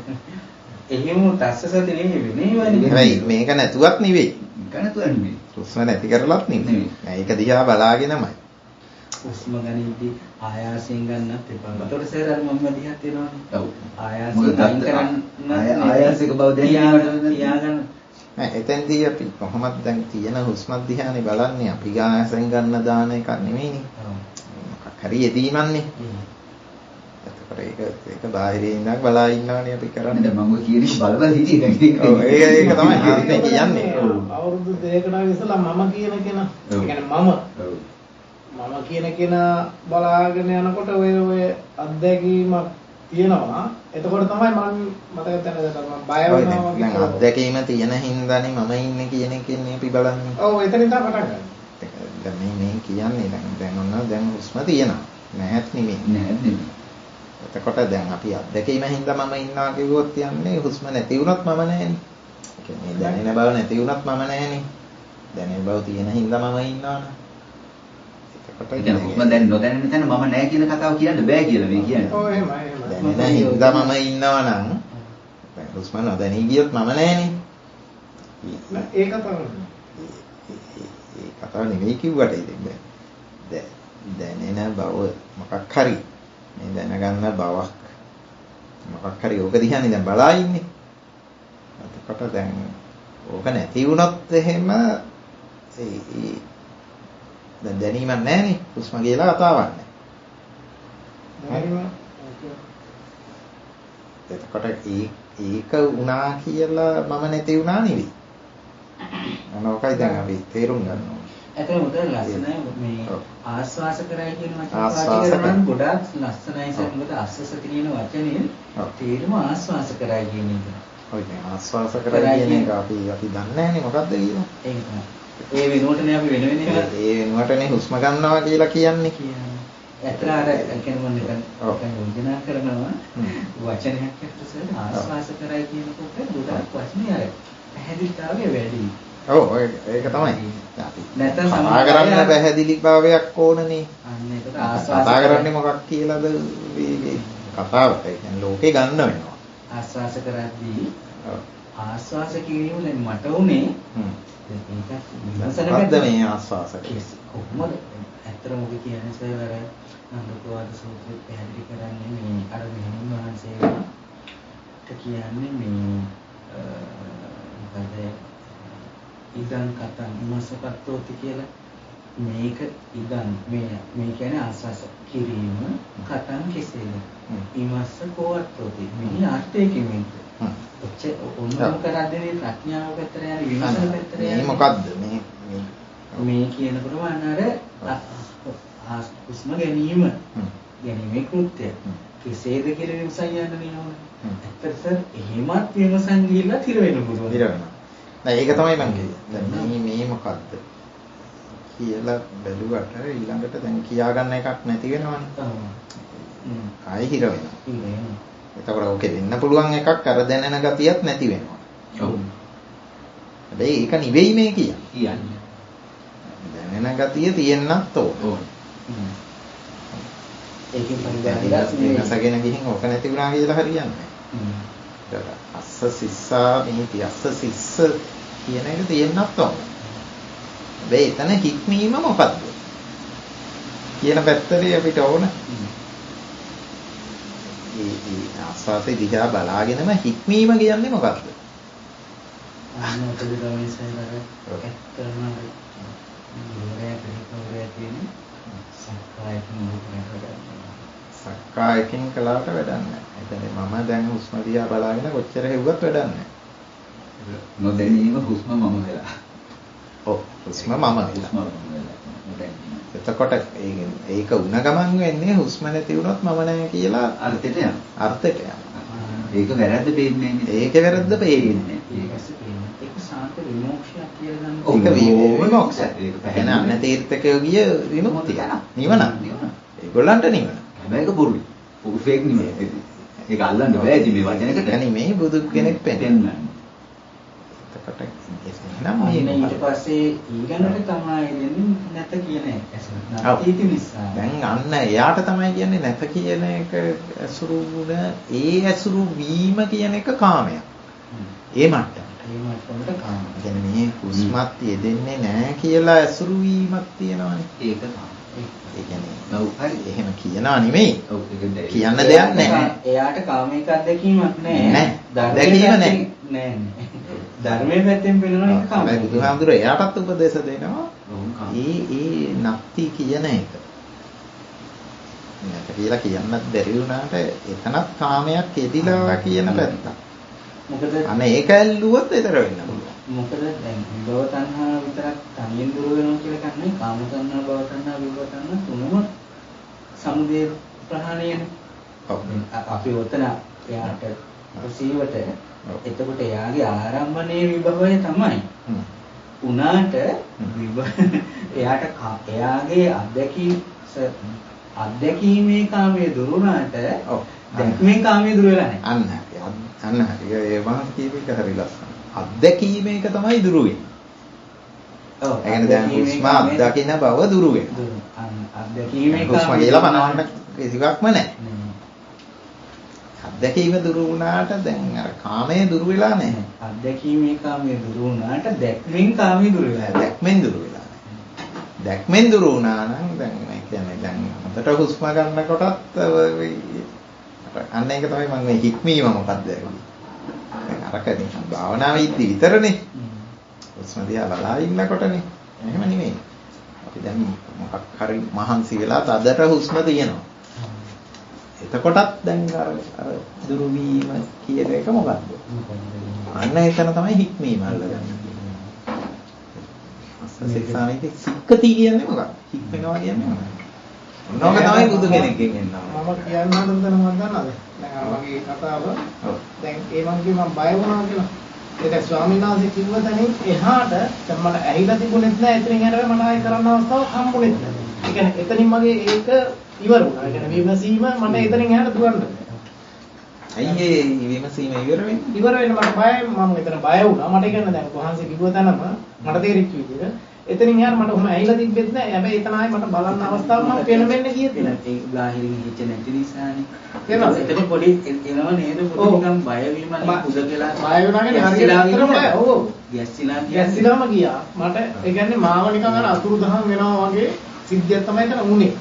එහෙම තස්සසති නෙමෙයි වෙන්නේ. හැබැයි මේක නැතුවත් නෙවෙයි. මේක නැතුව නෙමෙයි. හුස්ම නැති කරලත් නෙවෙයි. ඒක දිහා බලාගෙනමයි. හුස්ම ගනිද්දී ආයාසයෙන් ගන්නත් එපා. ඒතකොට සර් අර මම දිහා තියෙනවානේ. ඔව්. ආයාසයෙන් අයින් කරන්න ආයාසික බව තියාගන්න. නෑ එතෙන්දී අපි කොහොමද දැන් තියෙන හුස්ම දිහානේ බලන්නේ. අපි ආයාසයෙන් ගන්න දාන එකක් නෙමෙයිනේ. මොකක් හරි යෙදීමන්නේ. එතකොට ඒක බාහිරින් ඉඳන් බලා ඉන්නවනේ අපි කරන්නේ. දැන් මම ඔය කියන බලබල හිටියේ දැන්. ඔව් ඒක තමයි හරිනේ කියන්නේ. අවුරුදු 2කට ඉස්සලා මම කියන කෙනා. ඒ කියන්නේ මම කියන කෙනා බලාගෙන යනකොට ඔය අත්දැකීමක් තියෙනවා. එතකොට තමයි මම මතක තැනකට මම බය වෙනවා වගේ. දැන් අත්දැකීම තියෙන හින්දානේ මම ඉන්නේ කියන එකනේ අපි බලන්නේ. ඔව් එතනින් තමයි පටන් ගන්න. දැන් මේ කියන්නේ දැන් ඔන්න දැන් හුස්ම තියෙනවා. නැහැත් නෙමෙයි. එතකොට දැන් අපි අත්දැකීම හින්දා මම ඉන්නවා කිව්වොත් යන්නේ හුස්ම නැති වුණොත් මම නැහැනේ. ඒ කියන්නේ දැනෙන බව නැති වුණොත් මම නැහැනේ. දැනෙන බව තියෙන හින්දා මම ඉන්නවනේ. දැන් හුස්ම දැන් නොදැනෙන තැන මම නැහැ කියන කතාව කියන්න බෑ කියලා මේ කියන්නේ. ඔව් එහෙමයි. දැනෙන හින්දා මම ඉන්නවා නම් දැන් හුස්ම නොදැනී ගියොත් මම නැහැනේ. ඒක තමයි. ඒ කතාව නෙමෙයි කිව්වට ඉතින් දැනෙන බව මොකක් හරි මේ දැනගන්න බවක් මොකක් හරි ඕක දිහානේ දැන් බලා ඉන්නේ. එතකොට දැන් ඕක නැති වුණොත් එහෙම දැන් දැනීමක් නැහැනේ. හුස්ම කියලා කතාවක් නැහැ. එතකොට ඒක වුණා කියලා මම නැති වුණා නෙවෙයි. මොනවායි දැන් අපි තේරුම් ගන්න ඕනේ. ඇත්තටම උදේ ලස්සන මේ ආස්වාස කරයි කියන වචනේ පාවිච්චි කරනවා ගොඩාක් ලස්සනයි සර්. මොකද ආස්වාස කියන වචනේ තේරුම ආස්වාස කරයි කියන එක. ඔය දැන් ආස්වාස කරයි කියන එක අපි දන්නේ නැහැනේ මොකද්ද කියලා. ඒක තමයි. ඒ වෙනුවටනේ අපි වෙන වෙන ඒ වෙනුවටනේ හුස්ම ගන්නවා කියලා කියන්නේ. ඇත්තට අර කියන්නේ මොකද යෝජනා කරනවා වචනයක් ඇතුළත සර් ආස්වාස කරයි කියනකොට ගොඩාක් වචනේ අර පැහැදිලිතාවය වැඩි. ඔව් ඒක තමයි. නැත්නම් කතා කරන්න පැහැදිලිභාවයක් ඕනනේ. අන්න ඒකට කතා කරන්නේ මොකක් කියලාද මේ කතාවට. ඒ කියන්නේ ලෝකේ ගන්න වෙනවා. ආස්වාස කරද්දී ආස්වාස කිරීමෙන් මට උනේ මොකද්ද මේ ආස්වාස කොහොමද ඇත්තටම ඔබ කියන්නේ සර් අර නන්දකෝවාද සූත්‍රය පැහැදිලි කරන්නේ මේ අර මෙහෙණින් වහන්සේට කියන්නේ මේ මොකද ඉදන් කතන් මසකට්ටෝති කියලා මේක ඉදන් මේ කියන්නේ ආස්වාස කිරීම කතන් කෙසේද ඊමස්ස කෝවට්ටෝති මේ අර්ථයකින් මේක ඔන්නම කරද්දී ප්‍රඥාව පැත්තට යන විමසන පැත්තට යන මොකද්ද මේ කියනකොටම අර හුස්ම ගැනීමේ කෘත්‍යය කෙසේද කියලා විමසන් යන්න නේද? ඇත්තට සර් එහෙමත් විමසන් ගිහිල්ලා තිර වෙන්න පුළුවන්. තිර වෙනවා. නෑ ඒක තමයි මම කියන්නේ. දැන් මේ මොකද්ද කියලා බැලුවට ඊළඟට දැන් කියා ගන්න එකක් නැති වෙනවනේ. ආයෙ හිර වෙනවා. එතකොට ඕකේ වෙන්න පුළුවන් එකක් අර දැනෙන ගතියක් නැති වෙනවා. ඔව්. හැබැයි ඒක නෙවෙයි මේ කියන්නේ. දැනෙන ගතිය තියෙන්නත් ඕන. ඒකෙන් පරිදානයක් වෙනසගෙන ගිහින් ඕක නැති වුණා කියලා හරියන්නේ නැහැ. අස්ස සිස්සා නීති අස්ස සිස්ස කියන එක තියෙන්නත් ඕන. හැබැයි එතන හික්මීම මොකද්ද? කියන පැත්තේ අපිට ඕන. ඒ ආස්වාසේ දිහා බලාගෙනම හික්මීම කියන්නේ මොකද්ද? ආනෝතේ ගමනේ සයනර ඇත්තම සක්කායකින් කලාවට වැඩක් නැහැ. එතන මම දැන් හුස්ම දිහා බලාගෙන කොච්චර හෙව්වත් වැඩක් නැහැ. නොදැනීම හුස්ම මම වෙලා. ඔව් හුස්ම මම වෙලා. එතකොට ඒක උණ ගමන් වෙන්නේ හුස්ම නැති වුණොත් මම නැහැ කියලා අර්ථයට යනවා. අර්ථයට යනවා. ඒක වැරද්ද පේන්නේ නැහැ. ඒක වැරද්ද පේන්නේ. ඒක සාන්ත විමුක්තියක් කියලා නම් ඒක විමුක්තිය. ඒක පැහැෙන අන්න තීර්ථකයෝ ගිය විමුක්තිය. නිවන. ඒගොල්ලන්ට නිවන. හැබැයි ඒක බොරු. ඔබ ෆේක් නෙමෙයි. ඒක අල්ලන්න බෑ ඉතින් මේ වචනයකට. يعني මේ බුදු කෙනෙක් පෙන්නන්නේ. එතකොට එහෙනම් මේ ඊට පස්සේ ඊගනට තමයි දෙන්නේ නැත කියන එක. නැති නිසා. දැන් අන්න එයාට තමයි කියන්නේ නැත කියන එක ඇසුරු වුණ ඒ ඇසුරු වීම කියන එක කාමයක්. ඒ මට්ටමට. ඒ මට්ටමට කාම. කියන්නේ මේ හුස්මත් යෙදෙන්නේ නැහැ කියලා ඇසුරු වීමක් තියෙනවානේ. ඒක තමයි. ඒ කියන්නේ ඔව් හරි එහෙම කියනවා නෙමෙයි. ඔව් ඒක කියන්න දෙයක් නැහැ. එයාට කාමික අත්දැකීමක් නැහැ. නැහැ. දැකීම නැහැ. නෑ. ධර්මයේ පැත්තෙන් පෙනෙන එක කාම. හැබැයි බුදුහාමුදුරුවෝ එයාටත් උපදේශ දෙනවා. ඒ නක්ති කියන එක. නැත කියලා කියන්නත් බැරි වුණාට එතනත් කාමයක් එදිලා කියන පැත්ත. මොකද අන්න ඒක ඇල්ලුවොත් ඊතර වෙන්න පුළුවන්. මොකද දැන් විභව තණ්හා විතරක් තනියෙන් දුර වෙනවා කියලා කියන්නේ කාම තණ්හා භව තණ්හා විභව තණ්හා තුනම සමුදය ප්‍රහාණයනේ. ඔව්. අපි උතන එයාට ප්‍රසීවට එතකොට එයාගේ ආරම්භණයේ විභවය තමයි. උනාට එයාගේ අත්දැකීමේ කාමයේ දුරුනාට දැක්මේ කාමයේ දුර වෙලා නැහැ. අන්න හරි. ඒ වහන් කීපයක හරි ලස්සන. අත්දැකීමේ එක තමයි දුරු වෙන්නේ. ඔව්. ඒ කියන්නේ දැන් හුස්ම අත්දකින්න බව දුරු වෙනවා. අත්දැකීමේ හුස්ම කියලා පනවන්න කිසිවක්ම නැහැ. අත්දැකීම දුරු වුණාට දැන් අර කාමයේ දුරු වෙලා නැහැ. අත්දැකීමේ කාමයේ දුරු වුණාට දැක්මෙන් කාමයේ දුරු වෙලා නැහැ. දැක්මෙන් දුරු වෙලා නැහැ. දැක්මෙන් දුරු වුණා නම් දැන් මේ කියන්නේ දැන් හොඳට හුස්ම ගන්නකොටත් අන්න ඒක තමයි මම මේ හික්මීම මොකක්ද කියන්නේ. දැන් අරකනේ භාවනාවේ ඉද්දි විතරනේ. හුස්ම දිහා බලා ඉන්නකොටනේ. එහෙම නෙමෙයි. අපි දැන් මොකක් හරි මහන්සි වෙලා තදට හුස්ම තියෙනවා. එතකොටත් දැන් අර දුරු වීම කියන එක මොකද්ද? අන්න එතන තමයි හික්මීම අල්ලගන්නේ. අස්සසෙක්සානිතේ සික්කති කියන්නේ මොකක්ද? හික්මනවා කියන්නේ මොකක්ද? මොනවාක තමයි බුදු කෙනෙක්ගෙන් එන්නවා. මම කියන්න හදන තැන මම දන්නවද? දැන් අර වගේ කතාව. දැන් ඒ මං කිව්ව මම බය වුණා කියලා. ඒක ස්වාමීන් වහන්සේ කිව්ව තැනින් එහාට දැන් මට ඇහිලා තිබුණෙත් නෑ. එතනින් එහාට මට ආයෙ කරන්න අවස්ථාවක් හම්බුනේත් නෑ. ඒ කියන්නේ එතනින් මගේ ඒක ඉවර වුණා. ඒ කියන්නේ විමසීම මට එතනින් එහාට දුවන්න බෑ. ඇයි ඒ විමසීම ඉවර වෙන්නේ? ඉවර වෙන්න මට බයයි. මම එතන බය වුණා. මට කියන්නේ දැන් වහන්සේ කිව්ව තැනම මට තේරිච්ච විදිහට එතනින් එහාට මට කොහොම ඇහිලා තිබෙත් නෑ. හැබැයි එතන ආයෙ මට බලන්න අවස්ථාවක් මම පෙනෙන්නේ ගියෙත් නෑ. ඒක බාහිරින් හිච්ච නැති නිසානේ. තේරෙනවද? එතන පොඩි එනවා නේද? පොඩි නිකන් බය වීමනේ පුද කියලා. බය වුණා කියන්නේ හරියට බය. ඔව්. ගැස්සිලාම ගියා. මට ඒ කියන්නේ මාව නිකන් අර අතුරුදහන් වෙනවා වගේ සිද්ධියක් තමයි එතන වුනේ.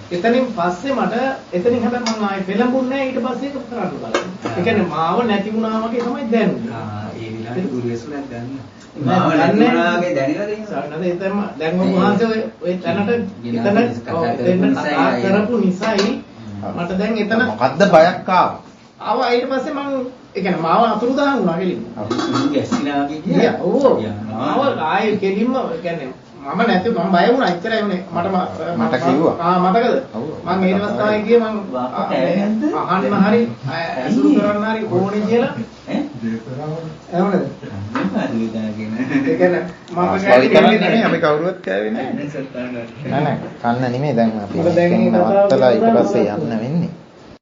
එතනින් පස්සේ මට එතනින් හැබැයි මම ආයෙ පෙළඹුන්නේ නැහැ ඊට පස්සේ ඒක කරන්න බලන්න. ඒ කියන්නේ මාව නැති වුණා වගේ තමයි දැනුනේ. ඒ විලාසේ ගුරුවේසුලක් ගන්න. මාව නැති වුණා වගේ දැනෙලා තියෙනවා. සාරණද එතන දැන් ඔය වහන්සේ ඔය තැනට එතන කරපු නිසායි මට දැන් එතන මොකද්ද බයක් ආවා? ආවා ඊට පස්සේ මම ඒ කියන්නේ මාව අතුරුදහන් වුණා කෙලින්ම. ගැස්සිලා වගේ ගියා. ඔව්. මාව ආයෙ කෙලින්ම ඒ කියන්නේ මම නැති මම බය වුණා ඉතරයි උනේ මට කිව්වා මතකද මම ඒ දවස් තමයි ගියේ මම අහන්න හරි අසුරු කරන්න හරි ඕනේ කියලා එහෙමද ඒ කියන්නේ මම කියන්නේ අපි කවුරුවත් කෑවේ නැහැ නෑ කන්න නෙමෙයි දැන් අපි නවත්තලා ඊට පස්සේ යන්න වෙන්නේ